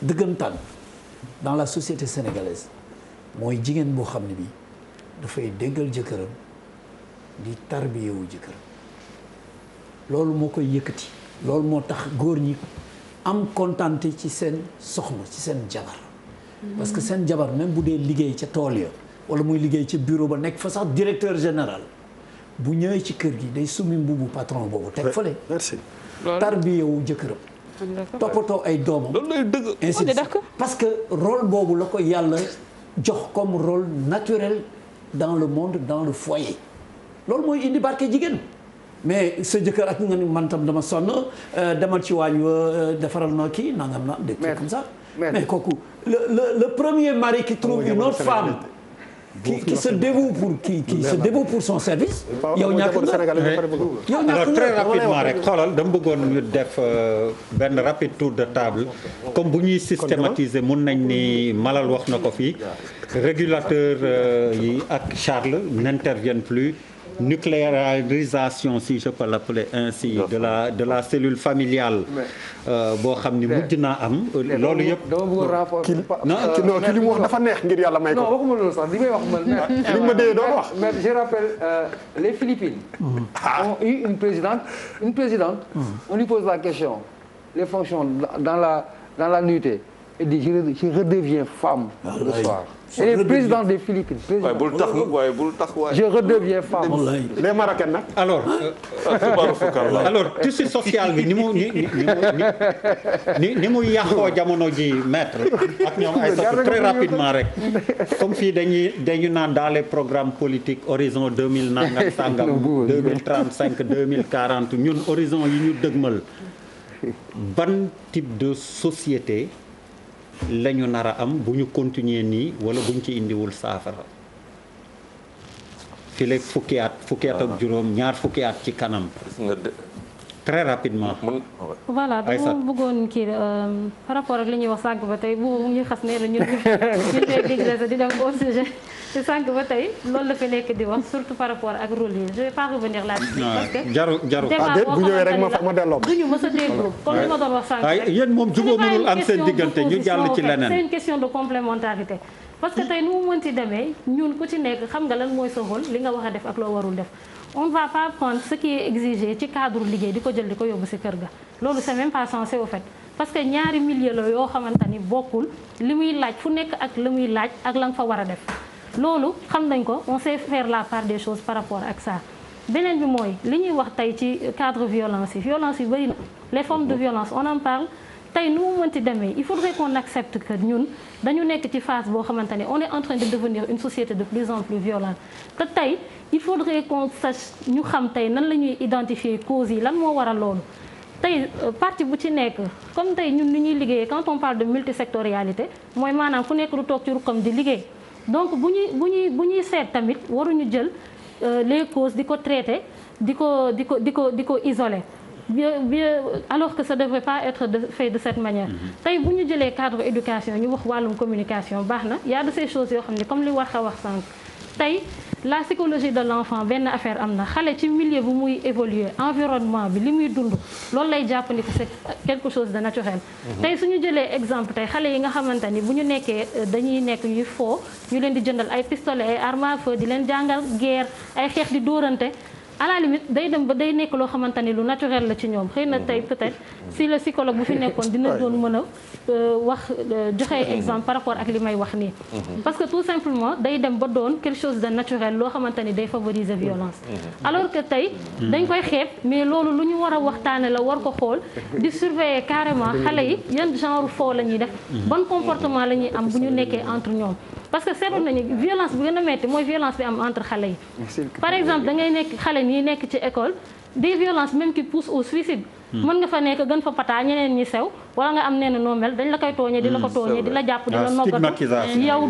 dëggantaan dans la société sénégalaise mooy jigéen boo xam ne bi dafay déggal jëkkëram di tarbiyewu jëkkëram loolu moo koy yëkkati loolu moo tax góor ñi am kontaante ci seen soxna ci seen jabar parce que seen jabar même bu dee liggéey ca tool ya wala muy liggéey ca bureau ba nekk fa sax directeur général bu ñëwee ci kër gi day summi mbubu patron boobu teg fële. merci. tarbiyewu jëkkëram. toppatoo ay doomam. loolu lay dëgg. ainsi de suite parce que rôle boobu la ko yàlla jox comme rôle naturel dans le monde dans le foyer loolu mooy indi barke jigéen. mais sa jëkkër ak nga ni man tam dama sonn demal ci waañ wa defaral na kii nangam na des trucs comme ça mais kooku le premier mari qui trouve une autre femme qui se dévoue pour son service. yow ñàkk nga alors très rapidement rek xoolal dama bëggoon ñu def benn rapide tour de table comme bu ñuy systématiser mun nañ ni Malal wax na ko fii régulateur yi ak Charles n'interviennent plus. Nucléarisation si je peux l'appeler ainsi de la cellule familiale boo xam ni mujj naa am loolu yëpp ki li mu wax dafa neex ngir yàlla may ko non waxuma loolu sax li may wax man li ma dee doon wax mais je rappelle les Philippines ont eu une présidente on lui pose la question les fonctions dans la nuitée et dit je redeviens femme le soir. Et le président des Philippines. Je redeviens femme. Les Marocains nag. alors tissu social bi ni mu yàqoo jamono ji maître ak ñoom ay sax très rapidement rek comme fii dañu naan dans les programmes politiques horizon 2000 nangam sangam 2035 2040 ñun horizon yi ñu dëgmal ban type de société la ñu nar a am bu ñu continuer nii wala bu ñu ci indiwul saafara fii léegi fukki at ak juróom ñaar fukki at ci kanam. très rapidement. voilà dama bëggoon kii par rapport ak li ñuy wax sànq ba tey bu ñuy xas nee na ñun ñuy digressé di dem au sujet te sànq ba tey loolu la fi nekk di wax surtout par rapport ak rôle yi je vais pas revenir là-dessus. parce que jaru bu ñëwee rek ma delloo duñu mës a déglu comme li ma doon wax sànq rek. yéen moom jubóo mënul am seen diggante ñu jàll ci leneen. c'est une question de complémentarité. parce que tey nu mu mënti demee ñun ku ci nekk xam nga lan mooy sa rôle li nga wax a def ak loo warul def. on ne va pas prendre ce qui est exigé ci cadre liggéey di ko jël di ko yóbbu ci kër ga loolu c'est même pas censé au fait parce que ñaari milieu la yoo xamante ni bokkul li muy laaj fu nekk ak la muy laaj ak la nga fa war a def loolu xam nañ ko on sait faire la part des choses par rapport ak ça. beneen bi mooy li ñuy wax tey ci cadre violence yi bëri na les formes de violence on en parle tey nu mu mënti demee il faudrait qu'on accepte que ñun dañu nekk ci phase boo xamante ne on est en train de devenir une société de plus en plus violente te tey il faudrait qu'on sache ñu xam tey nan la ñuy identifier causes yi lan moo waral loolu tey parti bu ci nekk comme tey ñun ni ñuy liggéeyee quand on parle de multisectorialité mooy maanaam ku nekk du toog ci rukkam di liggéey donc bu ñuy seet tamit waruñu jël les causes di ko traiter di ko isoler alors que ça devrait pas être fait de cette manière tey bu ñu jëlee cadre éducation ñu wax wàllum communication baax na y a de ces choses yoo xam ne comme li wax a wax sànq tey la psychologie de l'enfant benn affaire am na xale ci milieu bu muy évoluer environnement bi li muy dund loolu lay jàpp ni que c'est quelque chose de naturel tey suñu jëlee exemple tey xale yi nga xamante ni bu ñu nekkee dañuy nekk ñuy foo ñu leen di jëndal ay pistolet ay armes à feu di leen jàngal guerre ay xeex di dóorante à la limite day dem ba day nekk loo xamante ni lu naturel la ci ñoom xëy na tey peut-être si le psychologue bu fi nekkoon dina doon mën a wax joxe exemple par rapport ak li may wax nii parce que tout simplement day dem ba doon quelque chose de naturel loo xamante ni day favoriser violence alors que tey dañ koy xeeb mais loolu lu ñu war a waxtaane la war ko xool di surveiller carrément xale yi yan genre foo la ñuy def bon comportement la ñuy am bu ñu nekkee entre ñoom parce que seetlu nañu violence bi gën a metti mooy violence bi am entre xale yi par exemple da ngay nekk xale nii nekk ci école des violences même qui poussent au suicide mën nga fa nekk gën fa pataa ñeneen ñi sew wala nga am nee na noo mel dañ la koy tooñee di la ko tooñee di la jàpp di la noggatu yow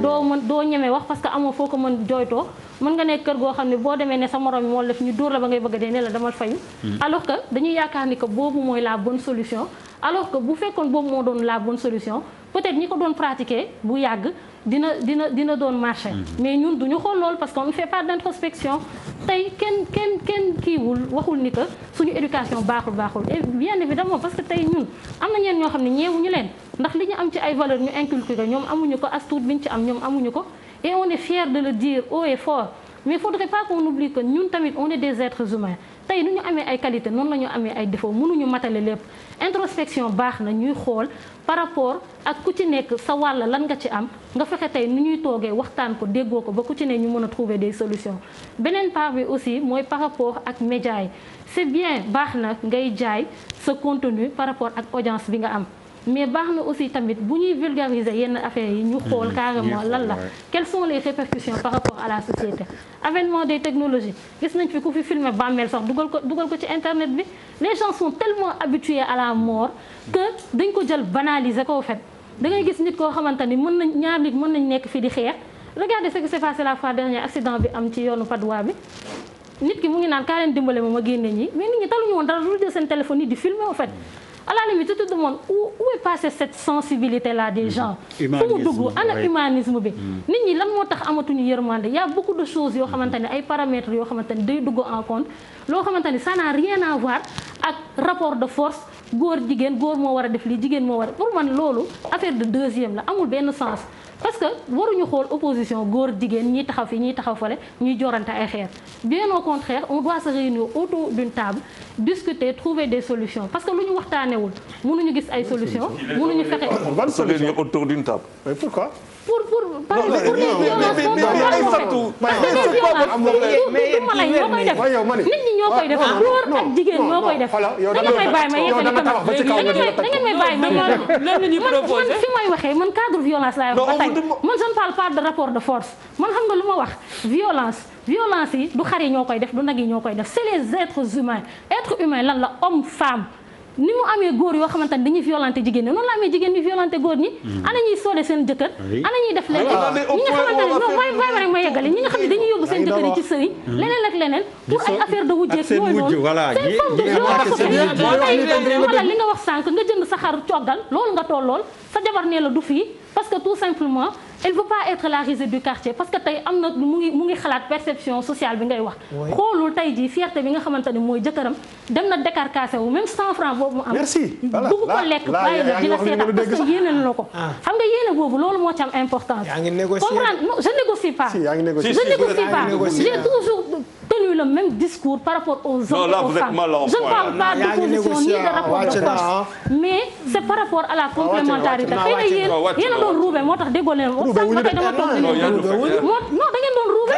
doo ñemee wax parce que amoo foo ko mën jooytoo mën nga nekk kër goo xam ne boo demee ne sa morom moo def ñu dóor la ba ngay bëgg a dee ne la demal fayu alors que dañuy yaakaar ni que boobu mooy la bonne solution alors que bu fekkoon boobu moo doon la bonne solution peut-être ñi ko doon pratiquer bu yàgg dina doon marché mais ñun duñu xool loolu parce qu'on ne fait pas d'introspection tey kenn kiiwul waxul ni que suñu éducation baaxul et bien évidemment parce que tey ñun am na ñeen ñoo xam ne ñeewuñu leen ndax li ñu am ci ay valeurs ñu inculqué ko ñoom amuñu ko as tuut biñ ci am ñoom amuñu ko et on est fier de le dire haut et fort mais il faudrait pas qu'on oublie que ñun tamit on est des êtres humains tey nu ñu amee ay qualité noonu la ñu amee ay défauts mënuñu matale lépp introspection baax na ñuy xool par rapport ak ku ci nekk sa wàll lan nga ci am nga fexe tey nu ñuy toogee waxtaan ko déggoo ko ba ku ci ne ñu mën a trouver des solutions beneen part bi aussi mooy par rapport ak médias yi c'est bien baax na ngay jaay sa contenu par rapport ak audience bi nga am mais baax na aussi tamit bu ñuy vulgariser yenn affaires yi ñu xool carrément lan la quelles sont les répercussions par rapport à la société avènement des technologies gis nañ fi ku fi filmer bàmmeel sax dugal ko ci internet bi les gens sont tellement habitués à la mort que dañ ko jël banaliser ko au fait da ngay gis nit koo xamante ni mën nañ ñaar nit mën nañ nekk fii di xeex regardez ce qui s'est passé la fois dernière accident bi am ci yoonu Padois bi nit ki mu ngi naan kaa leen dimbale ma génne ñi mais nit ñi taluñu woon dara lu jël seen téléphone yi di filmer en fait à la limite tout le monde où est passée cette sensibilité là des gens fu mu dugg ana humanisme bi nit ñi lan moo tax amatuñu yërmande y a beaucoup de choses yoo xamante ne ay paramètres yoo xamante ne day dugg en compte loo xamante ni ça n'a rien à voir ak rapport de force góor jigéen góor moo war a def lii jigéen moo war a pour man loolu affaire de deuxième la amul benn sens parce que waruñu xool opposition góor jigéen ñiy taxaw fii ñiy taxaw fale ñuy jorante ay xeer bien au contraire on doit se réunir autour d'une table discuter trouver des solutions parce que lu ñu waxtaanewul mënuñu gis ay solutions mënuñu fexe. Ban solution autour d'une table. Mais pourquoi? Pour les violences nit ñi ñoo koy def góor ak jigéen ñoo koy def da ngeen may bàyyi ma yeggali da ngeen may bàyyi ma yeggali man fi may waxee man cadre violence laay wax ba tey man je ne parle pas de rapport de force man xam nga lu ma wax violence yi du xar yi ñoo koy def du nag yi ñoo koy def c'est les êtres humains être humain lan la homme femme ni mu amee góor yoo xamante ne dañuy violenté jigéen ñi noonu la amee jigéen ñi violenté góor ñi ana ñuy soole seen jëkkër ana ñuy def leneen ñi nga xamante ne non bàyyi ma rek ma yeggale ñi nga xam ne dañuy yóbbu seen jëkkër yi ci sëriñ leneen ak leneen pour ay affaire de wujjeeg yooyu noonu c'est une forme de violence wala li nga wax sànq nga jënd sa xar coggal loolu nga toll lool sa jabar nee la du fii parce que tout simplement elle veut pas être la risée du quartier parce que tey am na mu ngi xalaat perception sociale bi ngay wax xoolul tey jii fierté bi nga xamante ne mooy jëkkëram dem na décarcassé wu même 100 francs boobu mu am dugg ko lekk bàyyi la dina seetaan parce que yéene la ko xam nga yéene boobu loolu moo ci am importance comprendre non je négocie pas j'ai toujours tenu le même discours par rapport aux hommes et aux femmes je ne parle pas d'opposition ni de rapport de force mais c'est par rapport à la complémentarité xëy na yéen a doon ruube moo tax déggoo leen sànq ba tey dama toog non da ngeen doon ruube da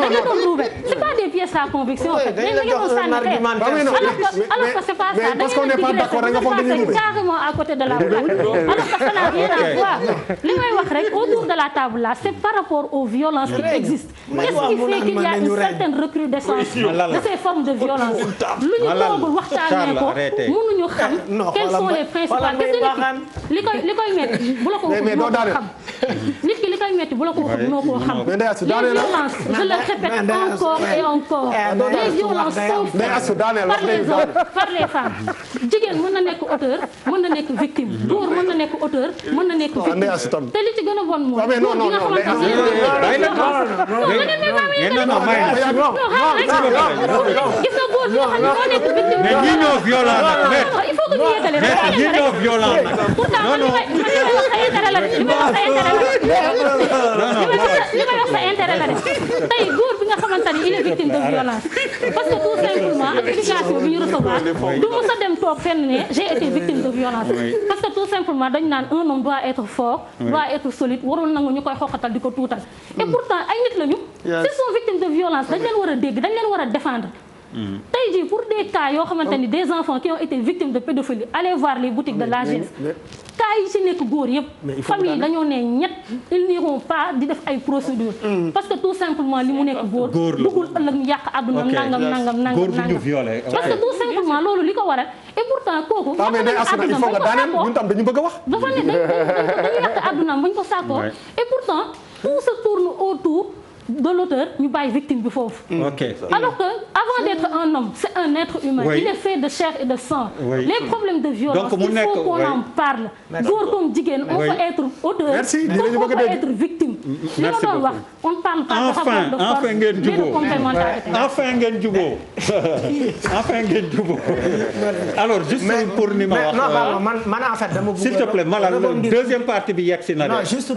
ngeen doon ruube c'est pas des pièces à conviction en fait da ngeen doon sànni alors que c'est pas ça da ngeen di carrément à côté de la plaque alors que ça n'a rien à voir li may wax rek autour de la table là c'est par rapport aux violences qui existent qu'est-ce qui fait qu'il y a une certaine recrudescence de ces formes de violence lu ñu toogul waxtaanee ko mënuñu xam quelles sont les principales li koy metti bu la ko waxul xam nit ki li koy metti bu la ko waxul noo koo xam les violences je le répète encore et encore les violences sont faites par les hommes par les femmes jigéen mën na nekk auteur mën na nekk victime góor mën na nekk auteur mën na nekk victime te li ci gën a bon mooy góor gi nga gis nga góor ñoo xam ne moo nekk victime mais ñi ñoo violent nag il faut que ñu yegale ñi ñoo violent nag pourtant man li may wax sa intérêt la li may wax sa intérêt la de tey góor bi nga xamante ni il est victime de violence parce que tout simplement ak éducation bi ñu recevoir du mos a dem toog fenn ne j'ai été victime de violence parce que tout simplement dañu naan un homme doit être fort doit être solide warul nangu ñu koy xoqatal di ko tuutal et pourtant ay nit lañu s'ils sont victimes de violence dañ leen war a dégg dañ leen war a défendre tey jii pour des cas yoo xamante ni des enfants qui ont été victimes de pédophilie allez voir les boutiques de l'AGS cas yi ci nekk góor yëpp famille dañoo ne ñett ils n'iront pas di def ay procédures parce que tout simplement li mu nekk góor bëggul ëllëg ñu yàq àdduna nangam parce que tout simplement loolu li ko waral et pourtant kooku dafa ne dañu yàq àddunaam bañ ko sàkkoo et pourtant tout se tourne autour de l'auteur ñu bàyyi victime bi foofu. Alors que avant d'être un homme c'est un être humain. Il est fait de chair et de sang. Les problèmes de violence il faut qu'on en parle. góor comme jigéen on peut être auteur comme on peut être victime. li ma doon wax on ne parle pas de rapport de force mais de complémentarité. enfin ngeen jubóo alors juste pour ni ma wax. man en fait dama bëgg s'il te plaît Malal deuxième partie bi yegg si na de. non juste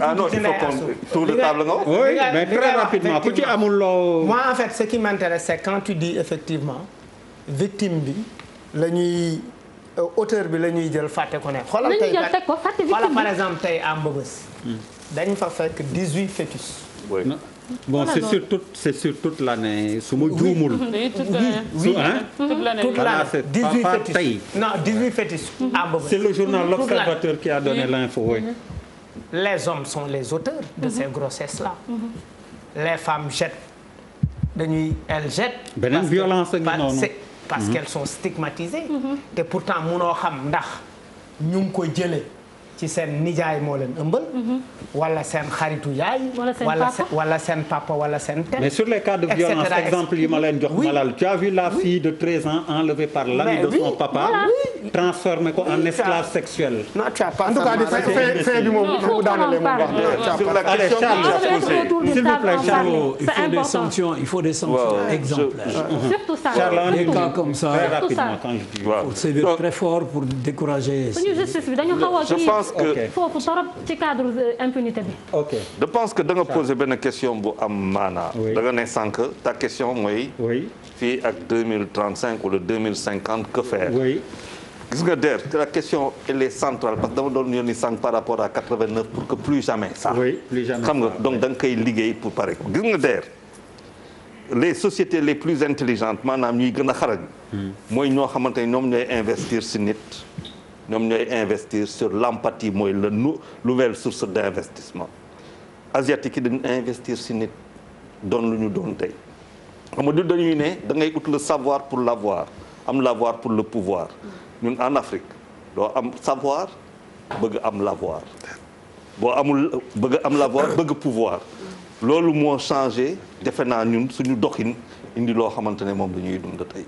tour de table nga wax. oui mais très rapidement. ku ci amul loo. moi en fait ce qui m'intéresse c'est quand tu dis effectivement victime bi la ñuy auteur bi la ñuy jël fàtte ko ne. xoolal tey par exemple tey à Mbëbës. dañ fa fekk 18 fœtus. bon c'est sur toute l'année su ma juumul. toute l'année 18 fœtus non 18 fœtus à Mbëbës. c'est le journal L'Observateur qui a donné l'info. Les hommes sont les auteurs de ces grossesses-là. Les femmes jettent elles jettent. beneen violence ak noonu parce qu'elles sont stigmatisées. te pourtant munoo xam ndax ñu ngi ko jëlee ci seen nijaay moo leen ëmbal. wala seen xaritu yaay. wala seen papa wala seen tel. mais sur les cas de violence exemple yi ma leen jox Malal tu as vu la fille de 13 ans enlevée par l'ami de son papa. transformé ko en esclave sexuel. non tu as pas en tout cas fin bi moom mu daanalee moom wax. sur la question s'il vous plaît Charles. il faut des sanctions exemplaires. surtout ça. Charles des cas comme ça. très rapidement quand je dis. waaw c'est très fort pour décourager. suñu justice bi dañu xaw a je pense que foofu torop ci cadre impunité bi. ok je pense que da nga poser benn question bu am maanaa. da nga ne sànq ta question mooy. oui fii ak 2035 wala 2050 que faire. oui. gis nga Der la question elle est centrale parce que dama doon yónni sànq par rapport à 89 pour que plus jamais ça. oui plus jamais xam nga donc da nga koy liggéey pour pare ko gis nga Der les sociétés les plus intelligentes maanaam ñuy gën a xarañ. mooy ñoo xamante ne ñoom ñooy investir si nit. ñoom ñooy investir sur l'empathie mooy la nouvelle source d'investissement. asiatique yi dañu investir si nit doon lu ñu doon tey xam nga du dañuy ne da ngay ut le savoir pour l'avoir am l'avoir pour le pouvoir ñun en Afrique doo am savoir bëgg am l'avoir boo amul bëgg am l'avoir bëgg pouvoir loolu moo changé defe naa ñun suñu doxin indi loo xamante ne moom la ñuy dund tey.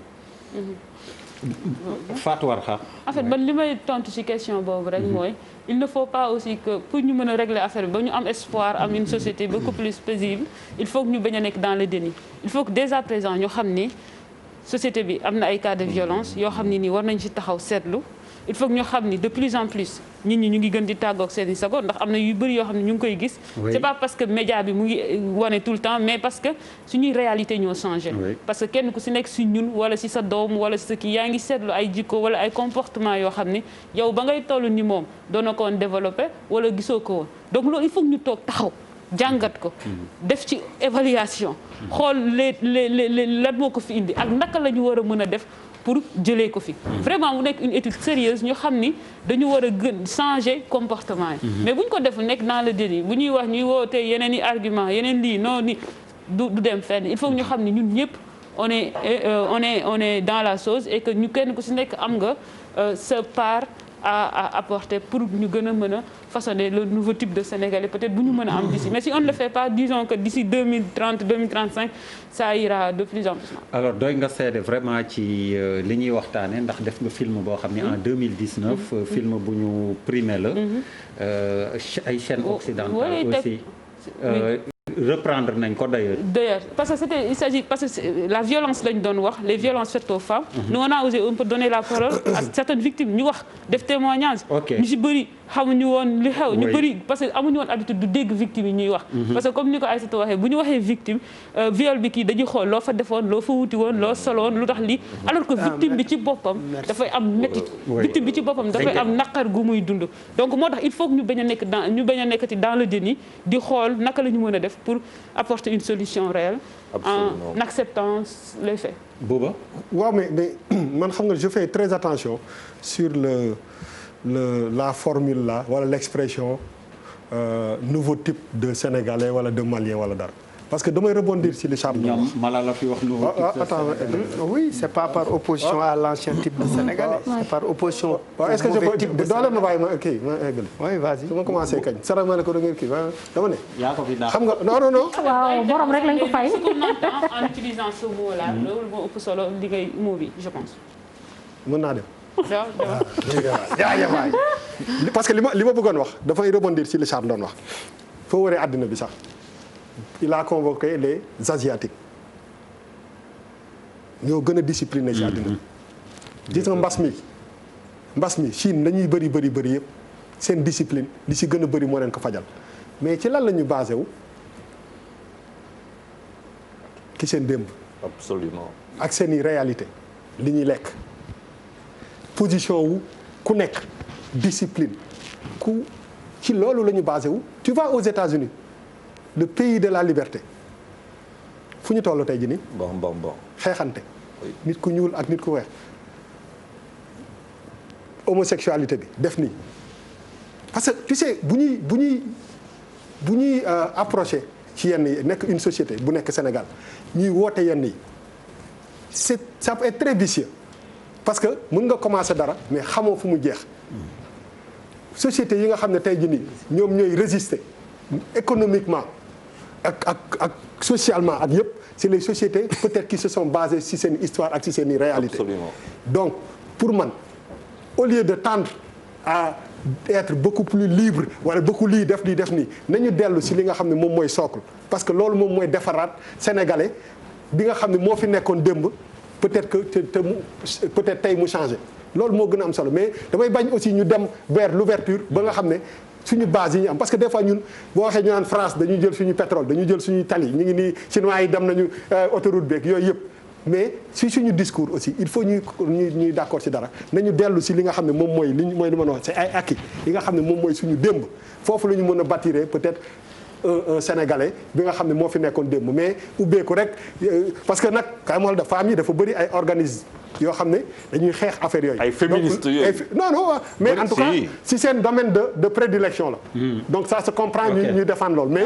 Fatou Warkha. en fait man li may tontu ci question boobu rek mooy il ne faut pas aussi que pour ñu mën a régler affaire bi ba ñu am espoir am une société beaucoup plus paisible il faut que ñu bañ a nekk dans le déni il faut que dès à présent ñu xam ni société bi am na ay cas de violence yoo xam ni nii war nañ ci taxaw seetlu il faut que ñu xam ni de plus en plus nit ñi ñu ngi gën di tàggoog seen i sago ndax am na yu bëri yoo xam ne ñu ngi koy gis. c'est pas parce que média bi mu ngi wane tout le temps mais parce que suñuy réalité ñoo changé. parce que kenn ku si nekk si ñun wala si sa doom wala si sa kii yaa ngi seetlu ay jikko wala ay comportement yoo xam ni yow ba ngay toll ni moom doona ko woon développé wala gisoo ko woon donc loolu il faut que ñu toog taxaw. jàngat ko def ci évaluation xool les lan moo ko fi indi ak naka la ñu war a mën a def pour jëlee ko fi vraiment mu nekk une étude sérieuse ñu xam ni dañu war a gën changer comportement yi mais bu ñu ko def nekk dans le déni bu ñuy wax ñuy wootee yeneen i argument yeneen lii non ni du dem fenn il faut que ñu xam ni ñun ñëpp on est dans la chose et que ñu kenn ku si nekk am nga sa part à apporter pour ñu gën a mën a façonner le nouveau type de Sénégalais peut-être bu ñu mën a am d'ici mais si on ne le fait pas disons que d'ici 2030 2035 ça ira de plus en plus. alors doy nga seede vraiment ci li ñuy waxtaane ndax def nga film boo xam ne en 2019 film bu ñu primé la ay chaînes occidentales aussi reprendre nañ ko d'ailleurs parce que il s'agit parce que la violence lañ doon wax les violences faites aux femmes nous on a osé un peu donner la parole à certaines victimes ñu wax def témoignage ñu si bëri xamuñu woon li xew ñu bëri parce que amuñu woon habitude du dégg victime yi ñuy wax parce que comme ni ko Aïssatou waxee bu ñu waxee victime viol bi kii dañuy xool loo fa defoon loo fa wuti woon loo soloon lu tax lii alors que victime bi ci boppam dafay am métit victime bi ci boppam dafay am naqar gu muy dund donc moo tax il faut que ñu bañ a nekkati dans le déni di xool naka la ñu mën a def pour apporter une solution réelle en acceptant les faits. Bouba. waaw mais man xam nga je fais très attention sur la formule là wala l'expression nouveau type de Sénégalais wala de Malien wala dara parce que damay rebondir sur li Charles ñoom mala la fi wax nouveau type attends oui c'est pas par opposition à l'ancien type de Sénégalais c'est par opposition est-ce que je peux doole ma bàyyi ma kii ma eggali oui vas-y su ma commencé kañ sara ma ne ko da ngeen kii dama ne yaa ko fi xam nga non waaw borom rek lañ ko fay ce qu'on entend en utilisant ce mot là loolu moo ëpp solo li ngay mot bi je pense mën naa dem parce que li ma bëggoon wax dafay rebondir ci li Charles doon wax foo waree àddina bi sax il a convoqué les asiatiques ñoo gën a discipliné ci àddina gis nga mbas mi Chine la ñuy bëri yëpp seen discipline li ci gën a bëri moo leen ko fajal mais ci lan la ñu basé wu ki seen démb absolument ak seeni réalité li ñuy lekk position wu ku nekk discipline ku ci loolu la ñu basé wu tu vas aux États-Unis le pays de la liberté fu ñu toll tey ji nii bon xeexante nit ku ñuul ak nit ku weex homosexualité bi def nii parce que tu sais bu ñuy approché ci yenn yi nekk une société bu nekk Sénégal ñuy woote yenn yi ça peut être très vicieux parce que mën nga commencer dara mais xamoo fu mu jeex société yi nga xam ne tey jii nii ñoom ñooy résister économiquement ak socialement ak yëpp c'est les sociétés peut-être qui se sont basées ci seen histoire ak ci seen i réalité. Absolument. Donc pour man au lieu de tendre à être beaucoup plus libre wala beaucoup lii def nii nañu dellu ci li nga xam ne moom mooy socle parce que loolu moom mooy defaraat sénégalais bi nga xam ne moo fi nekkoon démb peut-être que peut-être tey mu changé loolu moo gën a am solo mais damay bañ aussi ñu dem vers l'ouverture ba nga xam ne suñu base yi ñu am parce que des fois ñun boo waxee ñu naan France dañuy jël suñu pétrole dañuy jël suñu tali ñu ngi nii chinois yi dem nañu autoroute beeg yooyu yëpp mais si suñu discours aussi il faut ñuy d'accord ci dara nañu dellu ci li nga xam ne moom mooy li ma wax c'est ay acquis yi nga xam ne moom mooy suñu démb foofu la ñu mën a bâtir peut-être un Sénégalais bi nga xam ne moo fi nekkoon démb mais ubbeeku rek parce que nag kay mool da femmes yi dafa bëri ay organismes yoo xam ne dañuy xeex affaire yooyu. ay féministes yooyu non mais en tout cas si seen domaine de prédilection la. donc ça se comprend ñu défendre loolu mais.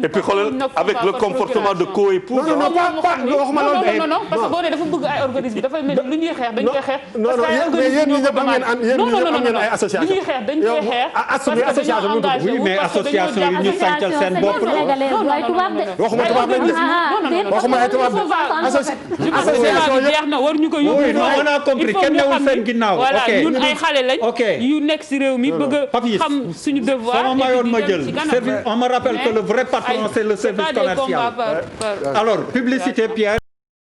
et puis xoolal avec le comportement de co-épouse. non waxuma loolu. non parce que boo nee dafa bëgg ay organismes dafay mel ni lu ñuy xeex dañ koy xeex. non mais yéen ñi ñëpp am ngeen ay association. li ñuy xeex dañ koy xeex. oui mais association yi ñu sàncal seen bopp la. waxuma tubaab lañ def waxuma ay tubaab association jeex na war ñu ko yóbbu. non on a compris kenn newul seen ginnaaw. voilà ñun ay xale lañ. yu nekk ci réew mi bëgg a xam suñu devoir. sama mayoon ma jël service on me rappelle que le vrai patron c'est le service commercial. Alors publicité Pierre.